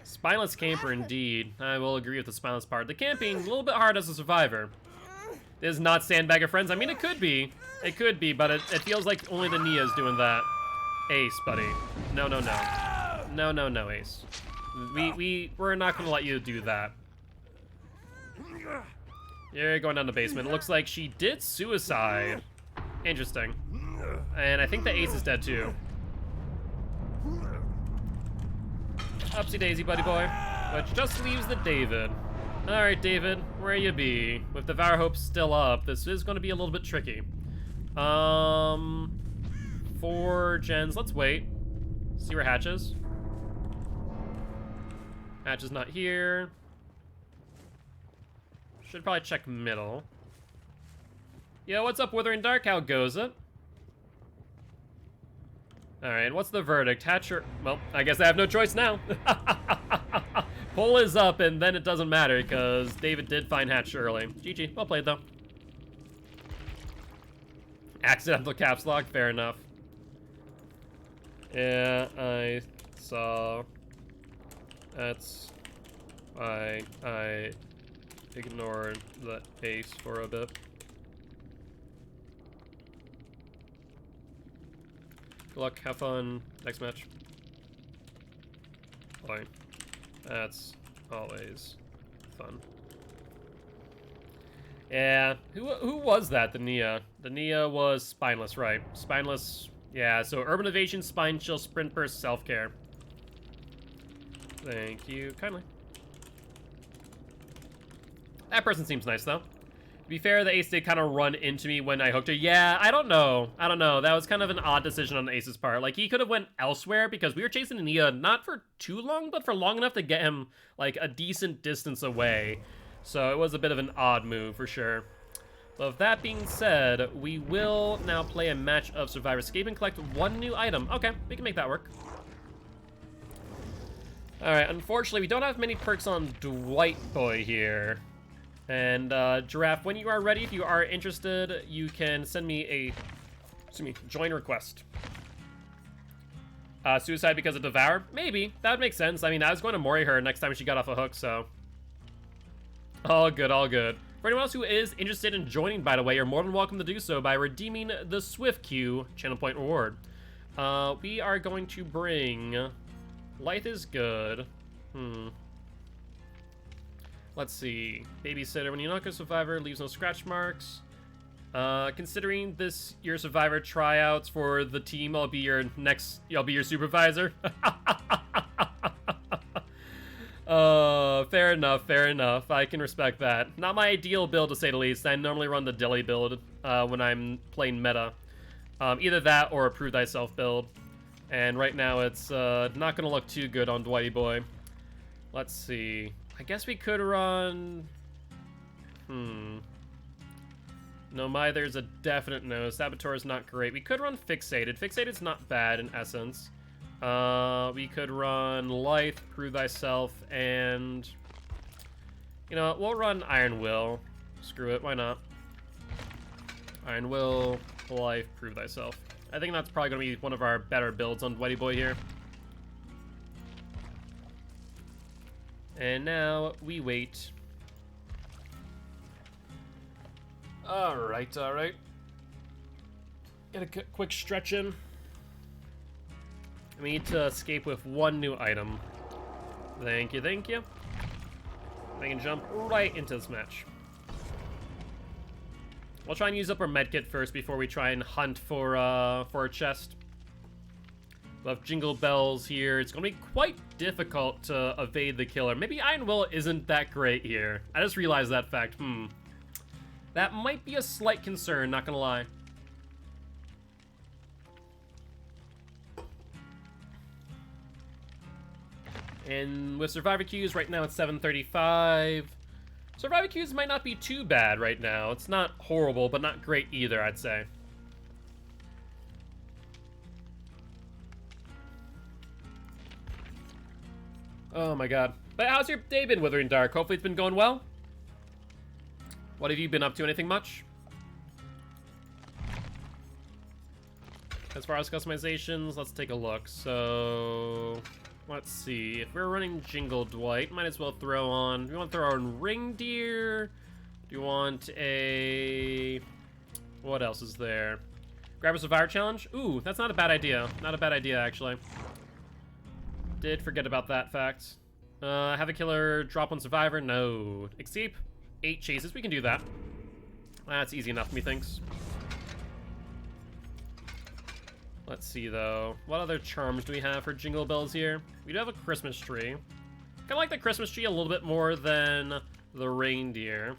Spineless camper, indeed. I will agree with the spineless part. The camping, a little bit hard as a survivor. This is not sandbagger, friends. I mean, it could be. It could be, but it feels like only the Nia is doing that. Ace, buddy. No, Ace. We're not gonna let you do that. You're going down the basement. It looks like she did suicide. Interesting. And I think the Ace is dead, too. Upsy daisy, buddy boy. Which just leaves the David. Alright, David, where you be? With the Devour Hope still up, this is going to be a little bit tricky. 4 gens. Let's wait. See where Hatch is. Hatch is not here. Should probably check middle. Yo, what's up, Withering Dark? How goes it? Alright, what's the verdict? Hatcher. Well, I guess I have no choice now. Poll is up, and then it doesn't matter, because David did find Hatch early. GG. Well played, though. Accidental caps lock. Fair enough. Yeah, I saw. That's why I ignored the ace for a bit. Good luck, have fun. Next match. Boy, that's always fun. Yeah, who was that? The Nia. The Nia was spineless, right? Spineless. Yeah, so urban evasion, spine chill, sprint burst, self-care. Thank you kindly. That person seems nice, though. To be fair, the ace did kind of run into me when I hooked her. Yeah, I don't know. I don't know. That was kind of an odd decision on the ace's part. Like, he could have went elsewhere because we were chasing Nia not for too long, but for long enough to get him, like, a decent distance away. So it was a bit of an odd move, for sure. But with that being said, we will now play a match of Survivor Escape and collect one new item. Okay, we can make that work. Alright, unfortunately, we don't have many perks on Dwight Boy here. And, Giraffe, when you are ready, if you are interested, you can send me a, join request. Suicide because of Devour? Maybe. That would make sense. I mean, I was going to Mori her next time she got off a hook, so. All good, all good. For anyone else who is interested in joining, by the way, you're more than welcome to do so by redeeming the Swift Q channel point reward. We are going to bring... Life is good. Let's see. Babysitter. When you knock a survivor, leaves no scratch marks. Considering this your survivor tryouts for the team, I'll be your supervisor. Fair enough, fair enough. I can respect that. Not my ideal build, to say the least. I normally run the Dilly build when I'm playing meta. Either that or a Prove Thyself build. And right now it's not gonna look too good on Dwighty Boy. Let's see. I guess we could run... No, Mither's a definite no. Saboteur is not great. We could run Fixated. Fixated's not bad in essence. We could run Lithe, Prove Thyself, and... You know what? We'll run Iron Will. Screw it, why not? Iron Will, Lithe, Prove Thyself. I think that's probably going to be one of our better builds on Dwighty Boy here. And now we wait. Alright, alright. Get a quick stretch in. We need to escape with one new item. Thank you, thank you. I can jump right into this match. We'll try and use up our medkit first before we try and hunt for a chest. We'll have Jingle Bells here. It's going to be quite difficult to evade the killer. Maybe Iron Will isn't that great here. I just realized that fact. That might be a slight concern, not gonna lie. And with Survivor queues, right now it's 7:35. Survivor queues might not be too bad right now. It's not horrible, but not great either, I'd say. Oh my god. But how's your day been, Withering Dark? Hopefully it's been going well. What have you been up to? Anything much? As far as customizations, let's take a look. So, let's see. If we're running Jingle Dwight, might as well throw on... Do we want to throw on Ring Deer? Do you want a... What else is there? Grab a Survivor Challenge? Ooh, that's not a bad idea. Not a bad idea, actually. Did forget about that fact. Have a killer drop on Survivor? No. Escape? 8 chases. We can do that. That's easy enough, methinks. Let's see, though. What other charms do we have for Jingle Bells here? We do have a Christmas tree. Kind of like the Christmas tree a little bit more than the reindeer.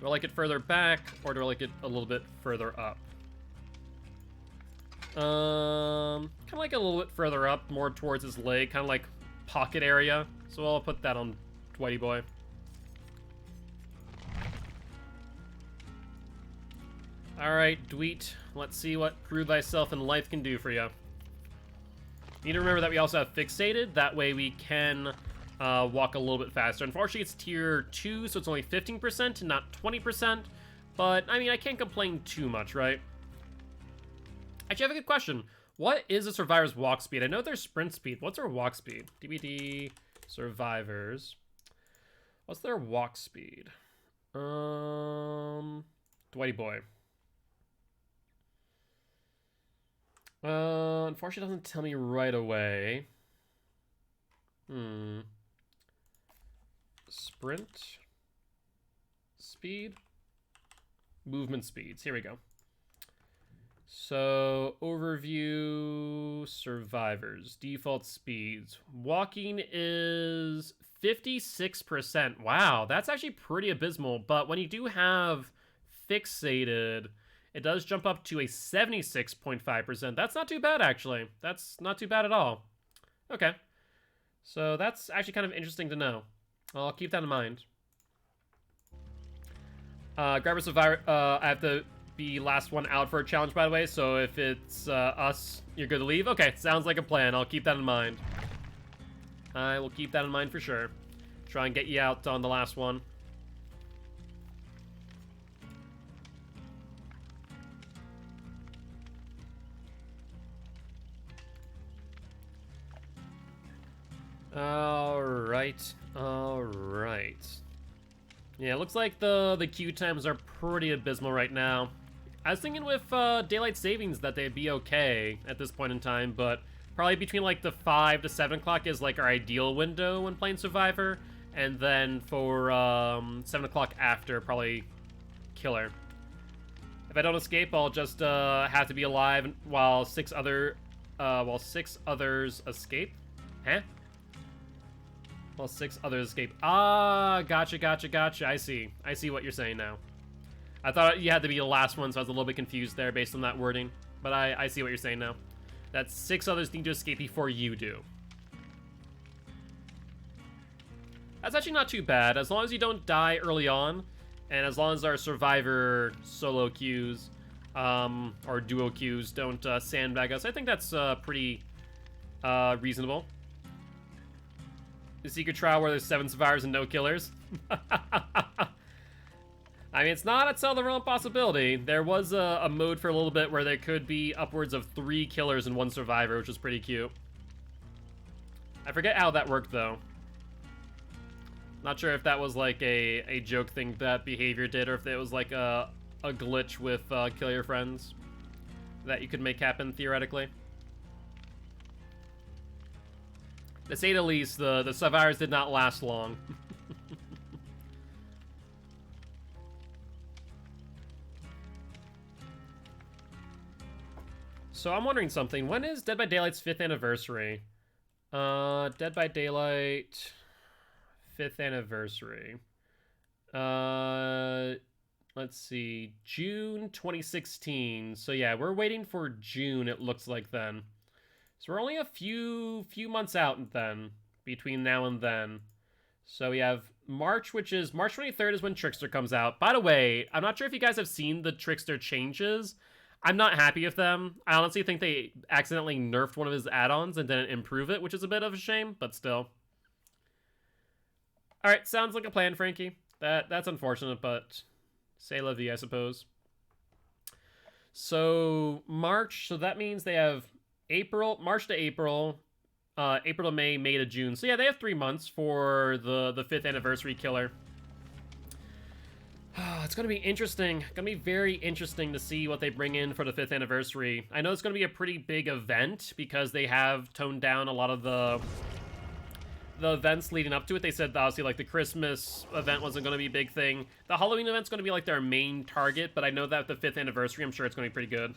Do I like it further back, or do I like it a little bit further up? Kind of like it a little bit further up, more towards his leg, kind of like pocket area. So I'll put that on Dwighty Boy. Alright, Dweet. Let's see what Prove Thyself and Life can do for you. Need to remember that we also have Fixated. That way we can walk a little bit faster. Unfortunately, it's tier 2, so it's only 15% and not 20%. But, I mean, I can't complain too much, right? Actually, I have a good question. What is a survivor's walk speed? I know there's sprint speed. What's their walk speed? DBD survivors. What's their walk speed? Dwighty boy. Unfortunately, it doesn't tell me right away. Sprint speed, movement speeds. Here we go. So overview, survivors, default speeds. Walking is 56%. Wow, that's actually pretty abysmal. But when you do have fixated, it does jump up to a 76.5%. That's not too bad, actually. That's not too bad at all. Okay. So that's actually kind of interesting to know. I'll keep that in mind. Grabber Survivor, I have to be last one out for a challenge, by the way, so if it's us, you're good to leave? Okay, sounds like a plan. I'll keep that in mind. I will keep that in mind for sure. Try and get you out on the last one. Alright. Yeah, it looks like the queue times are pretty abysmal right now. I was thinking with daylight savings that they'd be okay at this point in time, but probably between like the 5 to 7 o'clock is like our ideal window when playing Survivor, and then for 7 o'clock after, probably killer. If I don't escape, I'll just have to be alive while six others escape. Huh? Well, 6 others escape. Ah, gotcha. I see what you're saying now. I thought you had to be the last one, so I was a little bit confused there based on that wording. But I see what you're saying now. That 6 others need to escape before you do. That's actually not too bad. As long as you don't die early on, and as long as our survivor solo queues, or duo queues don't sandbag us, I think that's pretty reasonable. The secret trial where there's 7 survivors and no killers. I mean, it's not outside the realm of possibility. There was a mode for a little bit where there could be upwards of 3 killers and 1 survivor, which was pretty cute. I forget how that worked, though. Not sure if that was like a joke thing that Behavior did, or if it was like a glitch with Kill Your Friends that you could make happen, theoretically. To say the least, the survivors did not last long. So I'm wondering something. When is Dead by Daylight's 5th anniversary? Dead by Daylight 5th anniversary. Let's see. June 2016. So yeah, we're waiting for June, it looks like then. So we're only a few months out then, between now and then. So we have March, which is March 23rd is when Trickster comes out. By the way, I'm not sure if you guys have seen the Trickster changes. I'm not happy with them. I honestly think they accidentally nerfed one of his add-ons and didn't improve it, which is a bit of a shame, but still. Alright, sounds like a plan, Frankie. That's unfortunate, but say la vie, I suppose. So, March, so that means they have March to April, April to May, May to June. So yeah, they have 3 months for the 5th anniversary killer. It's going to be interesting. Going to be very interesting to see what they bring in for the 5th anniversary. I know it's going to be a pretty big event because they have toned down a lot of the events leading up to it. They said obviously like the Christmas event wasn't going to be a big thing. The Halloween event's going to be like their main target, but I know that with the 5th anniversary, I'm sure it's going to be pretty good.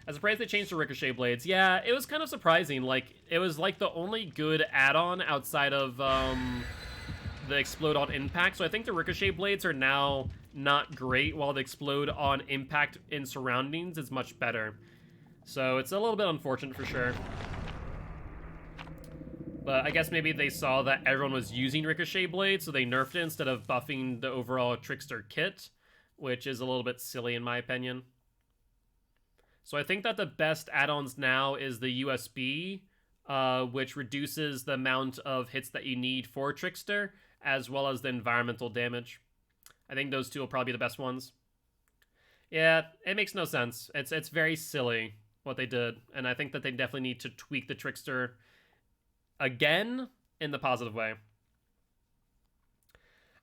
I'm surprised they changed the Ricochet Blades. Yeah, it was kind of surprising. Like, it was like the only good add-on outside of the Explode on Impact. So I think the Ricochet Blades are now not great, while the Explode on Impact in surroundings is much better. So it's a little bit unfortunate for sure. But I guess maybe they saw that everyone was using Ricochet Blades, so they nerfed it instead of buffing the overall Trickster kit, which is a little bit silly in my opinion. So I think that the best add-ons now is the USB, which reduces the amount of hits that you need for Trickster, as well as the environmental damage. I think those two will probably be the best ones. Yeah, it makes no sense. It's very silly what they did, and I think that they definitely need to tweak the Trickster again in the positive way.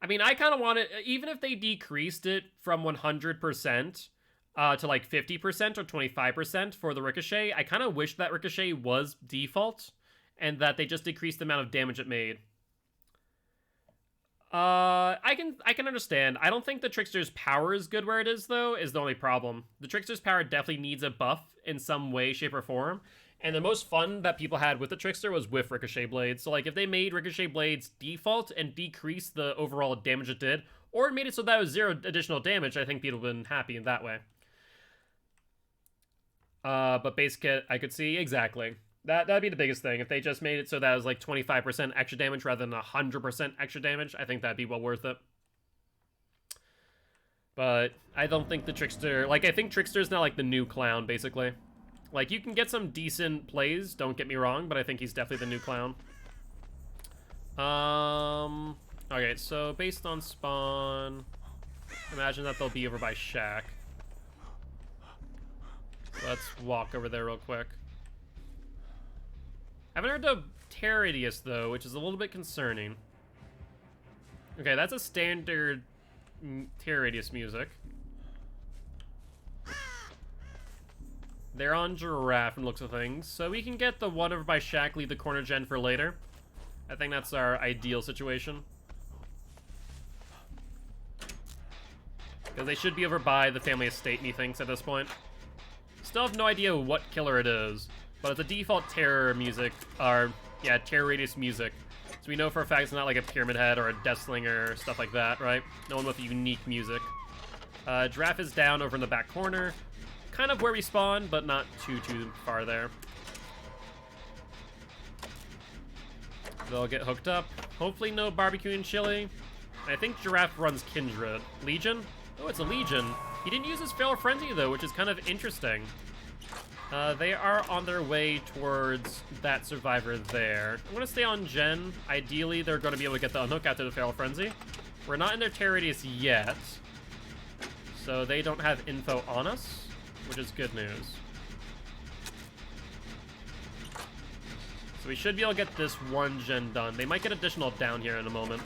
I mean, I kind of want it, even if they decreased it from 100% to like 50% or 25% for the Ricochet, I kind of wish that Ricochet was default and that they just decreased the amount of damage it made. I can understand. I don't think the Trickster's power is good where it is, though, is the only problem. The Trickster's power definitely needs a buff in some way, shape, or form. And the most fun that people had with the Trickster was with Ricochet Blades. So, like, if they made Ricochet Blades default and decreased the overall damage it did, or made it so that it was 0 additional damage, I think people would have been happy in that way. But base kit, I could see, exactly. That'd be the biggest thing. If they just made it so that it was like 25% extra damage rather than 100% extra damage, I think that'd be well worth it. But I don't think the Trickster... Like, I think Trickster's now like the new clown, basically. Like, you can get some decent plays, don't get me wrong, but I think he's definitely the new clown. Okay, so based on spawn, imagine that they'll be over by Shack. Let's walk over there real quick. I haven't heard the Terradius, though, which is a little bit concerning. Okay, that's a standard Terradius music. They're on Giraffe and looks of things, so we can get the one over by Shack, leave the corner gen for later. I think that's our ideal situation. Because they should be over by the family estate, methinks, at this point. Still have no idea what killer it is, but it's a default terror music, or, yeah, Terradius music. So we know for a fact it's not like a Pyramid Head or a Deathslinger or stuff like that, right? No one with unique music. Giraffe is down over in the back corner. Kind of where we spawn, but not too far there. They'll get hooked up. Hopefully no barbecue and chili. I think Giraffe runs Kindred. Legion? Oh, it's a Legion. He didn't use his Feral Frenzy, though, which is kind of interesting. They are on their way towards that survivor there. I'm going to stay on Gen. Ideally, they're going to be able to get the unhook after the Feral Frenzy. We're not in their Terradius yet, so they don't have info on us, which is good news. So we should be able to get this one gen done. They might get additional down here in a moment,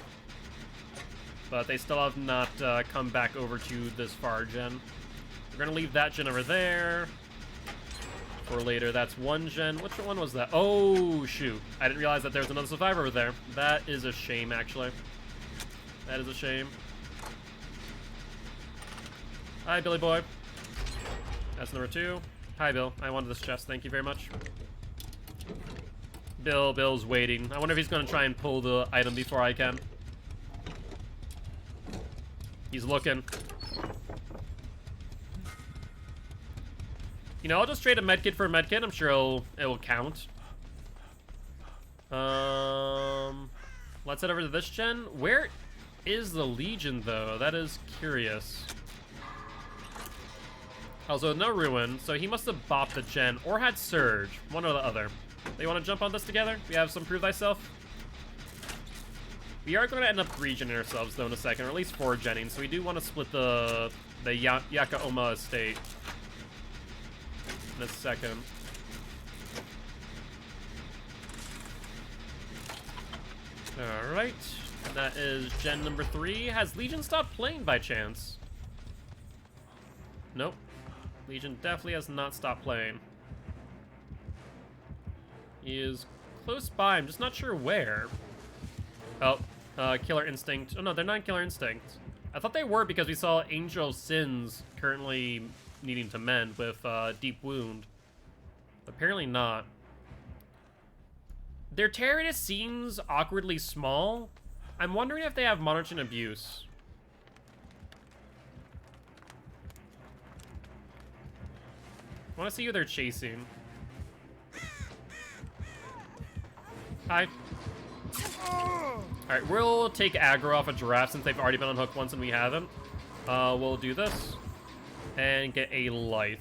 but they still have not come back over to this far gen. We're going to leave that gen over there for later. That's one gen. Which one was that? Oh, shoot. I didn't realize that there was another survivor over there. That is a shame, actually. That is a shame. Hi, Billy Boy. That's number 2. Hi, Bill. I wanted this chest. Thank you very much. Bill's waiting. I wonder if he's going to try and pull the item before I can. He's looking. You know, I'll just trade a medkit for a medkit. I'm sure it will count. Let's head over to this gen. Where is the Legion, though? That is curious. Also, no Ruin, so he must have bopped the gen or had Surge. One or the other. They want to jump on this together? We have some Prove Thyself. We are going to end up regening ourselves, though, in a second, or at least 4-genning, so we do want to split the Yakaoma estate in a second. Alright. That is gen number 3. Has Legion stopped playing by chance? Nope. Legion definitely has not stopped playing. He is close by. I'm just not sure where. Oh, Killer Instinct. Oh no, they're not Killer Instinct. I thought they were because we saw Angel Sins currently needing to mend with Deep Wound. Apparently not. Their Terradius seems awkwardly small. I'm wondering if they have Monitoring Abuse. I want to see who they're chasing. Hi. Alright, we'll take aggro off a Giraffe since they've already been on hook once and we haven't. We'll do this. And get a Lithe.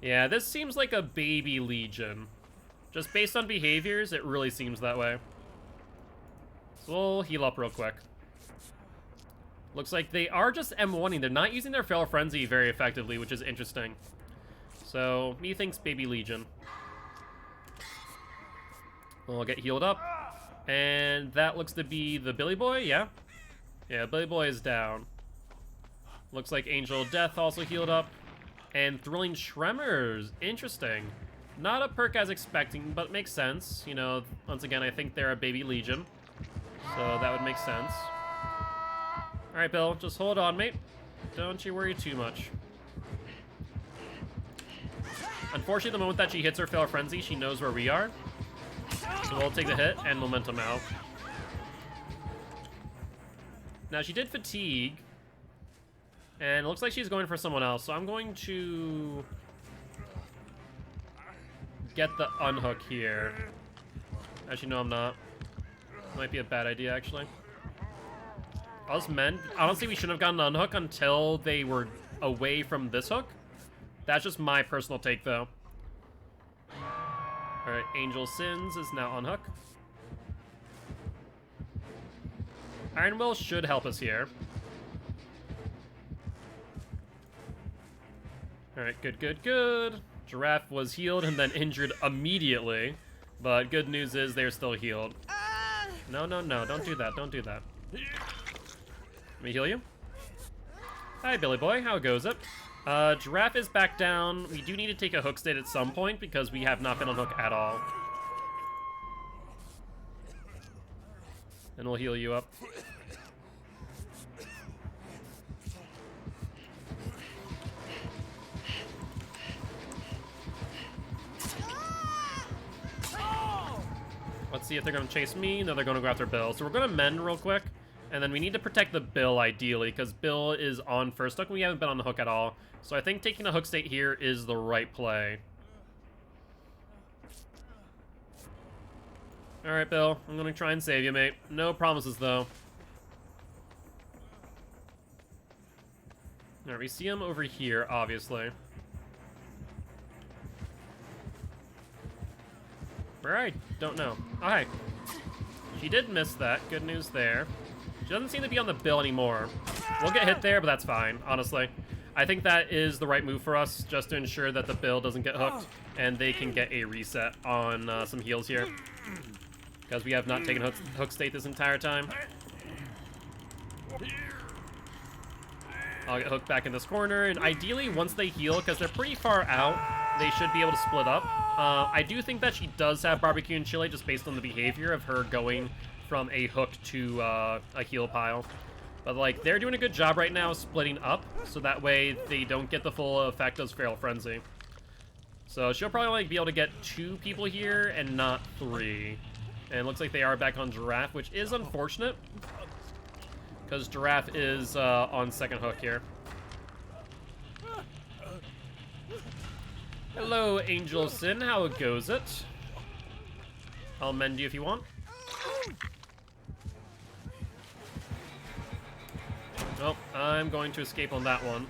Yeah, this seems like a baby Legion. Just based on behaviors, it really seems that way. So we'll heal up real quick. Looks like they are just M1ing. They're not using their Feral Frenzy very effectively, which is interesting. So, methinks Baby Legion. We'll get healed up. And that looks to be the Billy Boy, yeah? Yeah, Billy Boy is down. Looks like Angel of Death also healed up. And Thrilling Tremors, interesting. Not a perk as expecting, but makes sense. You know, once again, I think they're a Baby Legion. So that would make sense. Alright, Bill, just hold on, mate. Don't you worry too much. Unfortunately, the moment that she hits her Fail Frenzy, she knows where we are. So we'll take the hit and momentum out. Now, she did fatigue. And it looks like she's going for someone else. So I'm going to get the unhook here. Actually, no, I'm not. Might be a bad idea, actually. Us men, honestly, we shouldn't have gotten the unhook until they were away from this hook. That's just my personal take, though. Alright, Angel Sins is now unhook. Iron Will should help us here. Alright, good, good, good. Giraffe was healed and then injured immediately. But good news is they're still healed. No, no, no, don't do that, don't do that. Let me heal you. Hi, Billy Boy, how goes it? Giraffe is back down. We do need to take a hook state at some point because we have not been on hook at all. And we'll heal you up. Let's see if they're going to chase me. No, they're going to go after Bill. So we're going to mend real quick. And then we need to protect the Bill, ideally, because Bill is on first hook. We haven't been on the hook at all. So I think taking a hook state here is the right play. Alright, Bill. I'm going to try and save you, mate. No promises, though. Alright, we see him over here, obviously. Where I don't know. Oh, hi. She did miss that. Good news there. She doesn't seem to be on the Bill anymore. We'll get hit there, but that's fine, honestly. I think that is the right move for us, just to ensure that the Bill doesn't get hooked, and they can get a reset on some heals here. Because we have not taken hook state this entire time. I'll get hooked back in this corner, and ideally, once they heal, because they're pretty far out, they should be able to split up. I do think that she does have barbecue and chili, just based on the behavior of her going from a hook to a heal pile. But, like, they're doing a good job right now splitting up, so that way they don't get the full effect of Feral Frenzy. So she'll probably like be able to get 2 people here and not 3. And it looks like they are back on Giraffe, which is unfortunate, because Giraffe is on second hook here. Hello, Angel Sin. How goes it? I'll mend you if you want. Oh, I'm going to escape on that one.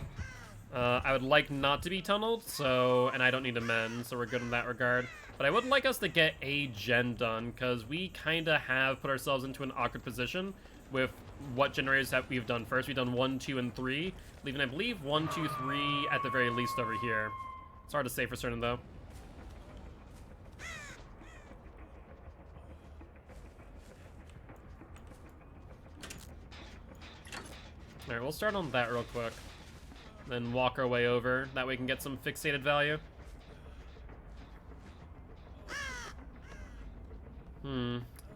I would like not to be tunneled, so, and I don't need to mend, so we're good in that regard. But I would like us to get a gen done, because we kind of have put ourselves into an awkward position with what generators that we've done first. We've done 1, 2, and 3, leaving, I believe, 1, 2, 3 at the very least over here. It's hard to say for certain, though. Alright, we'll start on that real quick. Then walk our way over. That way we can get some fixated value.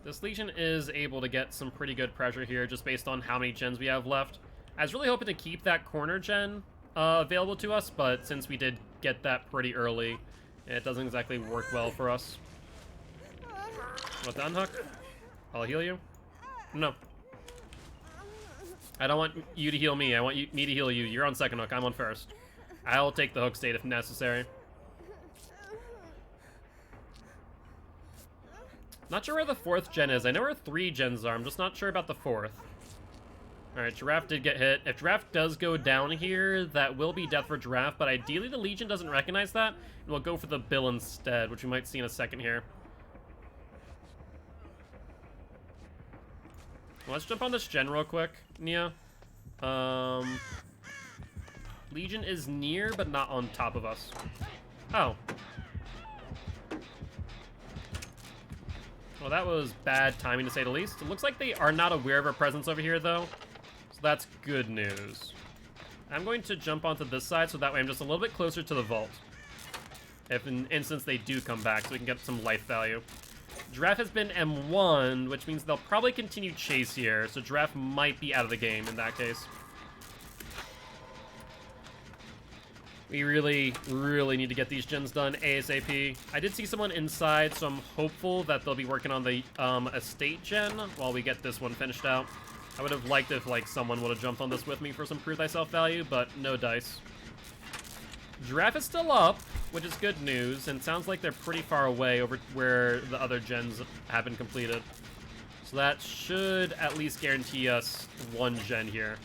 This Legion is able to get some pretty good pressure here just based on how many gens we have left. I was really hoping to keep that corner gen available to us, but since we did get that pretty early, it doesn't exactly work well for us. Want to unhook? I'll heal you. No. I don't want you to heal me. I want me to heal you. You're on second hook. I'm on first. I'll take the hook state if necessary. Not sure where the 4th gen is. I know where 3 gens are. I'm just not sure about the 4th. Alright, Giraffe did get hit. If Giraffe does go down here, that will be death for Giraffe, but ideally the Legion doesn't recognize that, and we'll go for the Bill instead, which we might see in a second here. Let's jump on this gen real quick, Nia. Legion is near, but not on top of us. Oh. Well, that was bad timing, to say the least. It looks like they are not aware of our presence over here, though. So that's good news. I'm going to jump onto this side, so that way I'm just a little bit closer to the vault. If in instance they do come back, so we can get some life value. Giraffe has been M1, which means they'll probably continue chase here, so Giraffe might be out of the game in that case. We really, really need to get these gens done ASAP. I did see someone inside, so I'm hopeful that they'll be working on the estate gen while we get this one finished out. I would have liked if, like, someone would have jumped on this with me for some prove thyself value, but no dice. Giraffe is still up, which is good news, and sounds like they're pretty far away over where the other gens have been completed. So that should at least guarantee us one gen here.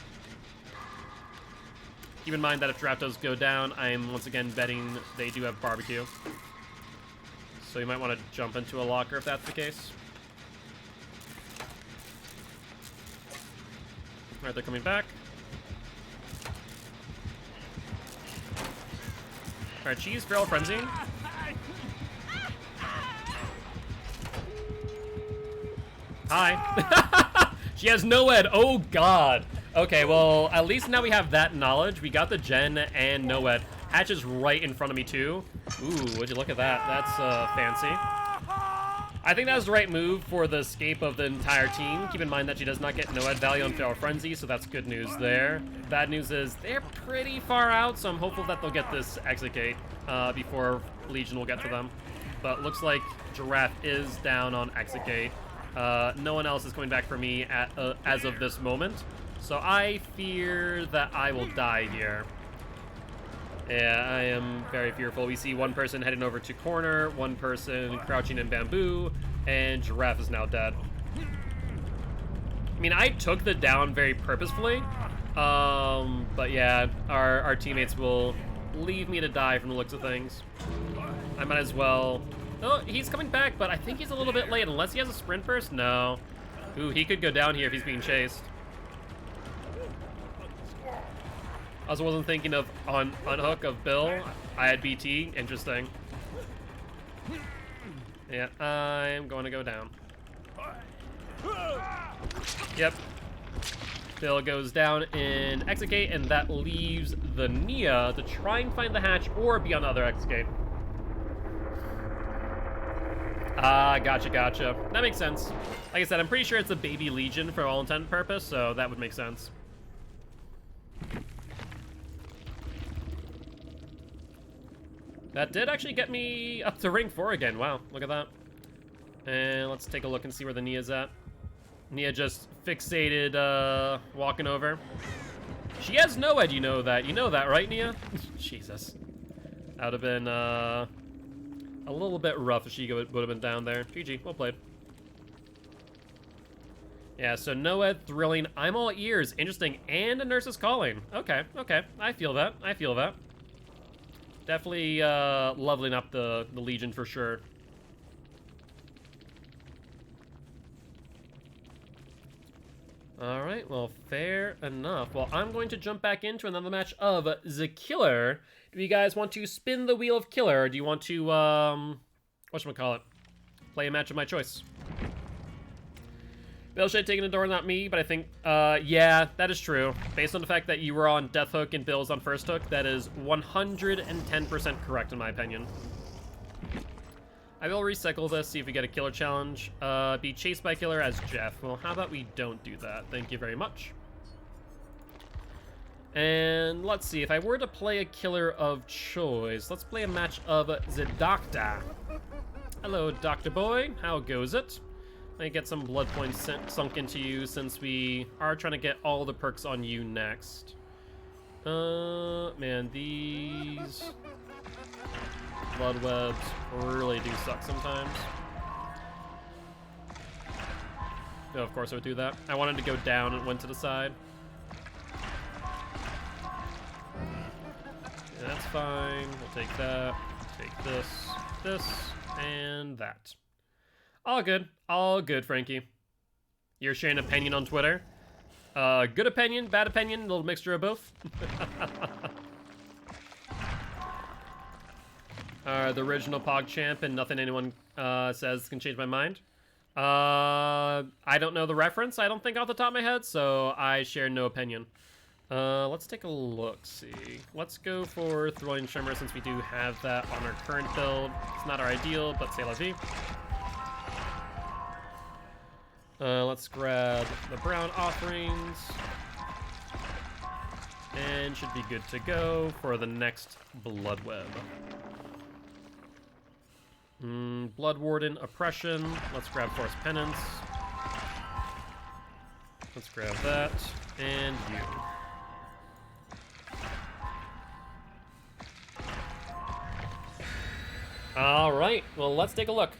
Keep in mind that if Giraffe does go down, I am once again betting they do have barbecue. So you might want to jump into a locker if that's the case. Alright, they're coming back. Alright, cheese, feral frenzy. Hi. She has no ed. Oh god. Okay, well, at least now we have that knowledge. We got the gen and no ed. Hatch is right in front of me too. Ooh, would you look at that? That's fancy. I think that was the right move for the escape of the entire team. Keep in mind that she does not get no ed value on feral frenzy, so that's good news there. Bad news is they're pretty far out, so I'm hopeful that they'll get this exit gate before Legion will get to them. But looks like Giraffe is down on exit gate. No one else is coming back for me as of this moment. So I fear that I will die here. Yeah, I am very fearful. We see one person heading over to corner, one person crouching in bamboo, and Giraffe is now dead. I mean, I took the down very purposefully, but yeah, our teammates will leave me to die from the looks of things. I might as well... Oh, he's coming back, but I think he's a little bit late, unless he has a sprint burst? No. Ooh, he could go down here if he's being chased. I also wasn't thinking of unhook of Bill. I had BT. Interesting. Yeah, I'm going to go down. Yep. Bill goes down in exit gate, and that leaves the Nia to try and find the hatch or be on the other exit gate. Ah, gotcha. That makes sense. Like I said, I'm pretty sure it's a baby Legion for all intent and purpose, so that would make sense. That did actually get me up to ring 4 again. Wow, look at that. And let's take a look and see where the Nia's at. Nia just fixated, walking over. She has no ed, you know that. You know that, right, Nia? Jesus. That would have been, a little bit rough if she would have been down there. GG, well played. Yeah, so no ed, thrilling. I'm all ears. Interesting. And a nurse is calling. Okay. I feel that. Definitely leveling up the Legion for sure. Alright, well, fair enough. Well, I'm going to jump back into another match of The Killer. Do you guys want to spin the wheel of Killer, or do you want to, whatchamacallit, play a match of my choice? Bill should have taken the door, not me, but I think, yeah, that is true. Based on the fact that you were on Death Hook and Bill's on First Hook, that is 110% correct in my opinion. I will recycle this, see if we get a Killer challenge. Be chased by Killer as Jeff. Well, how about we don't do that? Thank you very much. And let's see, if I were to play a Killer of choice, let's play a match of the Doctor. Hello, Doctor Boy. How goes it? Let me get some blood points sunk into you since we are trying to get all the perks on you next. Man, these blood webs really do suck sometimes. Oh, of course I would do that. I wanted to go down and went to the side. Yeah, that's fine. We'll take that. Take this, and that. All good, Frankie. You're sharing an opinion on Twitter. Good opinion, bad opinion, a little mixture of both. The original PogChamp, and nothing anyone says can change my mind. I don't know the reference, I don't think off the top of my head, so I share no opinion. Let's take a look, see. Let's go for Throwing Shimmer since we do have that on our current build. It's not our ideal, but c'est la vie. Let's grab the brown offerings. And should be good to go for the next Blood Web. Blood Warden Oppression. Let's grab Force Penance. Let's grab that. And you. Alright, well, let's take a look.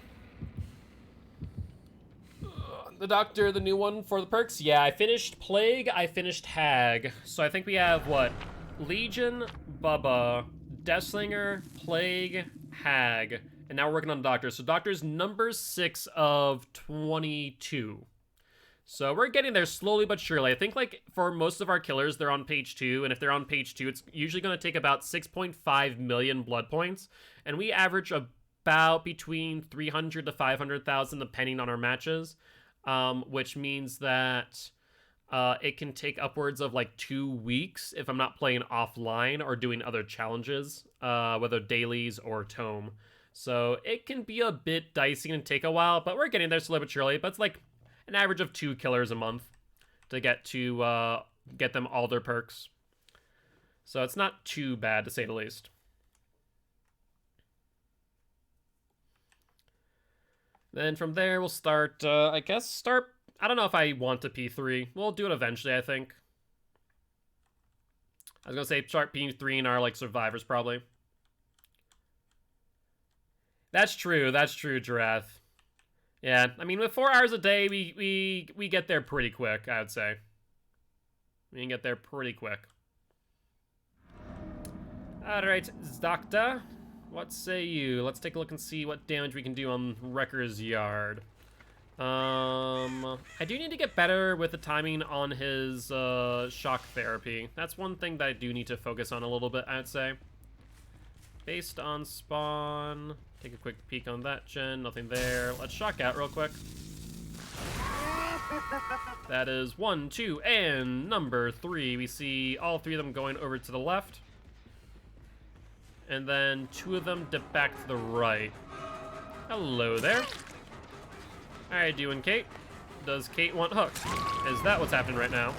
The Doctor, the new one for the perks? Yeah, I finished Plague, I finished Hag. So I think we have, what? Legion, Bubba, Deathslinger, Plague, Hag. And now we're working on Doctor. So Doctor's number 6 of 22. So we're getting there slowly but surely. I think, like, for most of our killers, they're on page 2. And if they're on page 2, it's usually going to take about 6.5 million blood points. And we average about between 300 to 500,000 depending on our matches. Which means that it can take upwards of like 2 weeks if I'm not playing offline or doing other challenges, whether dailies or tome. So it can be a bit dicey and take a while, but we're getting there slowly but surely. But it's like an average of 2 killers a month to get them all their perks. So it's not too bad, to say the least. Then from there, we'll start, I don't know if I want to P3. We'll do it eventually, I think. I was gonna say start P3 in our, like, survivors, probably. That's true, Giraffe. Yeah, I mean, with 4 hours a day, we get there pretty quick, I would say. We can get there pretty quick. Alright, Doctor. What say you? Let's take a look and see what damage we can do on Wrecker's Yard. I do need to get better with the timing on his shock therapy. That's one thing that I do need to focus on a little bit, I'd say. Based on spawn. Take a quick peek on that gen. Nothing there. Let's shock out real quick. That is 1, 2, and number 3. We see all 3 of them going over to the left. And then 2 of them dip back to the right. Hello there. How you doing, Kate? Does Kate want hooked? Is that what's happening right now?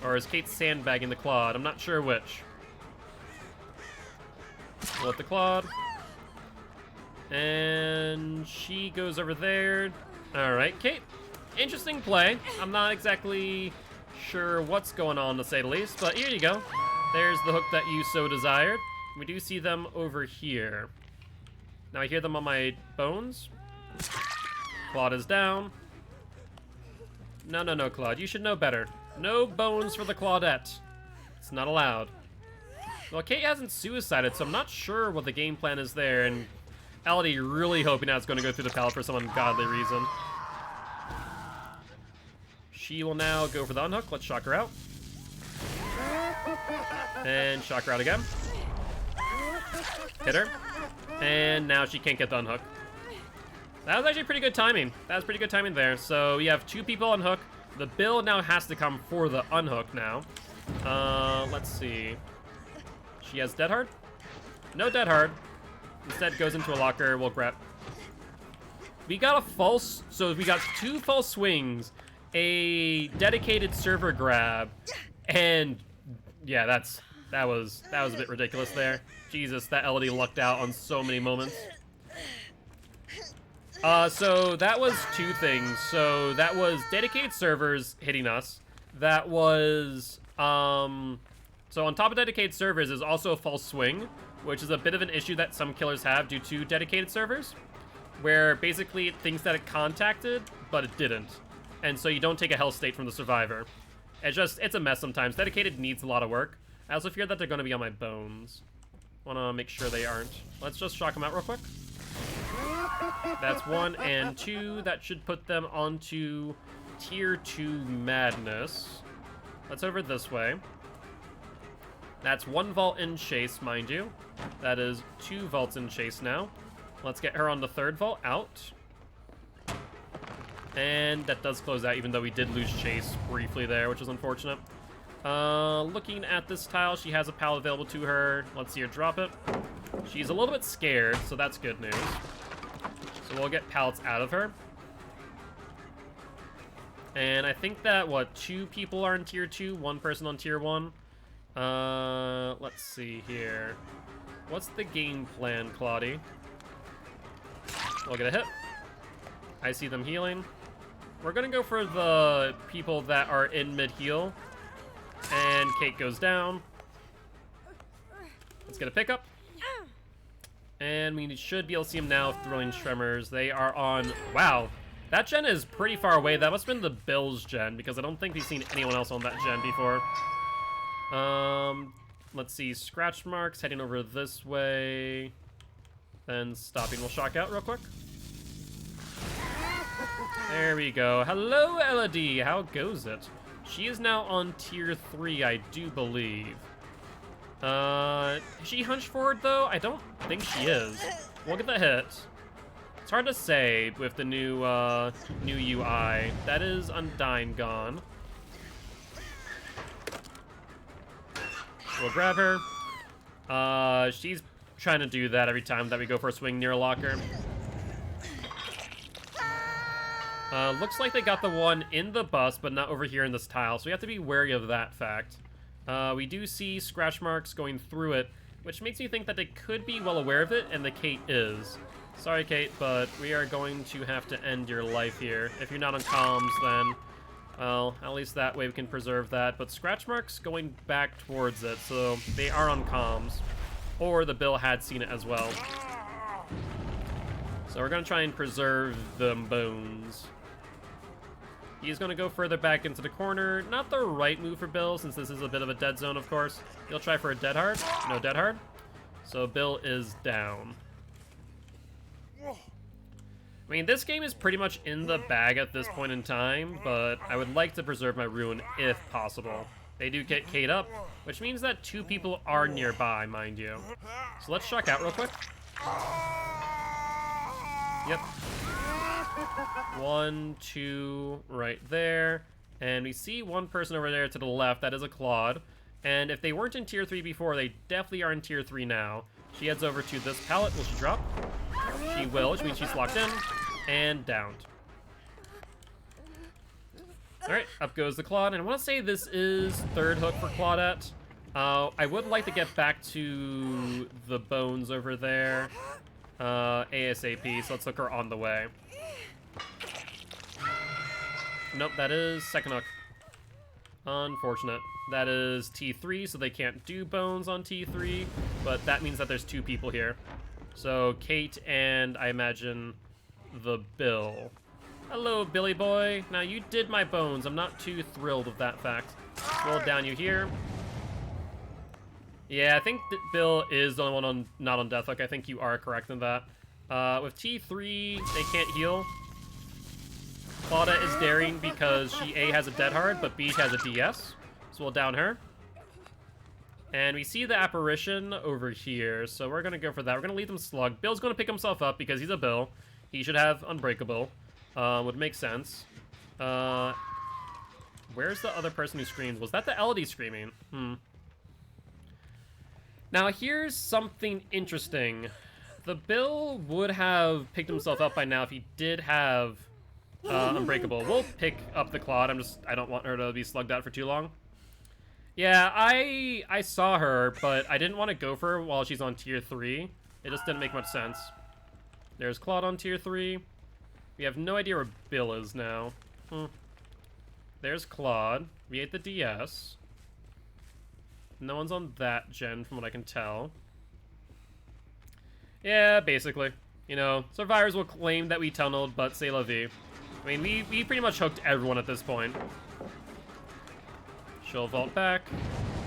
Or is Kate sandbagging the Claude? I'm not sure which. We'll hit the Claude. And she goes over there. Alright, Kate. Interesting play. I'm not exactly sure what's going on, to say the least, but here you go. There's the hook that you so desired. We do see them over here. Now I hear them on my bones. Claude is down. No, Claude. You should know better. No bones for the Claudette. It's not allowed. Well, Kate hasn't suicided, so I'm not sure what the game plan is there, and Elodie really hoping that it's going to go through the pallet for some ungodly reason. She will now go for the unhook. Let's shock her out. And shock her out again. Hit her. And now she can't get the unhook. That was actually pretty good timing. That was pretty good timing there. So we have 2 people on hook. The bill now has to come for the unhook now. Let's see. She has Dead Hard? No Dead Hard. Instead goes into a locker. We'll grab. We got a false. So we got 2 false swings, a dedicated server grab, and yeah, that was a bit ridiculous there. Jesus, that Elodie lucked out on so many moments. So that was 2 things. So that was dedicated servers hitting us. That was, so on top of dedicated servers is also a false swing, which is a bit of an issue that some killers have due to dedicated servers, where basically it thinks that it contacted, but it didn't. And so you don't take a health state from the survivor. It's a mess sometimes. Dedicated needs a lot of work. I also fear that they're going to be on my bones. Want to make sure they aren't. Let's just shock them out real quick. That's 1 and 2. That should put them onto tier 2 madness. Let's over this way. That's 1 vault in chase, mind you. That is 2 vaults in chase now. Let's get her on the 3rd vault out. And that does close out, even though we did lose chase briefly there, which is unfortunate. Looking at this tile, she has a pallet available to her. Let's see her drop it. She's a little bit scared, so that's good news. So we'll get pallets out of her. And I think that, what, 2 people are in tier 2, 1 person on tier 1. Let's see here. What's the game plan, Claudie? We'll get a hit. I see them healing. We're gonna go for the people that are in mid-heal. And Kate goes down. Let's get a pickup. And we should be able to see them now, throwing tremors. They are on... Wow. That gen is pretty far away. That must have been the Bills gen, because I don't think we've seen anyone else on that gen before. Let's see. Scratch marks heading over this way. Then stopping. We'll shock out real quick. There we go. Hello, Elodie. How goes it? She is now on tier 3, I do believe. Is she hunched forward, though? I don't think she is. We'll get the hit. It's hard to say with the new UI. That is Undying gone. We'll grab her. She's trying to do that every time that we go for a swing near a locker. Looks like they got the one in the bus, but not over here in this tile, so we have to be wary of that fact. We do see scratch marks going through it, which makes me think that they could be well aware of it, and the Kate is. Sorry, Kate, but we are going to have to end your life here. If you're not on comms, then, well, at least that way we can preserve that. But scratch marks going back towards it, so they are on comms. Or the Bill had seen it as well. So we're going to try and preserve the bones. He's going to go further back into the corner. Not the right move for Bill, since this is a bit of a dead zone, of course. He'll try for a dead hard. No dead hard. So Bill is down. I mean, this game is pretty much in the bag at this point in time, but I would like to preserve my ruin if possible. They do get Kate up, which means that 2 people are nearby, mind you. So let's shock out real quick. Yep. 1, 2, right there. And we see 1 person over there to the left. That is a Claude. And if they weren't in tier 3 before, they definitely are in tier 3 now. She heads over to this pallet. Will she drop? She will, which means she's locked in. And downed. Alright, up goes the Claude. And I want to say this is 3rd hook for Claudette. I would like to get back to the bones over there. ASAP, so let's hook her on the way. Nope, that is 2nd hook. Unfortunate. That is T3, so they can't do bones on T3, but that means that there's 2 people here. So Kate and, I imagine, the Bill. Hello, Billy boy. Now, you did my bones. I'm not too thrilled with that fact. Roll down you here. Yeah, I think that Bill is the only one not on death hook. I think you are correct in that. With T3, they can't heal. Claudia is daring because she A has a dead hard, but B has a DS. So we'll down her. And we see the apparition over here, so we're gonna go for that. We're gonna leave them slug. Bill's gonna pick himself up because he's a Bill. He should have Unbreakable. Would make sense. Where's the other person who screams? Was that the LD screaming? Now, here's something interesting. The Bill would have picked himself up by now if he did have Unbreakable. We'll pick up the Claude. I don't want her to be slugged out for too long. Yeah, I saw her, but I didn't want to go for her while she's on tier 3. It just didn't make much sense. There's Claude on tier 3. We have no idea where Bill is now. There's Claude. We ate the DS. No one's on that gen, from what I can tell. Yeah, basically. You know, survivors will claim that we tunneled, but c'est la vie. I mean, we pretty much hooked everyone at this point. She'll vault back.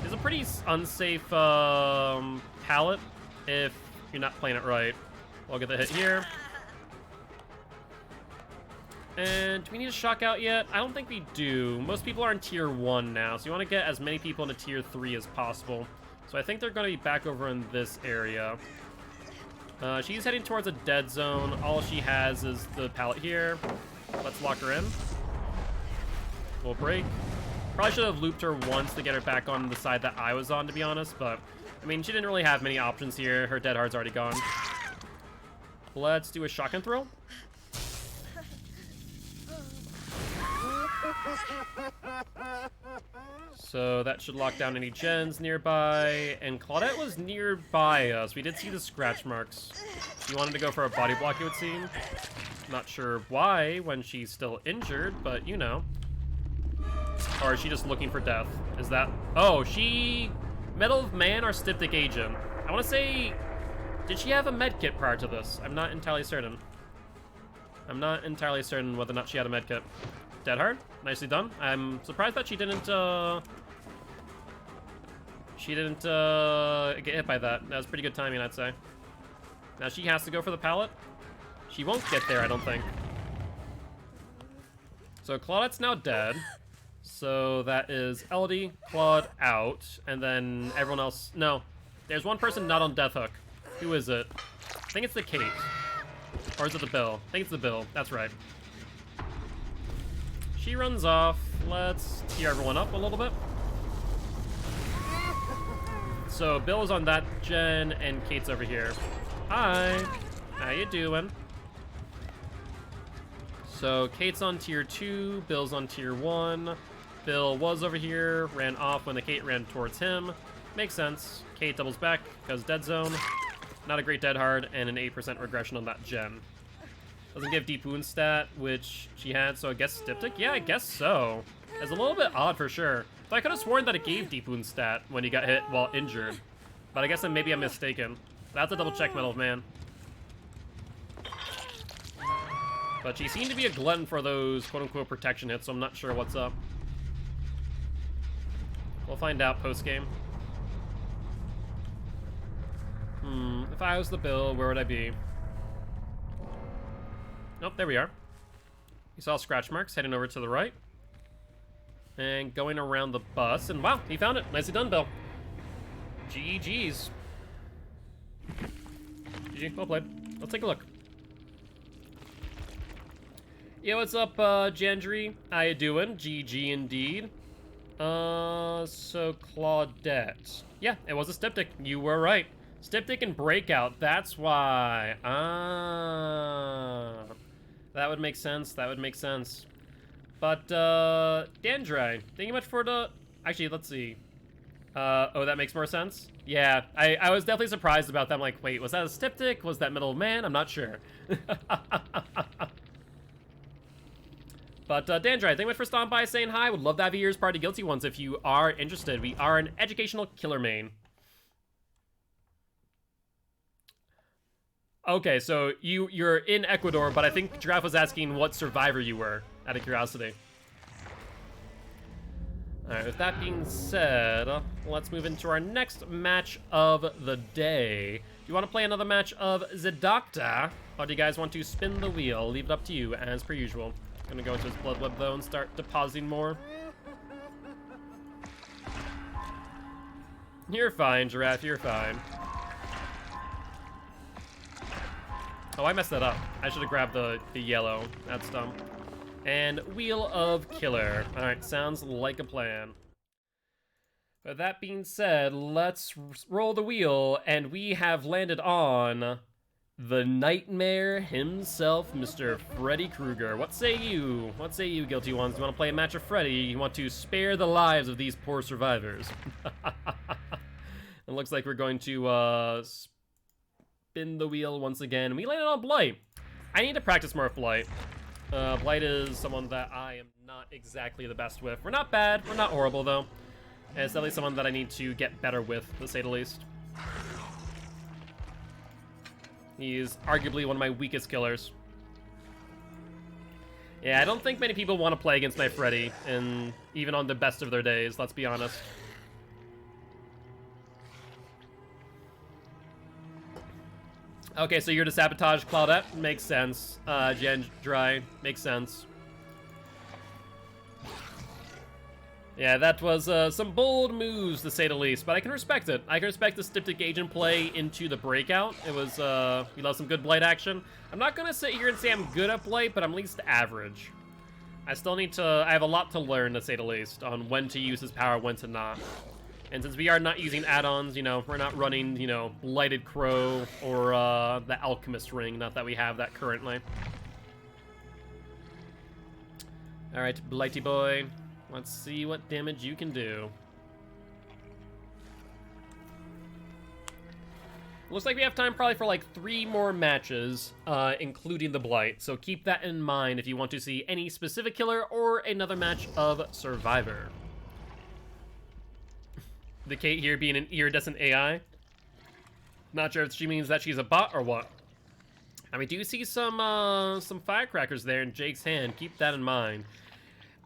It's a pretty unsafe pallet if you're not playing it right. We'll get the hit here. And do we need a shock out yet? I don't think we do. Most people are in tier 1 now, so you want to get as many people into tier 3 as possible. So I think they're going to be back over in this area. She's heading towards a dead zone. All she has is the pallet here. Let's lock her in. We'll break. Probably should have looped her once to get her back on the side that I was on, to be honest, but I mean, she didn't really have many options here. Her dead hard's already gone. Let's do a shotgun throw. So that should lock down any gens nearby. And Claudette was nearby us. We did see the scratch marks. She wanted to go for a body block, it would seem. Not sure why when she's still injured, but you know. Or is she just looking for death? Is that... Oh, she... Medal of Man or Styptic Agent? I want to say... Did she have a med kit prior to this? I'm not entirely certain. I'm not entirely certain whether or not she had a med kit. Dead hard. Nicely done. I'm surprised that she didn't get hit by that. That was pretty good timing, I'd say. Now she has to go for the pallet. She won't get there, I don't think. So Claudette's now dead. So that is LD, Claude out, and then everyone else... No, there's one person not on Death Hook. Who is it? I think it's the Kate. Or is it the Bill? I think it's the Bill. That's right. She runs off. Let's tear everyone up a little bit. So Bill is on that gen, and Kate's over here. Hi. How you doing? So Kate's on tier 2, Bill's on tier 1. Bill was over here, ran off when the Kate ran towards him. Makes sense. Kate doubles back because dead zone. Not a great dead hard, and an 8% regression on that gen. Doesn't give deep wound stat, which she had, so I guess Styptic? Yeah, I guess so. It's a little bit odd for sure. So I could have sworn that it gave deep wound stat when he got hit while injured. But I guess maybe I'm mistaken. That's a double check, Medal of Man. But she seemed to be a glutton for those quote-unquote protection hits, so I'm not sure what's up. We'll find out post-game. If I was the Bill, where would I be? Nope, there we are. You saw scratch marks heading over to the right. And going around the bus, and wow, he found it. Nicely done, Bill. GG's. GG, well played. Let's take a look. Yo, what's up, Gendry? How you doing? GG indeed. So Claudette. Yeah, it was a Styptic. You were right. Styptic and Breakout, that's why. That would make sense, that would make sense. But, Dandry, thank you much for the... Actually, let's see. Oh, that makes more sense? Yeah, I was definitely surprised about that. I'm like, wait, was that a Styptic? Was that Medal of Man? I'm not sure. But, Dandry, thank you much for stopping by, saying hi. Would love to have you here as part of Guilty Ones if you are interested. We are an educational killer main. Okay, so you're in Ecuador, but I think Giraffe was asking what survivor you were, out of curiosity. Alright, with that being said, let's move into our next match of the day. Do you want to play another match of the Doctor, or do you guys want to spin the wheel? Leave it up to you, as per usual. I'm gonna go into his blood web, though, and start depositing more. You're fine, Giraffe, you're fine. Oh, I messed that up. I should have grabbed the yellow. That's dumb. And Wheel of Killer. Alright, sounds like a plan. With that being said, let's roll the wheel, and we have landed on the Nightmare himself, Mr. Freddy Krueger. What say you? What say you, Guilty Ones? Do you want to play a match of Freddy? You want to spare the lives of these poor survivors? It looks like we're going to, spin the wheel once again. We landed on Blight. I need to practice more Blight. Blight is someone that I am not exactly the best with. We're not bad. We're not horrible, though. And it's definitely someone that I need to get better with, to say the least. He's arguably one of my weakest killers. Yeah, I don't think many people want to play against my Freddy, and even on the best of their days, let's be honest. Okay, so you're to sabotage Claudette. Makes sense. Gendry. Makes sense. Yeah, that was some bold moves, to say the least, but I can respect it. I can respect the Styptic Agent play into the Breakout. It was, we love some good Blight action. I'm not gonna sit here and say I'm good at Blight, but I'm at least average. I still need to, I have a lot to learn, to say the least, on when to use his power, when to not. And since we are not using add-ons, you know, we're not running, you know, Blighted Crow or the Alchemist Ring, not that we have that currently. Alright, Blighty boy. Let's see what damage you can do. Looks like we have time probably for like 3 more matches, including the Blight. So keep that in mind if you want to see any specific killer or another match of Survivor. The Kate here being an iridescent AI. Not sure if she means that she's a bot or what. And we do see some firecrackers there in Jake's hand. Keep that in mind.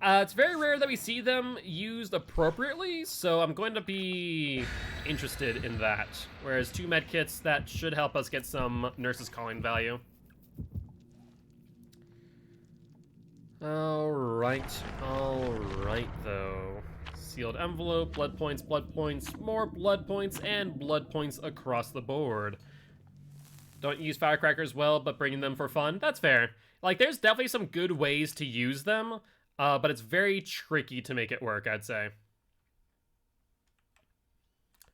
It's very rare that we see them used appropriately, so I'm going to be interested in that. Whereas 2 medkits, that should help us get some Nurse's Calling value. Alright though. Sealed envelope, blood points, more blood points, and blood points across the board. Don't use firecrackers well, but bringing them for fun, that's fair. Like, there's definitely some good ways to use them, but it's very tricky to make it work, I'd say.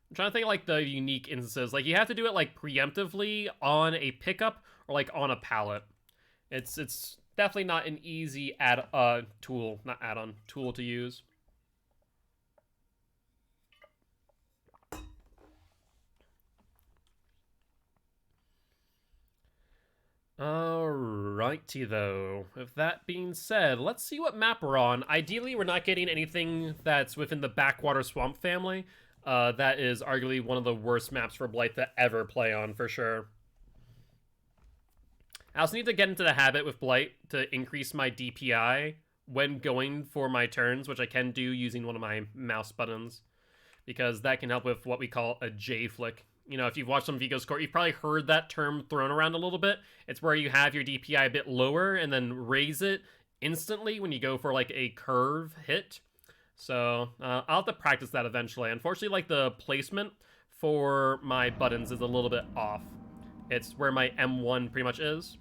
I'm trying to think of, like, the unique instances. Like, you have to do it, like, preemptively on a pickup or, like, on a pallet. It's definitely not an easy tool to use. Alrighty though. With that being said, let's see what map we're on. Ideally, we're not getting anything that's within the Backwater Swamp family. That is arguably one of the worst maps for Blight to ever play on, for sure. I also need to get into the habit with Blight to increase my DPI when going for my turns, which I can do using one of my mouse buttons, because that can help with what we call a J-flick. You know, if you've watched some Vigo's Court, you've probably heard that term thrown around a little bit. It's where you have your DPI a bit lower and then raise it instantly when you go for, like, a curve hit. So, I'll have to practice that eventually. Unfortunately, like, the placement for my buttons is a little bit off. It's where my M1 pretty much is.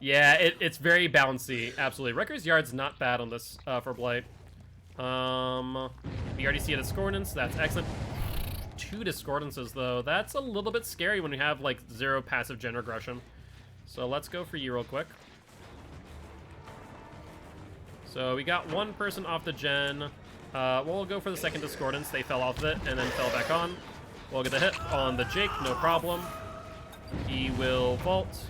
Yeah, it's very bouncy, absolutely. Wrecker's Yard's not bad on this, for Blight. We already see a Discordance, that's excellent. 2 Discordances, though. That's a little bit scary when we have, like, 0 passive gen regression. So let's go for you real quick. So we got 1 person off the gen. We'll go for the second Discordance. They fell off of it and then fell back on. We'll get the hit on the Jake, no problem. He will vault.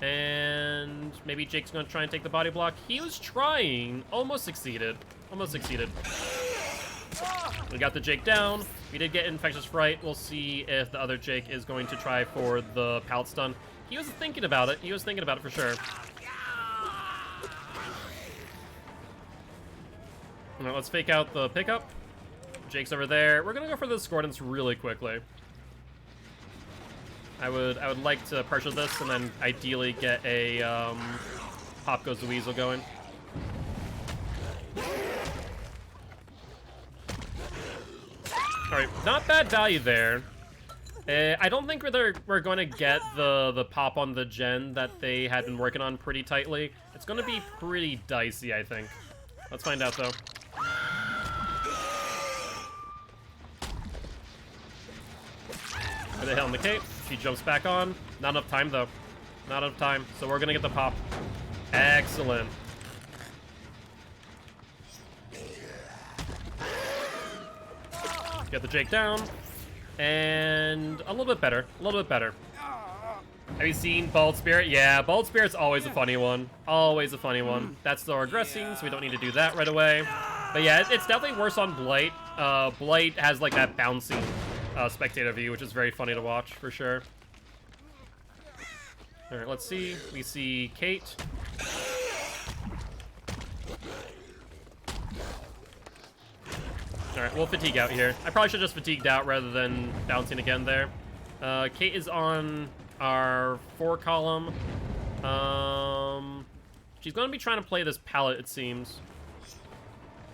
And maybe Jake's going to try and take the body block. He was trying. Almost succeeded. Almost succeeded. We got the Jake down. We did get Infectious Fright. We'll see if the other Jake is going to try for the pallet stun. He was thinking about it. He was thinking about it for sure. Now let's fake out the pickup. Jake's over there. We're gonna go for the Discordance really quickly. I would like to partial this and then ideally get a Pop Goes the Weasel going. Alright, not bad value there. I don't think we're going to get the pop on the gen that they had been working on pretty tightly. It's going to be pretty dicey, I think. Let's find out, though. With the hit on the cape, she jumps back on. Not enough time, though. Not enough time, so we're going to get the pop. Excellent. Get the Jake down, and a little bit better, a little bit better. Have you seen Bald Spirit? Yeah, Bald Spirit's always a funny one. Always a funny one. That's still regressing, so we don't need to do that right away. But yeah, it's definitely worse on Blight. Blight has like that bouncing spectator view, which is very funny to watch, for sure. Alright, let's see. We see Kate. Alright, we'll fatigue out here. I probably should have just fatigued out rather than bouncing again there. Kate is on our 4 column. She's going to be trying to play this pallet, it seems.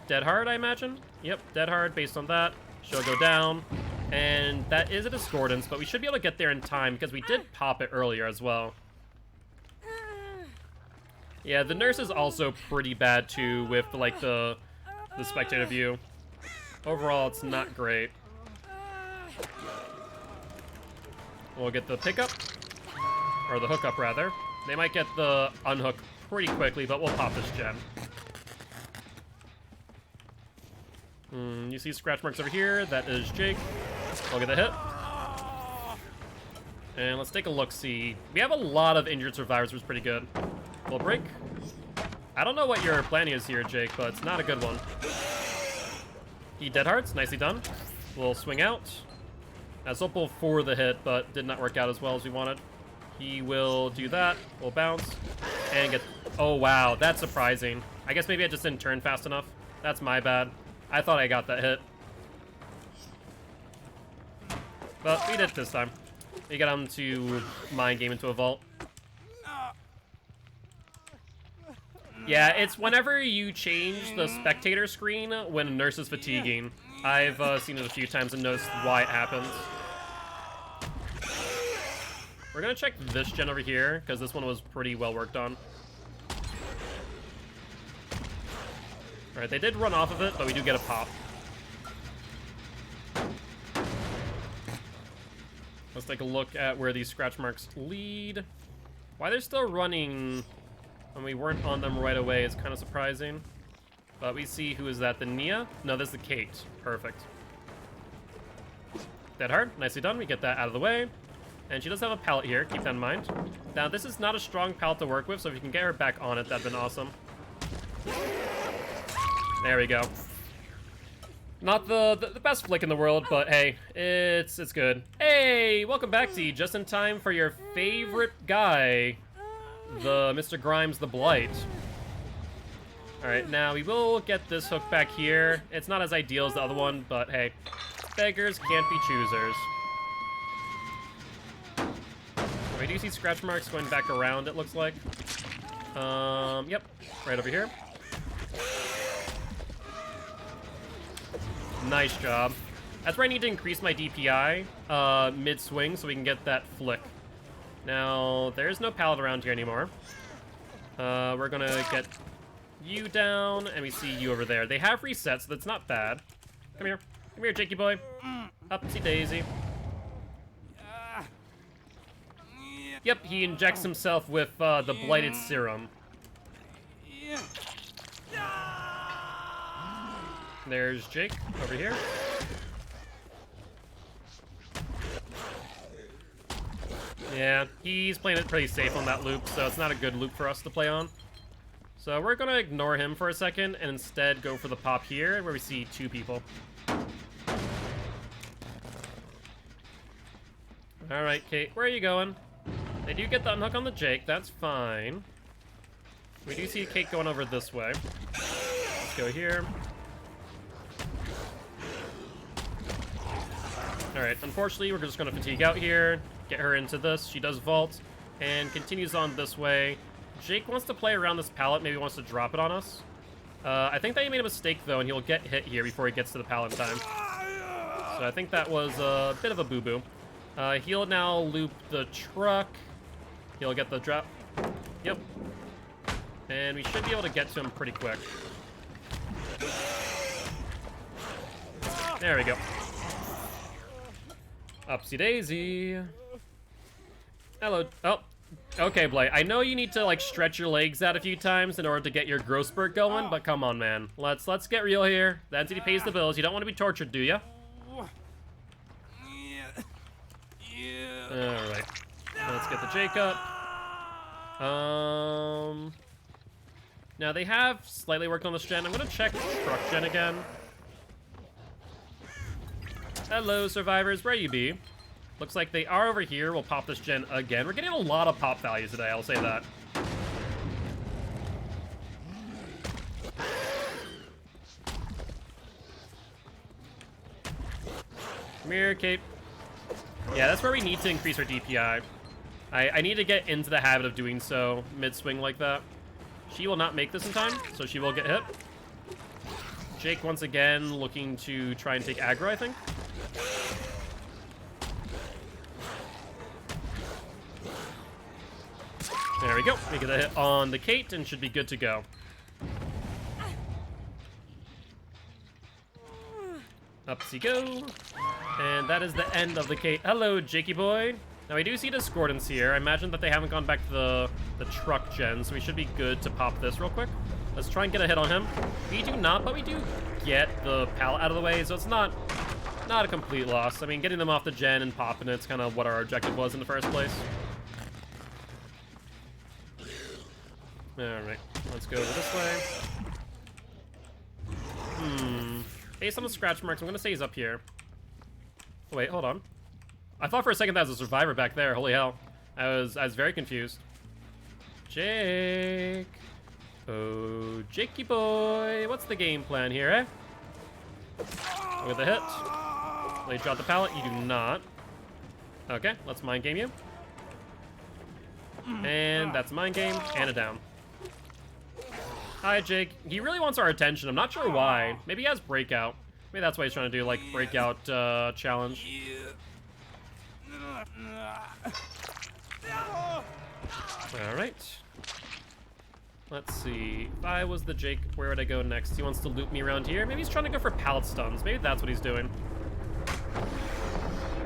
dead hard, I imagine. Yep, dead hard based on that. She'll go down. And that is a discordance, but we should be able to get there in time because we did pop it earlier as well. Yeah, the nurse is also pretty bad too with like the spectator view. Overall, it's not great. We'll get the pickup, or the hookup rather. They might get the unhook pretty quickly, but we'll pop this gem. You see scratch marks over here. That is Jake. We'll get the hit. And let's take a look-see. We have a lot of injured survivors, which is pretty good. Full break. I don't know what your plan is here, Jake, but it's not a good one. He dead hearts. Nicely done. We'll swing out. That's hopeful for the hit, but did not work out as well as we wanted. He will do that. We'll bounce. And get... Oh, wow. That's surprising. I guess maybe I just didn't turn fast enough. That's my bad. I thought I got that hit. But we did this time. We got him to mind game into a vault. Yeah, it's whenever you change the spectator screen when a nurse is fatiguing. I've seen it a few times and noticed why it happens. We're gonna check this gen over here, because this one was pretty well worked on. Alright, they did run off of it, but we do get a pop. Let's take a look at where these scratch marks lead. Why they're still running when we weren't on them right away is kind of surprising. But we see, who is that? The Nia? No, this is the Kate. Perfect. Dead hard. Nicely done. We get that out of the way. And she does have a pallet here. Keep that in mind. Now, this is not a strong pallet to work with, so if you can get her back on it, that'd been awesome. There we go. Not the best flick in the world, but hey, it's good. Hey, welcome back, T. Just in time for your favorite guy, the Mr. Grimes the Blight. Alright, now we will get this hook back here. It's not as ideal as the other one, but hey, beggars can't be choosers. We do see scratch marks going back around, it looks like. Yep, right over here. Nice job. That's where I need to increase my DPI mid-swing so we can get that flick. Now, there's no pallet around here anymore. We're gonna get you down, and we see you over there. They have reset, so that's not bad. Come here. Come here, Jakey boy. Upsy daisy. Yep, he injects himself with the blighted serum. There's Jake over here. Yeah, he's playing it pretty safe on that loop, so it's not a good loop for us to play on. So we're gonna ignore him for a second and instead go for the pop here, where we see two people. Alright, Kate, where are you going? They do get the unhook on the Jake, that's fine. We do see Kate going over this way. Let's go here. Alright, unfortunately, we're just going to fatigue out here, get her into this. She does vault, and continues on this way. Jake wants to play around this pallet, maybe wants to drop it on us. I think that he made a mistake, though, and he'll get hit here before he gets to the pallet in time. So I think that was a bit of a boo-boo. He'll now loop the truck. He'll get the drop. Yep. And we should be able to get to him pretty quick. There we go. Upsy daisy. Hello. Oh, okay, Blight. I know you need to like stretch your legs out a few times in order to get your growth spurt going, but come on, man. Let's get real here. The entity pays the bills. You don't want to be tortured, do you? All right. Let's get the Jake up. Now they have slightly worked on this gen. I'm gonna check truck gen again. Hello, survivors. Where you be? Looks like they are over here. We'll pop this gen again. We're getting a lot of pop values today, I'll say that. Come here, Kate. Yeah, that's where we need to increase our DPI. I need to get into the habit of doing so mid-swing like that. She will not make this in time, so she will get hit. Jake once again looking to try and take aggro, I think. There we go. We get a hit on the Kate and should be good to go. Up we go. And that is the end of the Kate. Hello, Jakey boy. Now, we do see discordance here. I imagine that they haven't gone back to the truck gen, so we should be good to pop this real quick. Let's try and get a hit on him. We do not, but we do get the pallet out of the way, so it's not a complete loss. I mean, getting them off the gen and popping it's kind of what our objective was in the first place. Alright, let's go over this way. Based on the scratch marks, I'm gonna say he's up here. Oh, wait, hold on. I thought for a second that was a survivor back there. Holy hell. I was very confused. Jake. Oh, Jakey boy. What's the game plan here, eh? With the hit. Will you drop the pallet? You do not. Okay, let's mind game you. And that's mind game and a down. Hi, Jake. He really wants our attention. I'm not sure why. Maybe he has breakout. Maybe that's why he's trying to do, like, breakout challenge. Alright. Let's see. If I was the Jake, where would I go next? He wants to loop me around here. Maybe he's trying to go for pallet stuns. Maybe that's what he's doing.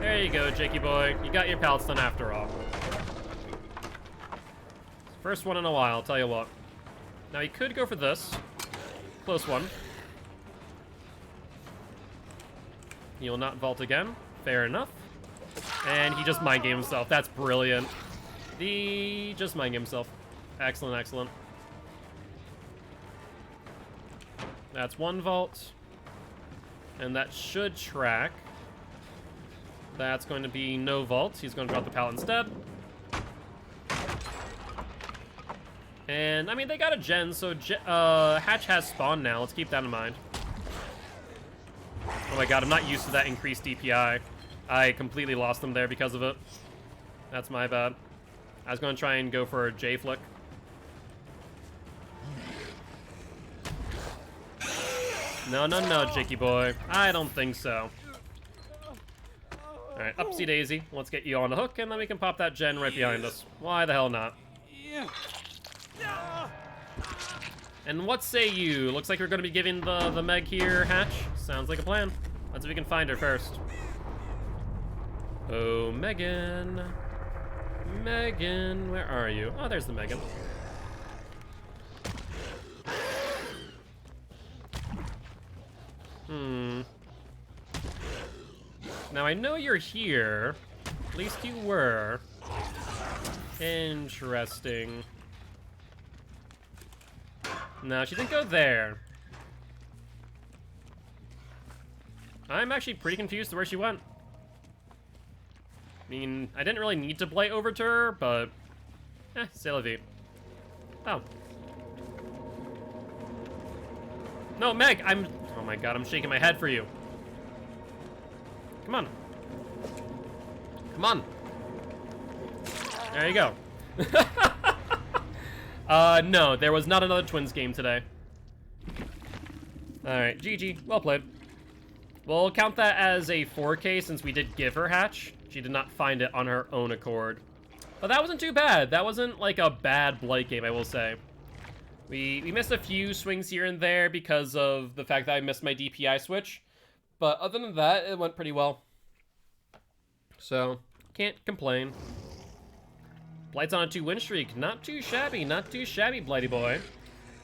There you go, Jakey boy. You got your pallet stun after all. First one in a while, I'll tell you what. Now, he could go for this. Close one. He'll not vault again. Fair enough. And he just mind game himself. That's brilliant. He just mind game himself. Excellent, excellent. That's one vault. And that should track. That's going to be no vault. He's going to drop the pallet instead. And, I mean, they got a gen, so Hatch has spawn now. Let's keep that in mind. Oh my god, I'm not used to that increased DPI. I completely lost them there because of it. That's my bad. I was going to try and go for a J-flick. No, no, no, Jakey boy. I don't think so. Alright, upsy daisy. Let's get you on the hook, and then we can pop that gen right behind us. Why the hell not? And what say you? Looks like we're going to be giving the Meg here, Hatch. Sounds like a plan. Let's see if we can find her first. Oh, Megan. Megan, where are you? Oh, there's the Megan. Now, I know you're here. At least you were. Interesting. No, she didn't go there. I'm actually pretty confused to where she went. I mean, I didn't really need to play over to her, but... c'est la vie. Oh. No, Meg, oh my god, I'm shaking my head for you. Come on. Come on. There you go. No, there was not another Twins game today. Alright, GG. Well played. We'll count that as a 4K since we did give her Hatch. She did not find it on her own accord. But that wasn't too bad. That wasn't like a bad Blight game, I will say. We missed a few swings here and there because of the fact that I missed my DPI switch. But other than that, it went pretty well. So, can't complain. Blight's on a 2-win streak. Not too shabby, Blighty boy.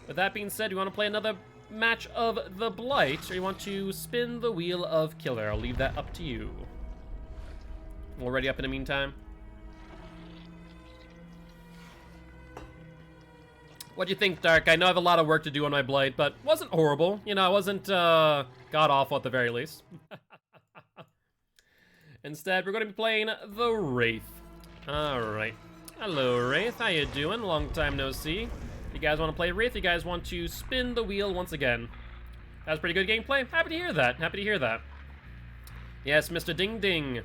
With that being said, you want to play another match of the Blight, or you want to spin the wheel of Killer? I'll leave that up to you. We'll ready up in the meantime. What'd you think, Dark? I know I have a lot of work to do on my Blight, but wasn't horrible. You know, it wasn't god-awful at the very least. Instead, we're going to be playing the Wraith. Alright. Hello, Wraith. How you doing? Long time no see. You guys want to play Wraith? You guys want to spin the wheel once again? That was pretty good gameplay. Happy to hear that. Happy to hear that. Yes, Mr. Ding Ding.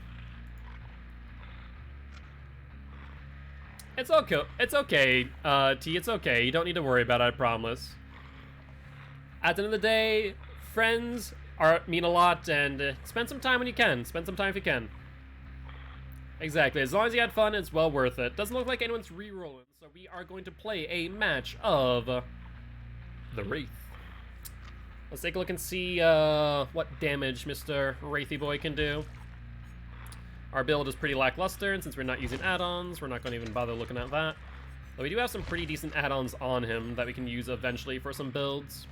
It's okay. It's okay, T. It's okay. You don't need to worry about it, I promise. At the end of the day, friends mean a lot, and spend some time when you can. Spend some time if you can. Exactly. As long as you had fun, it's well worth it. Doesn't look like anyone's re-rolling, so we are going to play a match of the Wraith. Let's take a look and see what damage Mr. Wraithy Boy can do. Our build is pretty lackluster, and since we're not using add-ons, we're not going to even bother looking at that. But we do have some pretty decent add-ons on him that we can use eventually for some builds.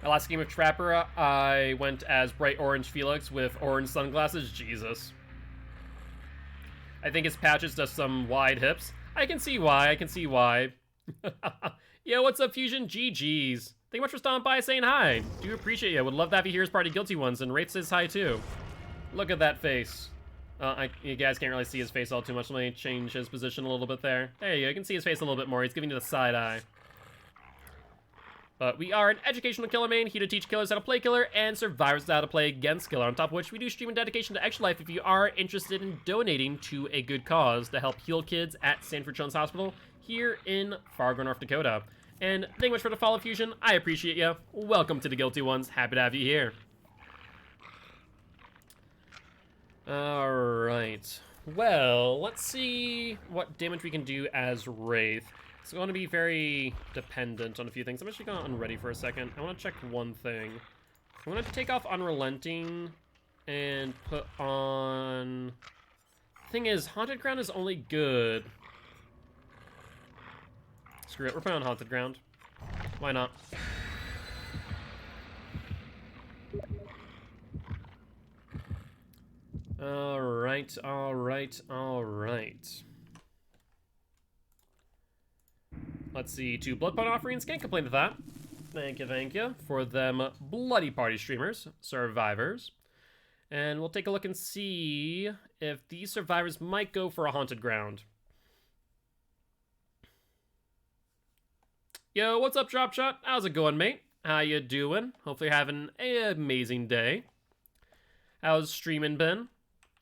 Our last game of Trapper, I went as Bright Orange Felix with orange sunglasses. Jesus. I think his patch is just some wide hips. I can see why, I can see why. Yo, what's up, Fusion? GG's. Thank you much for stopping by saying hi. Do appreciate you. Would love to have you here as part of Guilty Ones, and Wraith says hi too. Look at that face. You guys can't really see his face all too much. Let me change his position a little bit there. There you go. You can see his face a little bit more. He's giving you the side eye. But we are an educational killer main, here to teach killers how to play killer and survivors how to play against killer. On top of which, we do stream and dedication to extra life if you are interested in donating to a good cause to help heal kids at Sanford Children's Hospital here in Fargo, North Dakota. And thank you much for the follow, Fusion. I appreciate you. Welcome to the Guilty Ones. Happy to have you here. Alright. Well, let's see what damage we can do as Wraith. It's going to be very dependent on a few things. I'm actually going to unready for a second. I want to check one thing. I want to take off Unrelenting and put on... Thing is, Haunted Ground is only good. Screw it, we're putting on Haunted Ground. Why not? Alright, alright, alright. Let's see, 2 Blood Pond offerings. Can't complain with that. Thank you, for them Bloody Party streamers, survivors. And we'll take a look and see if these survivors might go for a Haunted Ground. Yo, what's up, Drop Shot? How's it going, mate? How you doing? Hopefully you're having an amazing day. How's streaming been?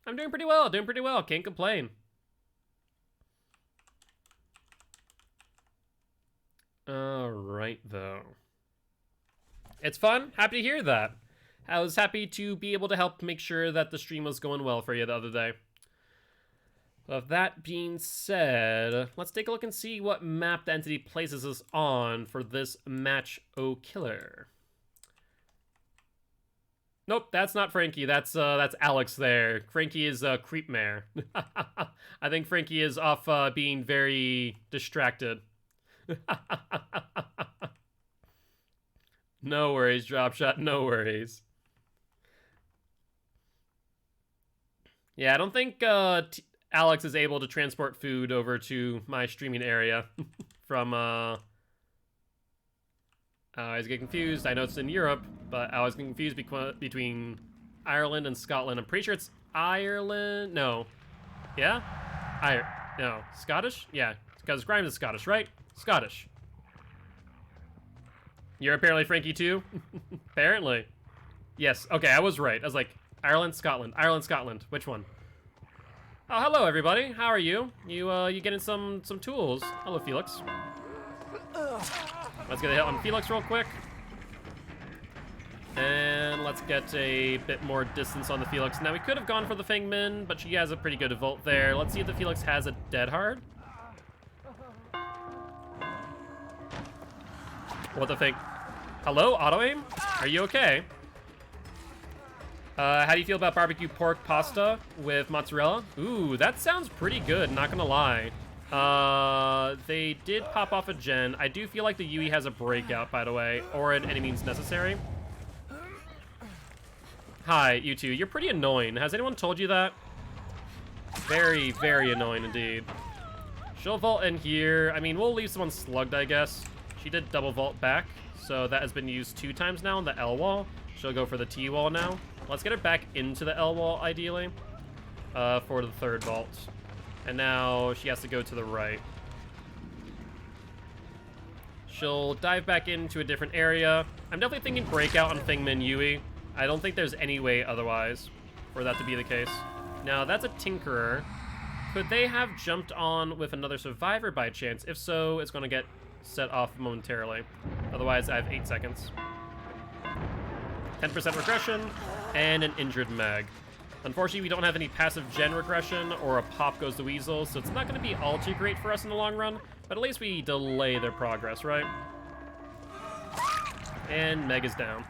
I'm doing pretty well, can't complain. Alright, though. It's fun. Happy to hear that. I was happy to be able to help make sure that the stream was going well for you the other day. With that being said, let's take a look and see what map the entity places us on for this match O Killer. Nope, that's not Frankie. That's Alex there. Frankie is Creepmare. I think Frankie is off being very distracted. No worries, Dropshot, no worries. Yeah, I don't think Alex is able to transport food over to my streaming area from, I always get confused. I know it's in Europe, but I was confused between Ireland and Scotland. I'm pretty sure it's Ireland. No. Yeah? No. Scottish? Yeah, because Grimes is Scottish, right? Scottish. You're apparently Frankie too? Apparently. Yes, okay, I was right. I was like, Ireland, Scotland. Ireland, Scotland. Which one? Oh, hello everybody. How are you? You getting some tools? Hello, Felix. Let's get a hit on Felix real quick. And let's get a bit more distance on the Felix. Now, we could have gone for the Fangman, but she has a pretty good Volt there. Let's see if the Felix has a Dead Hard. What the thing? Hello, auto-aim? Are you okay? How do you feel about barbecue pork pasta with mozzarella? Ooh, that sounds pretty good, not gonna lie. They did pop off a gen. I do feel like the Yui has a breakout, by the way, or an any means necessary. Hi, you two. You're pretty annoying. Has anyone told you that? Very, very annoying indeed. She'll vault in here. I mean, we'll leave someone slugged, I guess. She did double vault back, so that has been used 2 times now on the L wall. She'll go for the T wall now. Let's get her back into the L wall, ideally, for the 3rd vault. And now she has to go to the right. She'll dive back into a different area. I'm definitely thinking breakout on Fingman Yui. I don't think there's any way otherwise for that to be the case. Now, that's a Tinkerer. Could they have jumped on with another survivor by chance? If so, it's going to get set off momentarily. Otherwise, I have 8 seconds. 10% regression, and an injured Meg. Unfortunately, we don't have any passive gen regression or a pop goes the weasel, so it's not going to be all too great for us in the long run, but at least we delay their progress, right? And Meg is down.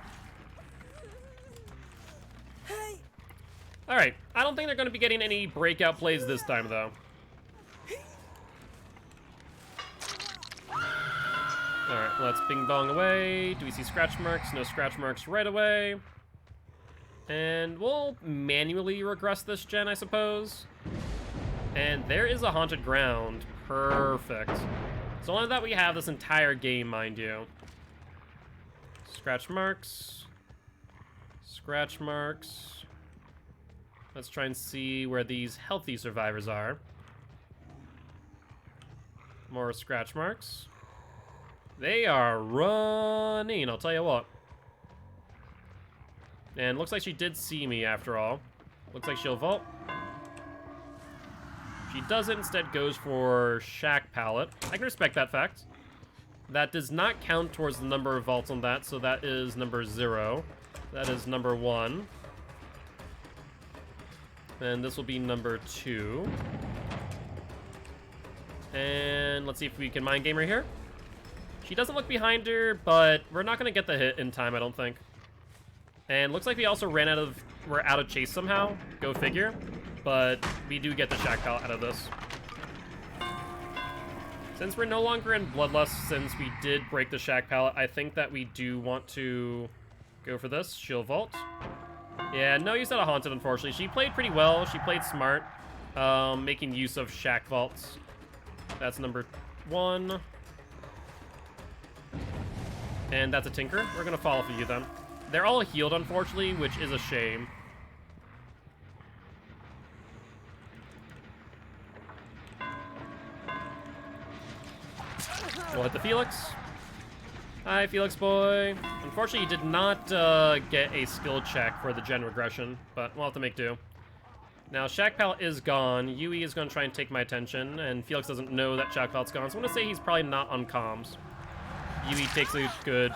Alright, I don't think they're going to be getting any breakout plays this time, though. Alright, let's bing bong away. Do we see scratch marks? No scratch marks right away. And we'll manually regress this gen, I suppose. And there is a haunted ground. Perfect. It's only that we have this entire game, mind you. Scratch marks. Scratch marks. Let's try and see where these healthy survivors are. More scratch marks. They are running, I'll tell you what. And looks like she did see me after all. Looks like she'll vault. She doesn't, instead goes for Shack Pallet. I can respect that fact. That does not count towards the number of vaults on that, so that is number 0. That is number 1. And this will be number 2. And let's see if we can mind game her here. She doesn't look behind her, but we're not going to get the hit in time, I don't think. And looks like we also we're out of chase somehow. Go figure. But we do get the Shack Pallet out of this. Since we're no longer in Bloodlust, since we did break the Shack Pallet, I think that we do want to go for this. She'll vault. Yeah, no use out of Haunted, unfortunately. She played pretty well. She played smart, making use of Shack Vaults. That's number 1. And that's a Tinker. We're going to follow for you then. They're all healed, unfortunately, which is a shame. We'll hit the Felix. Hi, Felix boy. Unfortunately, he did not get a skill check for the gen regression, but we'll have to make do. Now, Shack Pallet is gone. Yui is going to try and take my attention, and Felix doesn't know that Shack Pallet's gone, so I'm going to say he's probably not on comms. Yui takes a good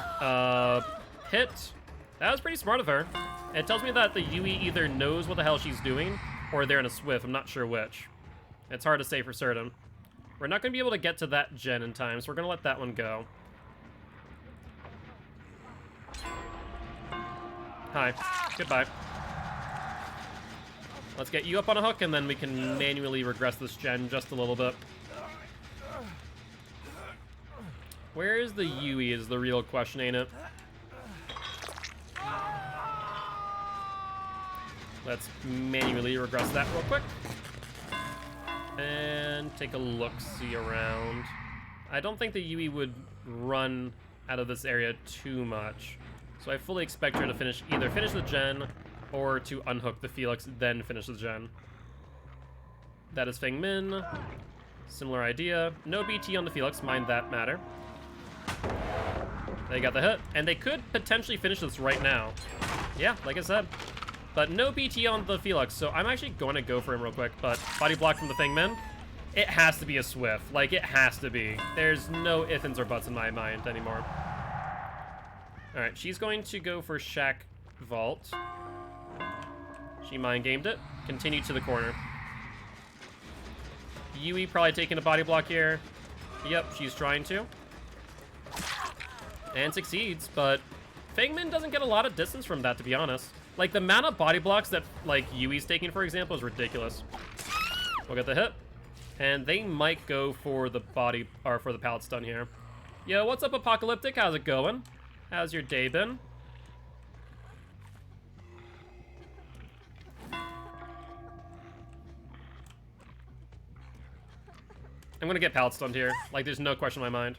hit. That was pretty smart of her. It tells me that the Yui either knows what the hell she's doing, or they're in a Swift. I'm not sure which. It's hard to say for certain. We're not going to be able to get to that gen in time, so we're going to let that one go. Hi. Goodbye. Let's get you up on a hook, and then we can manually regress this gen just a little bit. Where is the Yui is the real question, ain't it? Let's manually regress that real quick. And take a look-see around. I don't think the Yui would run out of this area too much. So I fully expect her to either finish the gen or to unhook the Felix, then finish the gen. That is Feng Min. Similar idea. No BT on the Felix, mind that matter. They got the hit, and they could potentially finish this right now. Yeah, like I said. But no BT on the Felix, so I'm actually going to go for him real quick. But body block from the Feng Min. It has to be a Swift. Like, it has to be. There's no ifs, ands, or buts in my mind anymore. Alright, she's going to go for Shack Vault. She mind-gamed it. Continue to the corner. Yui probably taking a body block here. Yep, she's trying to. And succeeds, but Feng Min doesn't get a lot of distance from that, to be honest. Like, the amount of body blocks that, like, Yui's taking, for example, is ridiculous. We'll get the hit. And they might go for the body, or for the pallet stun here. Yo, what's up, Apocalyptic? How's it going? How's your day been? I'm gonna get pallet stunned here. Like, there's no question in my mind.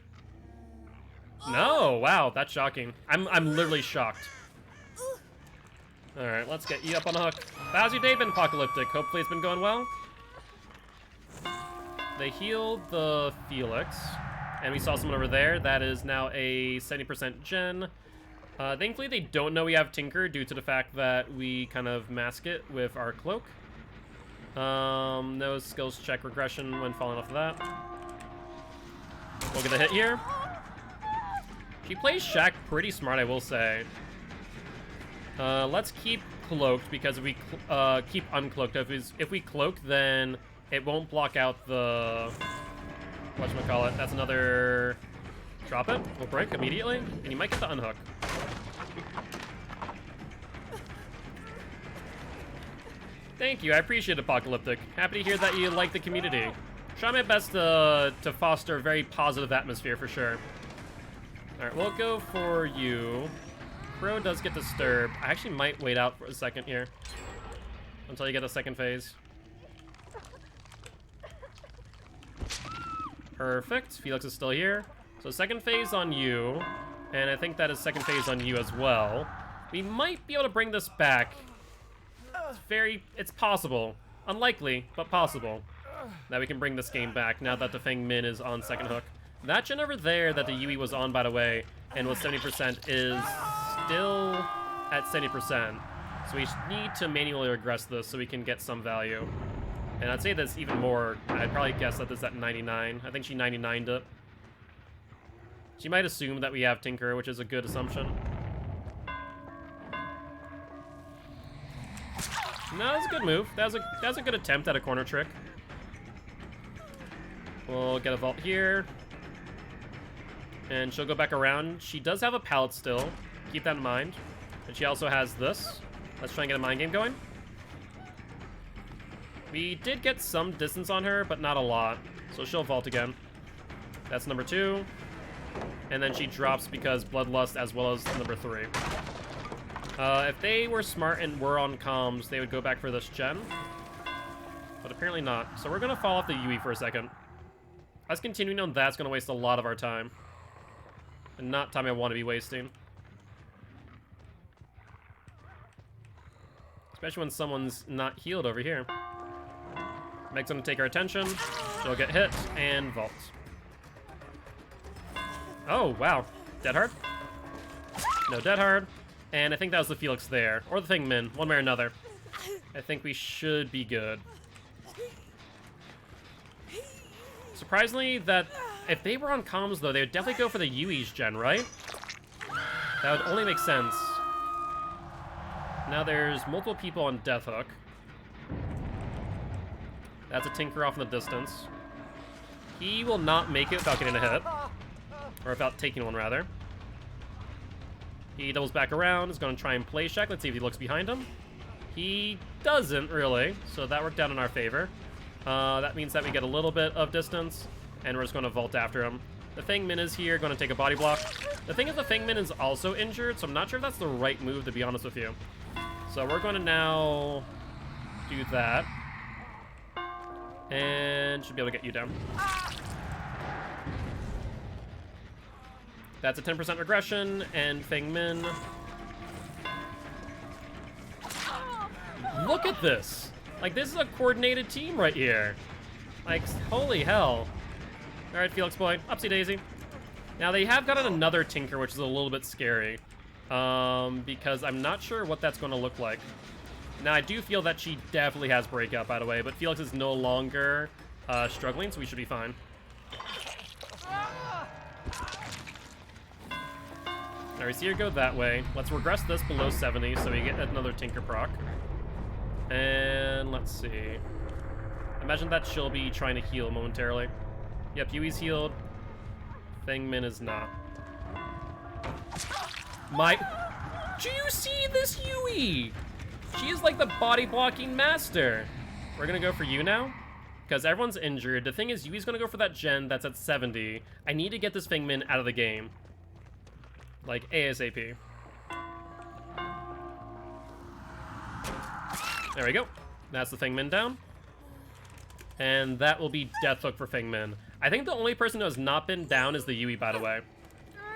No, wow, that's shocking. I'm literally shocked. Alright, let's get you up on the hook. How's your day been, Apocalyptic? Hopefully it's been going well. They healed the Felix, and we saw someone over there. That is now a 70% gen. Thankfully, they don't know we have Tinker due to the fact that we kind of mask it with our cloak. No skills check regression when falling off of that. We'll get a hit here. She plays Shaq pretty smart, I will say. Let's keep cloaked, because if we keep uncloaked, if we cloak, then it won't block out the... whatchamacallit. That's another... Drop it. We'll break immediately, and you might get the unhook. Thank you, I appreciate it, Apocalyptic. Happy to hear that you like the community. Try my best to foster a very positive atmosphere for sure. Alright, we'll go for you. Crow does get disturbed. I actually might wait out for a second here. Until you get a second phase. Perfect. Felix is still here. So second phase on you. And I think that is second phase on you as well. We might be able to bring this back. It's possible. Unlikely, but possible. That we can bring this game back now that the Feng Min is on second hook. That gen over there that the Yui was on, by the way, and was 70% is still at 70%. So we need to manually regress this so we can get some value. And I'd say that's even more. I'd probably guess that this is at 99. I think she 99'd it. She might assume that we have Tinker, which is a good assumption. No, that's a good move. That was a good attempt at a corner trick. We'll get a vault here. And she'll go back around. She does have a pallet still. Keep that in mind. And she also has this. Let's try and get a mind game going. We did get some distance on her, but not a lot. So she'll vault again. That's number 2. And then she drops because Bloodlust as well as number 3. If they were smart and were on comms, they would go back for this gen. But apparently not. So we're going to fall off the Yui for a second. Us continuing on that's going to waste a lot of our time. And not time I want to be wasting. Especially when someone's not healed over here. Meg's going to take our attention. She'll get hit and vault. Oh, wow. Dead hard? No dead hard. And I think that was the Felix there. Or the Feng Min. One way or another. I think we should be good. Surprisingly, that if they were on comms, though, they would definitely go for the Yui's gen, right? That would only make sense. Now there's multiple people on Death Hook. That's a Tinker off in the distance. He will not make it without getting a hit. Or without taking one, rather. He doubles back around, is going to try and play check. Let's see if he looks behind him. He doesn't, really, so that worked out in our favor. That means that we get a little bit of distance, and we're just going to vault after him. The Feng Min is here, going to take a body block. The thing is, the Feng Min is also injured, so I'm not sure if that's the right move, to be honest with you. So we're going to now do that. And should be able to get you down. That's a 10% regression, and Feng Min. Look at this! Like, this is a coordinated team right here. Like, holy hell. Alright, Felix boy, upsie daisy. Now, they have gotten another Tinker, which is a little bit scary. Because I'm not sure what that's going to look like. Now, I do feel that she definitely has breakout, by the way, but Felix is no longer struggling, so we should be fine. Now, we see her go that way. Let's regress this below 70, so we get another Tinker proc. And let's see. Imagine that she'll be trying to heal momentarily. Yep, Yui's healed. Feng Min is not. Do you see this Yui? She is like the body blocking master. We're gonna go for you now, because everyone's injured. The thing is, Yui's gonna go for that gen that's at 70. I need to get this Feng Min out of the game. Like, ASAP. There we go. That's the Feng Min down. And that will be Death Hook for Feng Min. I think the only person who has not been down is the Yui, by the way.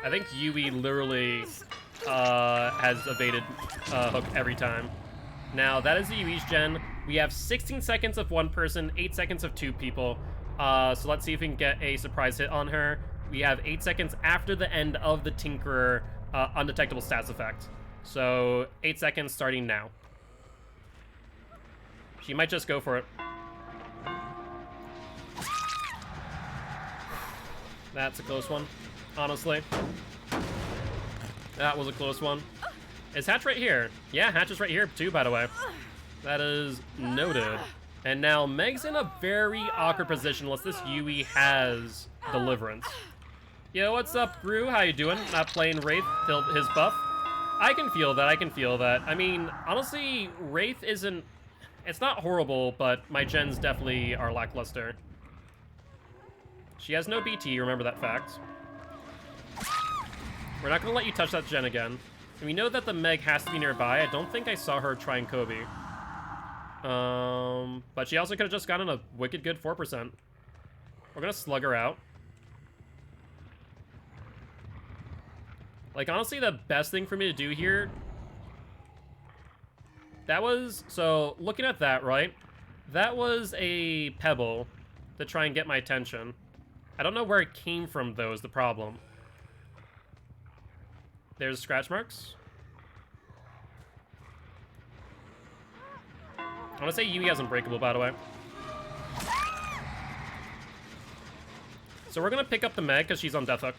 I think Yui literally has evaded Hook every time. Now, that is the Yui's gen. We have 16 seconds of one person, 8 seconds of 2 people. So let's see if we can get a surprise hit on her. We have 8 seconds after the end of the Tinkerer undetectable stats effect. So 8 seconds starting now. She might just go for it. That's a close one, honestly. That was a close one. Is Hatch right here? Yeah, Hatch is right here too, by the way. That is noted. And now Meg's in a very awkward position unless this Yui has Deliverance. Yo, what's up, Gru? How you doing? Not playing Wraith till his buff? I can feel that, I can feel that. I mean, honestly, Wraith isn't... It's not horrible, but my gens definitely are lackluster. She has no BT, remember that fact. We're not going to let you touch that gen again. And we know that the Meg has to be nearby. I don't think I saw her trying Kobe. But she also could have just gotten a wicked good 4%. We're going to slug her out. Like, honestly, the best thing for me to do here... That was... So, looking at that, right? That was a pebble to try and get my attention. I don't know where it came from, though, is the problem. There's scratch marks. I want to say Yui has Unbreakable, by the way. So we're going to pick up the Meg because she's on Death Hook.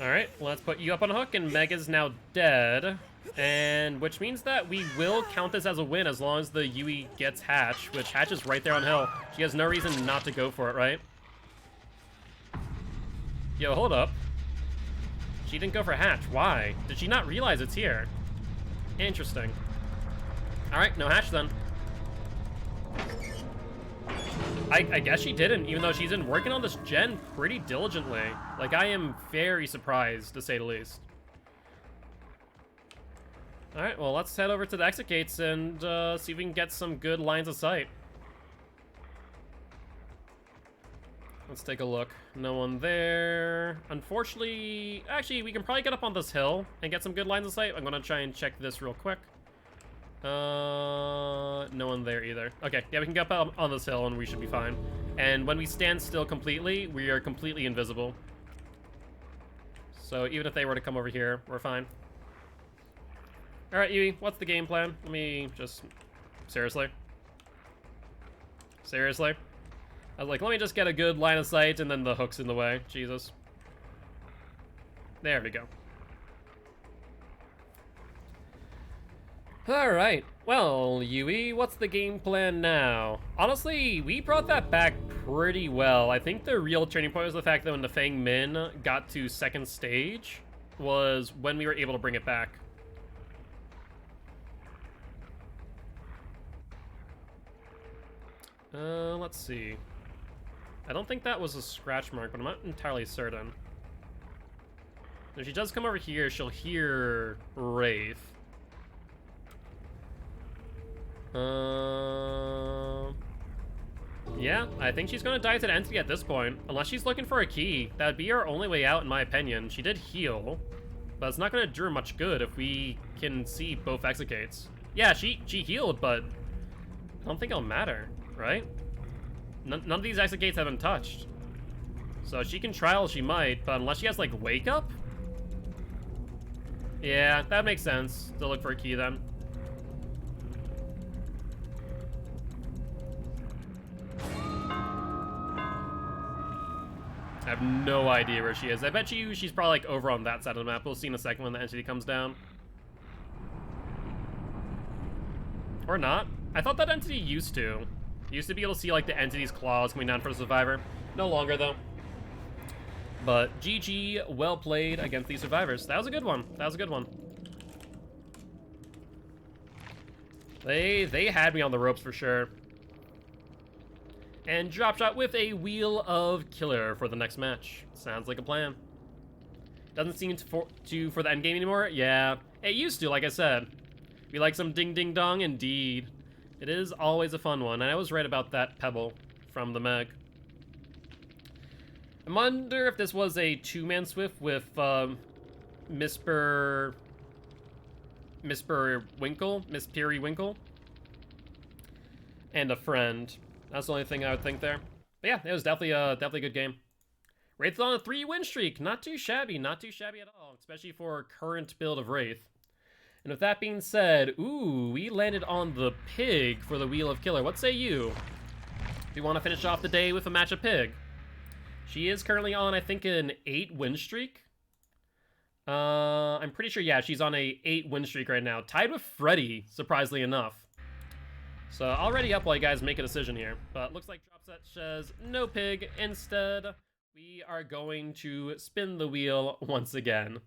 Alright, let's put you up on a hook, and Meg is now dead. And which means that we will count this as a win as long as the Yui gets Hatch, which Hatch is right there on hill. She has no reason not to go for it, right? Yo, hold up. She didn't go for Hatch. Why? Did she not realize it's here? Interesting. Alright, no Hatch then. I guess she didn't, even though she's been working on this gen pretty diligently. Like, I am very surprised, to say the least. Alright, well, let's head over to the exit gates and see if we can get some good lines of sight. Let's take a look. No one there. Unfortunately, actually, we can probably get up on this hill and get some good lines of sight. I'm gonna try and check this real quick. No one there either. Okay, yeah, we can get up on this hill and we should be fine. And when we stand still completely, we are completely invisible. So even if they were to come over here, we're fine. Alright, Yui, what's the game plan? Let me just... Seriously? Seriously? I was like, let me just get a good line of sight and then the hook's in the way. Jesus. There we go. Alright, well, Yui, what's the game plan now? Honestly, we brought that back pretty well. I think the real turning point was the fact that when the Fang Min got to second stage was when we were able to bring it back. Let's see. I don't think that was a scratch mark, but I'm not entirely certain. If she does come over here, she'll hear Wraith. Yeah, I think she's gonna die to the entity at this point. Unless she's looking for a key. That'd be our only way out, in my opinion. She did heal, but it's not gonna do her much good if we can see both exit gates. Yeah, she healed, but I don't think it'll matter, right? None of these exit gates have been touched. So she can try all she might, but unless she has, like, Wake Up? Yeah, that makes sense to look for a key then. I have no idea where she is. I bet you she's probably, like, over on that side of the map. We'll see in a second when the entity comes down. Or not. I thought that entity used to. Used to be able to see, like, the entity's claws coming down for the survivor. No longer, though. But GG, well played against these survivors. That was a good one. That was a good one. They had me on the ropes for sure. And drop shot with a Wheel of Killer for the next match. Sounds like a plan. Doesn't seem for the end game anymore. Yeah, it used to, like I said. We like some ding ding dong, indeed. It is always a fun one, and I was right about that pebble from the Meg. I wonder if this was a two-man swift with Miss Periwinkle, and a friend. That's the only thing I would think there. But yeah, it was definitely a good game. Wraith on a 3-win streak. Not too shabby, not too shabby at all, especially for current build of Wraith. And with that being said, ooh, we landed on the pig for the Wheel of Killer. What say you? We want to finish off the day with a match of pig. She is currently on, I think, an 8 win streak. I'm pretty sure, yeah, she's on a 8 win streak right now. Tied with Freddy, surprisingly enough. So I'll ready up while you guys make a decision here. But looks like Dropset says no pig. Instead, we are going to spin the wheel once again.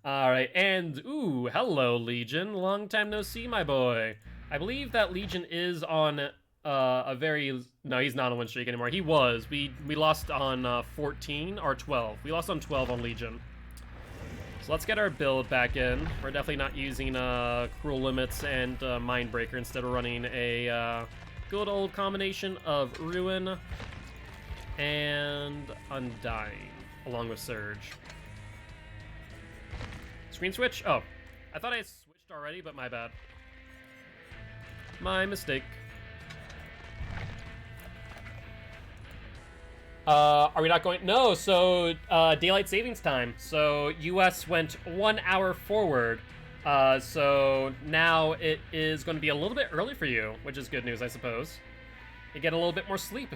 Alright, and ooh, hello Legion. Long time no see, my boy. I believe that Legion is on a very... No, he's not on win streak anymore. He was. We lost on 14 or 12. We lost on 12 on Legion. So let's get our build back in. We're definitely not using Cruel Limits and Mindbreaker. Instead of running a good old combination of Ruin and Undying, along with Surge. Screen switch? Oh, I thought I switched already, but my bad. My mistake. Are we not going? No, so daylight savings time. So US went 1 hour forward. So now it is going to be a little bit early for you, which is good news, I suppose. You get a little bit more sleep.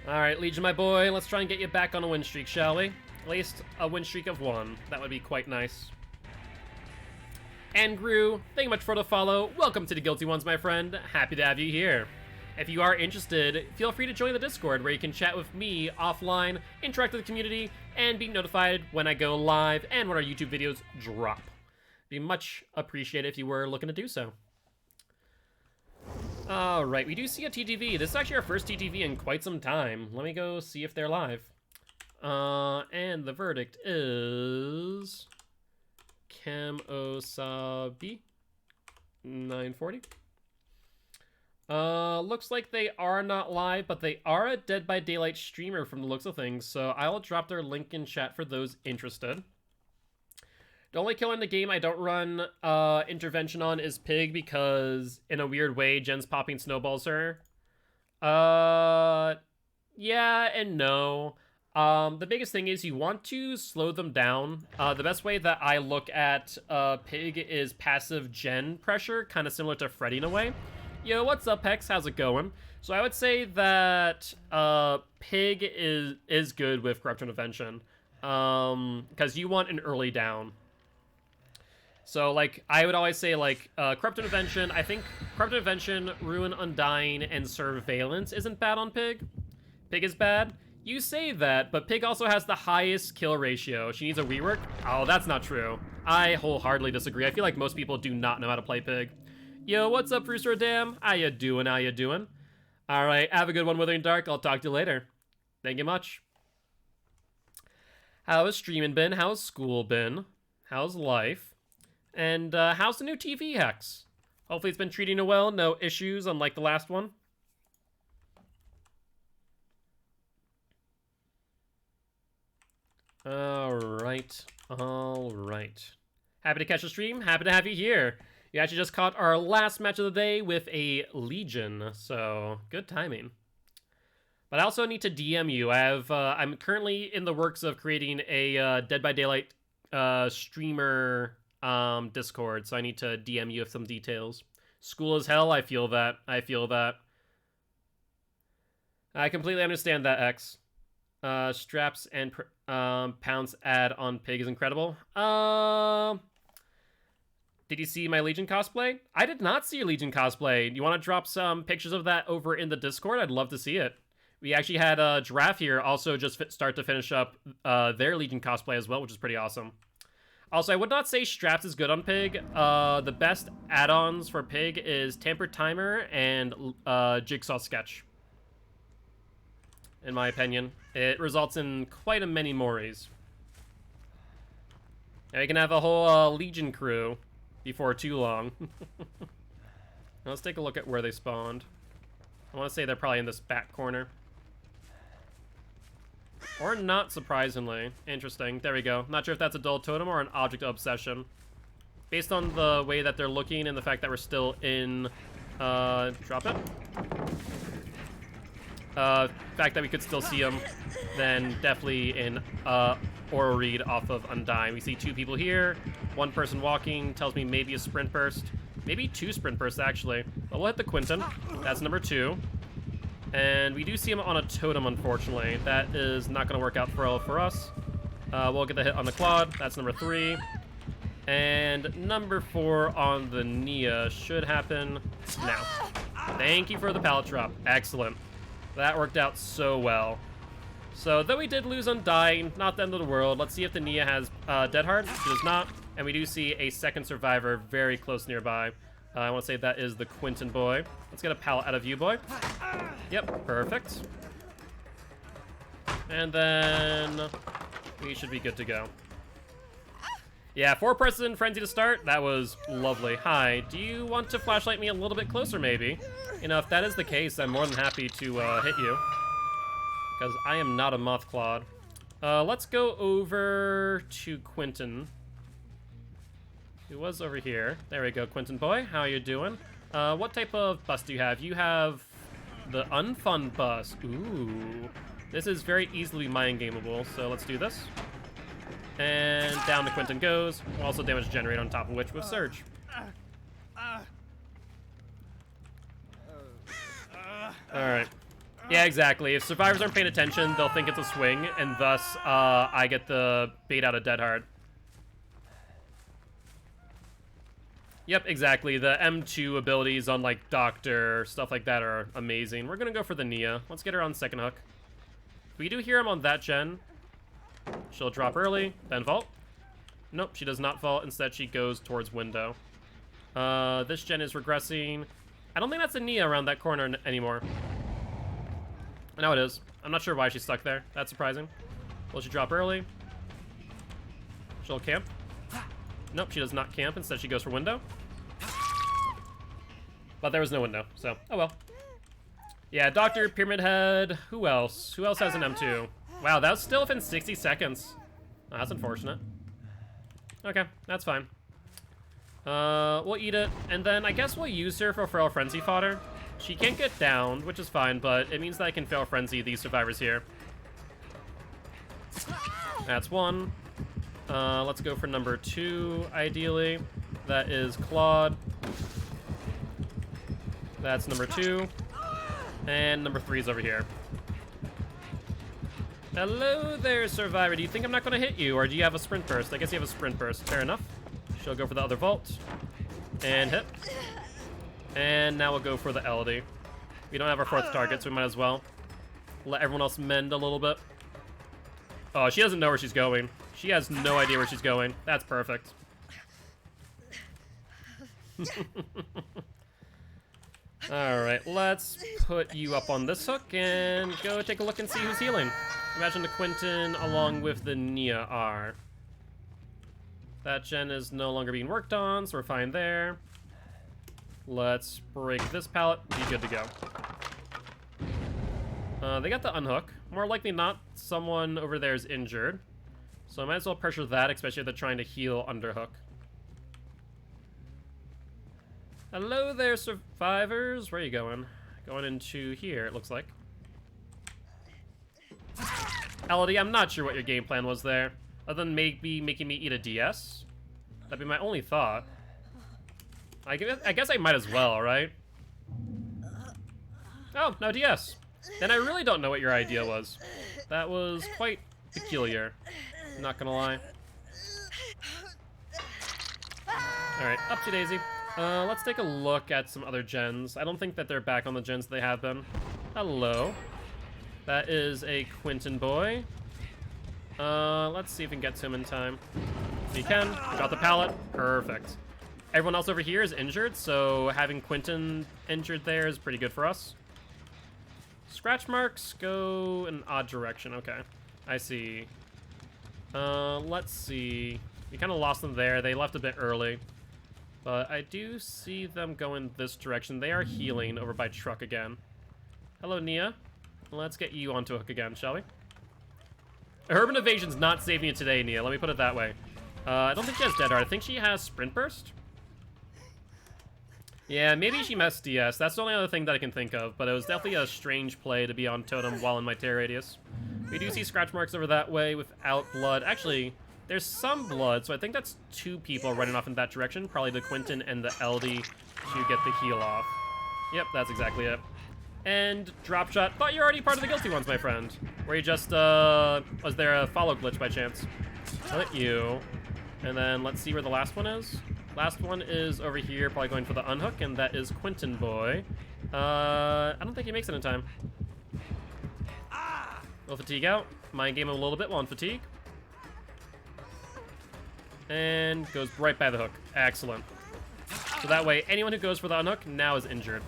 Alright, Legion, my boy, let's try and get you back on a win streak, shall we? At least a win streak of 1. That would be quite nice. And Gru, thank you much for the follow. Welcome to the Guilty Ones, my friend. Happy to have you here. If you are interested, feel free to join the Discord, where you can chat with me offline, interact with the community, and be notified when I go live and when our YouTube videos drop. Be much appreciated if you were looking to do so. Alright, we do see a TTV. This is actually our first TTV in quite some time. Let me go see if they're live. And the verdict is... Cam-O-Sabi 940. Looks like they are not live, but they are a Dead by Daylight streamer from the looks of things, so I will drop their link in chat for those interested. The only killer in the game I don't run intervention on is Pig, because in a weird way, Jen's popping snowballs her. Yeah and no. The biggest thing is you want to slow them down. The best way that I look at Pig is passive gen pressure, kind of similar to Freddy in a way. Yo, what's up, Hex? How's it going? So I would say that Pig is good with Corrupt Intervention, because you want an early down. So, like, I would always say, like, Corrupt Intervention, I think Corrupt Intervention, Ruin, Undying, and Surveillance isn't bad on Pig. Pig is bad. You say that, but Pig also has the highest kill ratio. She needs a rework? Oh, that's not true. I wholeheartedly disagree. I feel like most people do not know how to play Pig. Yo, what's up, Rooster Dam? How you doing? How you doing? Alright, have a good one, Withering Dark. I'll talk to you later. Thank you much. How's streaming been? How's school been? How's life? And how's the new TV, Hex? Hopefully it's been treating you well. No issues, unlike the last one. Alright. Alright. Happy to catch the stream. Happy to have you here. You actually just caught our last match of the day with a Legion, so good timing. But I also need to DM you. I'm currently in the works of creating a Dead by Daylight streamer Discord, so I need to DM you with some details. School is hell. I feel that. I feel that. I completely understand that, X. Straps and pounce add on Pig is incredible. Did you see my Legion cosplay? I did not see your Legion cosplay. You want to drop some pictures of that over in the Discord? I'd love to see it. We actually had a Giraffe here also just start to finish up their Legion cosplay as well, which is pretty awesome. Also, I would not say Straps is good on Pig. The best add-ons for Pig is Tamper Timer and Jigsaw Sketch. In my opinion. It results in quite a many mores. And we can have a whole Legion crew before too long. Let's take a look at where they spawned. I want to say they're probably in this back corner. Or not, surprisingly. Interesting. There we go. Not sure if that's a dull totem or an object of obsession. Based on the way that they're looking and the fact that we're still in... drop it. Fact that we could still see them, then definitely in aura read off of Undying. We see 2 people here. 1 person walking. Tells me maybe a sprint burst. Maybe 2 sprint bursts, actually. But we'll hit the Quinton. That's number 2. And we do see him on a totem, unfortunately. That is not going to work out for us. We'll get the hit on the Claude. That's number 3. And number 4 on the Nia should happen now. Thank you for the pallet drop. Excellent. That worked out so well. So, though we did lose Undying, not the end of the world. Let's see if the Nia has Dead Hard. She does not. And we do see a second survivor very close nearby. I want to say that is the Quinton boy. Let's get a pallet out of you, boy. Yep, perfect. And then we should be good to go. Yeah, 4-person frenzy to start. That was lovely. Hi, do you want to flashlight me a little bit closer, maybe? You know, if that is the case, I'm more than happy to hit you. Because I am not a moth clawed. Let's go over to Quinton. He was over here. There we go, Quinton boy. How you doing? What type of bus do you have? You have the unfun bus. Ooh. This is very easily mind gameable, so let's do this. And down the Quinton goes. We'll also damage generate on top of which with Surge. Alright. Yeah, exactly. If survivors aren't paying attention, they'll think it's a swing, and thus, I get the bait out of Dead Hard. Yep, exactly. The M2 abilities on, like, Doctor, stuff like that are amazing. We're gonna go for the Nia. Let's get her on second hook. We do hear him on that gen. She'll drop early, then vault. Nope, she does not vault. Instead, she goes towards window. This gen is regressing. I don't think that's a Nia around that corner anymore. Now it is. I'm not sure why she's stuck there. That's surprising. Will she drop early? She'll camp. Nope, she does not camp. Instead, she goes for window. But there was no window, so oh well. Yeah, Doctor, Pyramid Head. Who else? Who else has an M2? Wow, that was still within 60 seconds. Oh, that's unfortunate. Okay, that's fine. We'll eat it, and then I guess we'll use her for Feral Frenzy fodder. She can't get down, which is fine, but it means that I can Feral Frenzy these survivors here. That's 1. Let's go for number 2, ideally. That is Claude. That's number 2. And number 3 is over here. Hello there, survivor. Do you think I'm not going to hit you, or do you have a sprint burst? I guess you have a sprint burst. Fair enough. She'll go for the other vault. And hit. And now we'll go for the LD. We don't have our 4th target, so we might as well let everyone else mend a little bit. Oh, she doesn't know where she's going. She has no idea where she's going. That's perfect. Alright, let's put you up on this hook and go take a look and see who's healing. Imagine the Quinton along with the Nia are. That gen is no longer being worked on, so we're fine there. Let's break this pallet, be good to go. They got the unhook. More likely not, someone over there is injured. So I might as well pressure that, especially if they're trying to heal underhook. Hello there, survivors. Where are you going? Going into here, it looks like. Elodie, I'm not sure what your game plan was there. Other than maybe making me eat a DS. That'd be my only thought. I guess I might as well, right? Oh, no DS. Then I really don't know what your idea was. That was quite peculiar. Not gonna lie. Alright, up to Daisy. Let's take a look at some other gens. I don't think that they're back on the gens they have been. Hello. That is a Quinton boy. Let's see if we can get to him in time. We can. Drop the pallet. Perfect. Everyone else over here is injured, so having Quinton injured there is pretty good for us. Scratch marks go in an odd direction. Okay. I see. Let's see. We kind of lost them there. They left a bit early. But I do see them going this direction. They are healing over by truck again. Hello, Nia. Let's get you onto a hook again, shall we? Urban Evasion's not saving you today, Nia. Let me put it that way. I don't think she has Dead Hard. I think she has Sprint Burst. Yeah, maybe she messed DS. That's the only other thing that I can think of, but it was definitely a strange play to be on Totem while in my tear radius. We do see scratch marks over that way without blood. Actually, there's some blood, so I think that's 2 people running off in that direction. Probably the Quentin and the LD to get the heal off. Yep, that's exactly it. And drop shot. Thought you were already part of the guilty ones, my friend. Where you just, was there a follow glitch by chance? I'll hit you. And then let's see where the last one is. Last one is over here, probably going for the unhook, and that is Quentin boy. I don't think he makes it in time. Will fatigue out. Mind game him a little bit while on fatigue. And goes right by the hook. Excellent. So that way, anyone who goes for the unhook now is injured.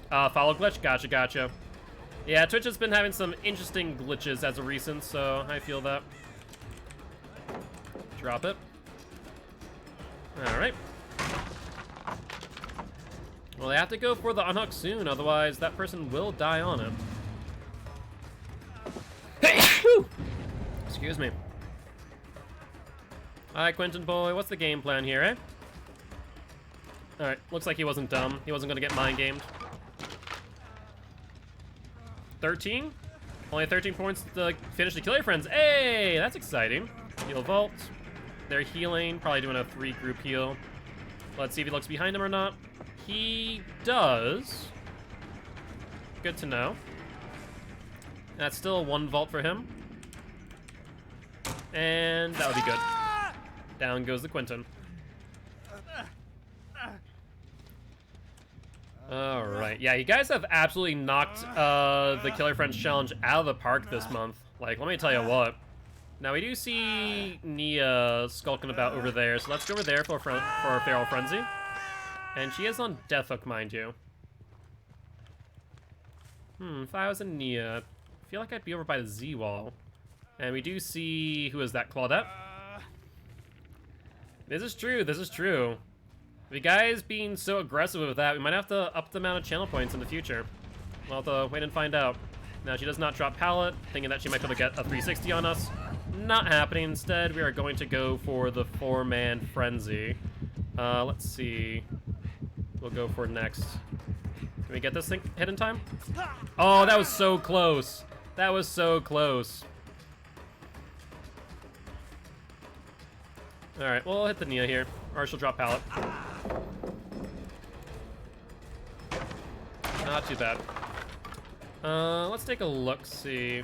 Follow glitch. Gotcha, gotcha. Yeah, Twitch has been having some interesting glitches as of recent, so I feel that. Drop it. Alright. Well, they have to go for the unhook soon, otherwise that person will die on it. Excuse me. Alright, Quentin boy, what's the game plan here, eh? Alright, looks like he wasn't dumb. He wasn't gonna get mind gamed. 13? Only 13 points to finish the Kill Your Friends. Hey, that's exciting. Heal vault. They're healing, probably doing a 3-group heal. Let's see if he looks behind him or not. He does. Good to know. That's still 1 vault for him. And that would be good. Down goes the Quentin. Alright, yeah, you guys have absolutely knocked the Kill Your Friends challenge out of the park this month. Like, let me tell you what. Now, we do see Nia skulking about over there, so let's go over there for a Feral Frenzy. And she is on Death Hook, mind you. If I was a Nia, I feel like I'd be over by the Z-wall. And we do see... Who is that? Claudette? This is true, this is true. The guys being so aggressive with that, we might have to up the amount of channel points in the future. We'll have to wait and find out. Now, she does not drop pallet, thinking that she might be able to get a 360 on us. Not happening. Instead, we are going to go for the 4-man frenzy. Let's see. We'll go for next. Can we get this thing hit in time? Oh, that was so close. That was so close. Alright, we'll hit the Nia here. Or she'll drop pallet. Not too bad. Let's take a look-see.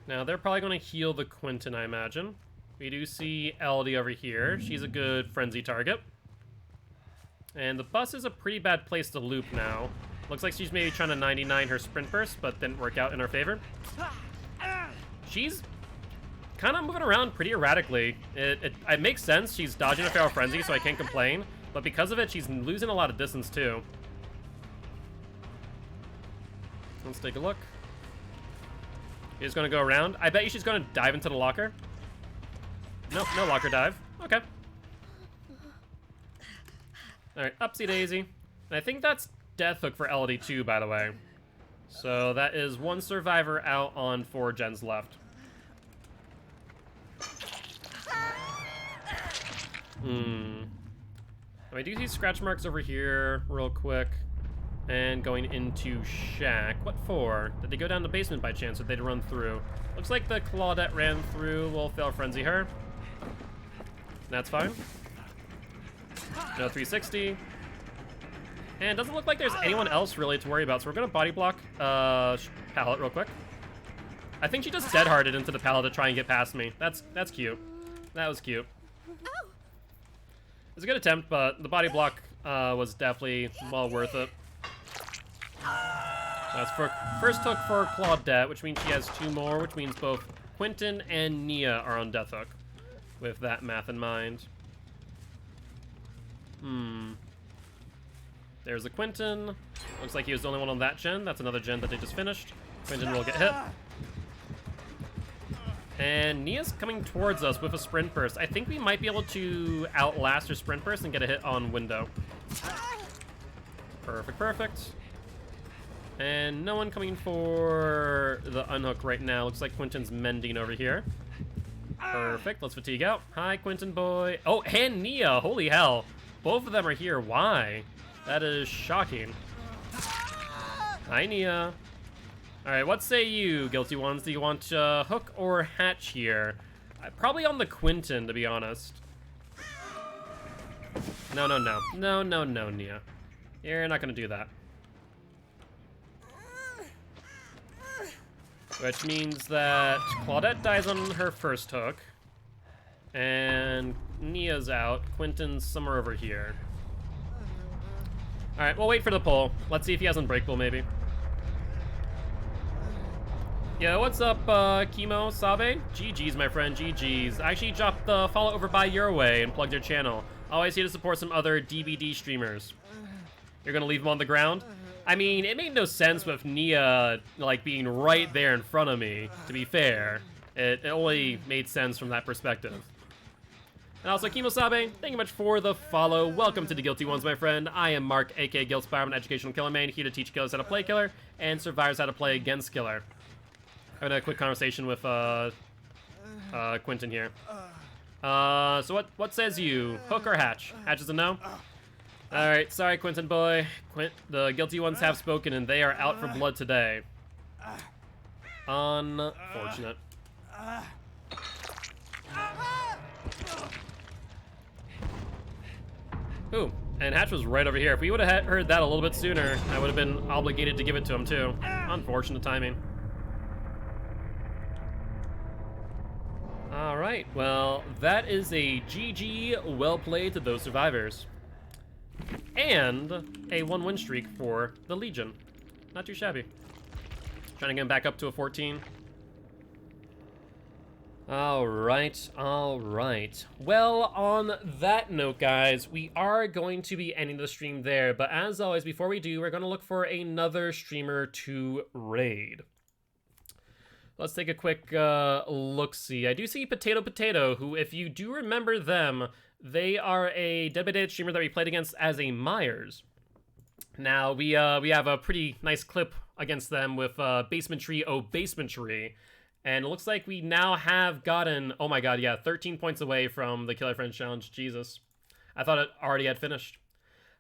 Now, they're probably going to heal the Quentin, I imagine. We do see LD over here. She's a good frenzy target. And the bus is a pretty bad place to loop now. Looks like she's maybe trying to 99 her sprint burst, but didn't work out in her favor. She's kind of moving around pretty erratically. It makes sense. She's dodging a Feral Frenzy, so I can't complain. But because of it, she's losing a lot of distance, too. Let's take a look. She's going to go around. I bet you she's going to dive into the locker. Nope, no locker dive. Okay. Alright, upsy daisy. And I think that's Death Hook for LD too, by the way. So that is 1 survivor out on 4 gens left. I do see scratch marks over here real quick. And going into Shack. What for? Did they go down the basement by chance, or did they run through? Looks like the Claudette ran through. We'll Feral Frenzy her. That's fine. No 360. And doesn't look like there's anyone else really to worry about, so we're gonna body block pallet real quick. I think she just dead-hearted into the pallet to try and get past me. That's cute. That was cute. It was a good attempt, but the body block was definitely well worth it. That's for first hook for Claudette, which means she has 2 more, which means both Quentin and Nia are on Death Hook. With that math in mind. There's the Quentin. Looks like he was the only one on that gen. That's another gen that they just finished. Quentin will get hit. And Nia's coming towards us with a sprint burst. I think we might be able to outlast her sprint burst and get a hit on window. Perfect, perfect. And no one coming for the unhook right now. Looks like Quentin's mending over here. Perfect, let's fatigue out. Hi, Quentin boy. Oh, and Nia, holy hell. both of them are here. Why? That is shocking. Hi, Nia. Alright, what say you, Guilty Ones? Do you want Hook or Hatch here? Probably on the Quentin, to be honest. No, no, no. No, no, no, Nia. You're not gonna do that. Which means that Claudette dies on her first hook. And Nia's out. Quentin's somewhere over here. Alright, we'll wait for the pull. Let's see if he has Unbreakable, maybe. Yo, what's up, Chemo Sabe? GG's, my friend, GG's. I actually dropped the follow over by your way and plugged your channel. Always here to support some other DBD streamers. You're gonna leave him on the ground? I mean, it made no sense with Nia, like, being right there in front of me, to be fair. It only made sense from that perspective. And also, Kimosabe, thank you much for the follow. Welcome to the Guilty Ones, my friend. I am Mark, aka Guilt Spire. I'm an educational killer man, here to teach killers how to play killer, and survivors how to play against killer. I had a quick conversation with, Quentin here. So what says you? Hook or Hatch? Hatch is a no? Alright, sorry, Quentin boy. The Guilty Ones have spoken, and they are out for blood today. Unfortunate. Ooh, and Hatch was right over here. If we would have heard that a little bit sooner, I would have been obligated to give it to him, too. Unfortunate timing. Alright, well, that is a GG well played to those survivors. And a 1-win streak for the Legion. Not too shabby. Trying to get him back up to a 14. Alright, alright. Well, on that note, guys, we are going to be ending the stream there. But as always, before we do, we're going to look for another streamer to raid. Let's take a quick look-see. I do see Potato, who, if you do remember them, they are a Dead by Daylight streamer that we played against as a Myers. Now, we have a pretty nice clip against them with Basement Tree, oh Basement Tree. And it looks like we now have gotten, oh my god, yeah, 13 points away from the Killer Friends Challenge. Jesus. I thought it already had finished.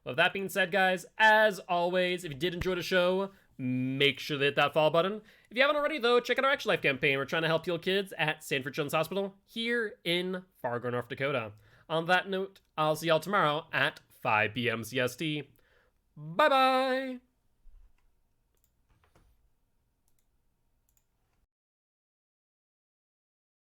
With that being said, guys, as always, if you did enjoy the show, make sure to hit that follow button. If you haven't already, though, check out our Extra Life campaign. We're trying to help heal kids at Sanford Children's Hospital here in Fargo, North Dakota. On that note, I'll see y'all tomorrow at 5 p.m. CST. Bye-bye!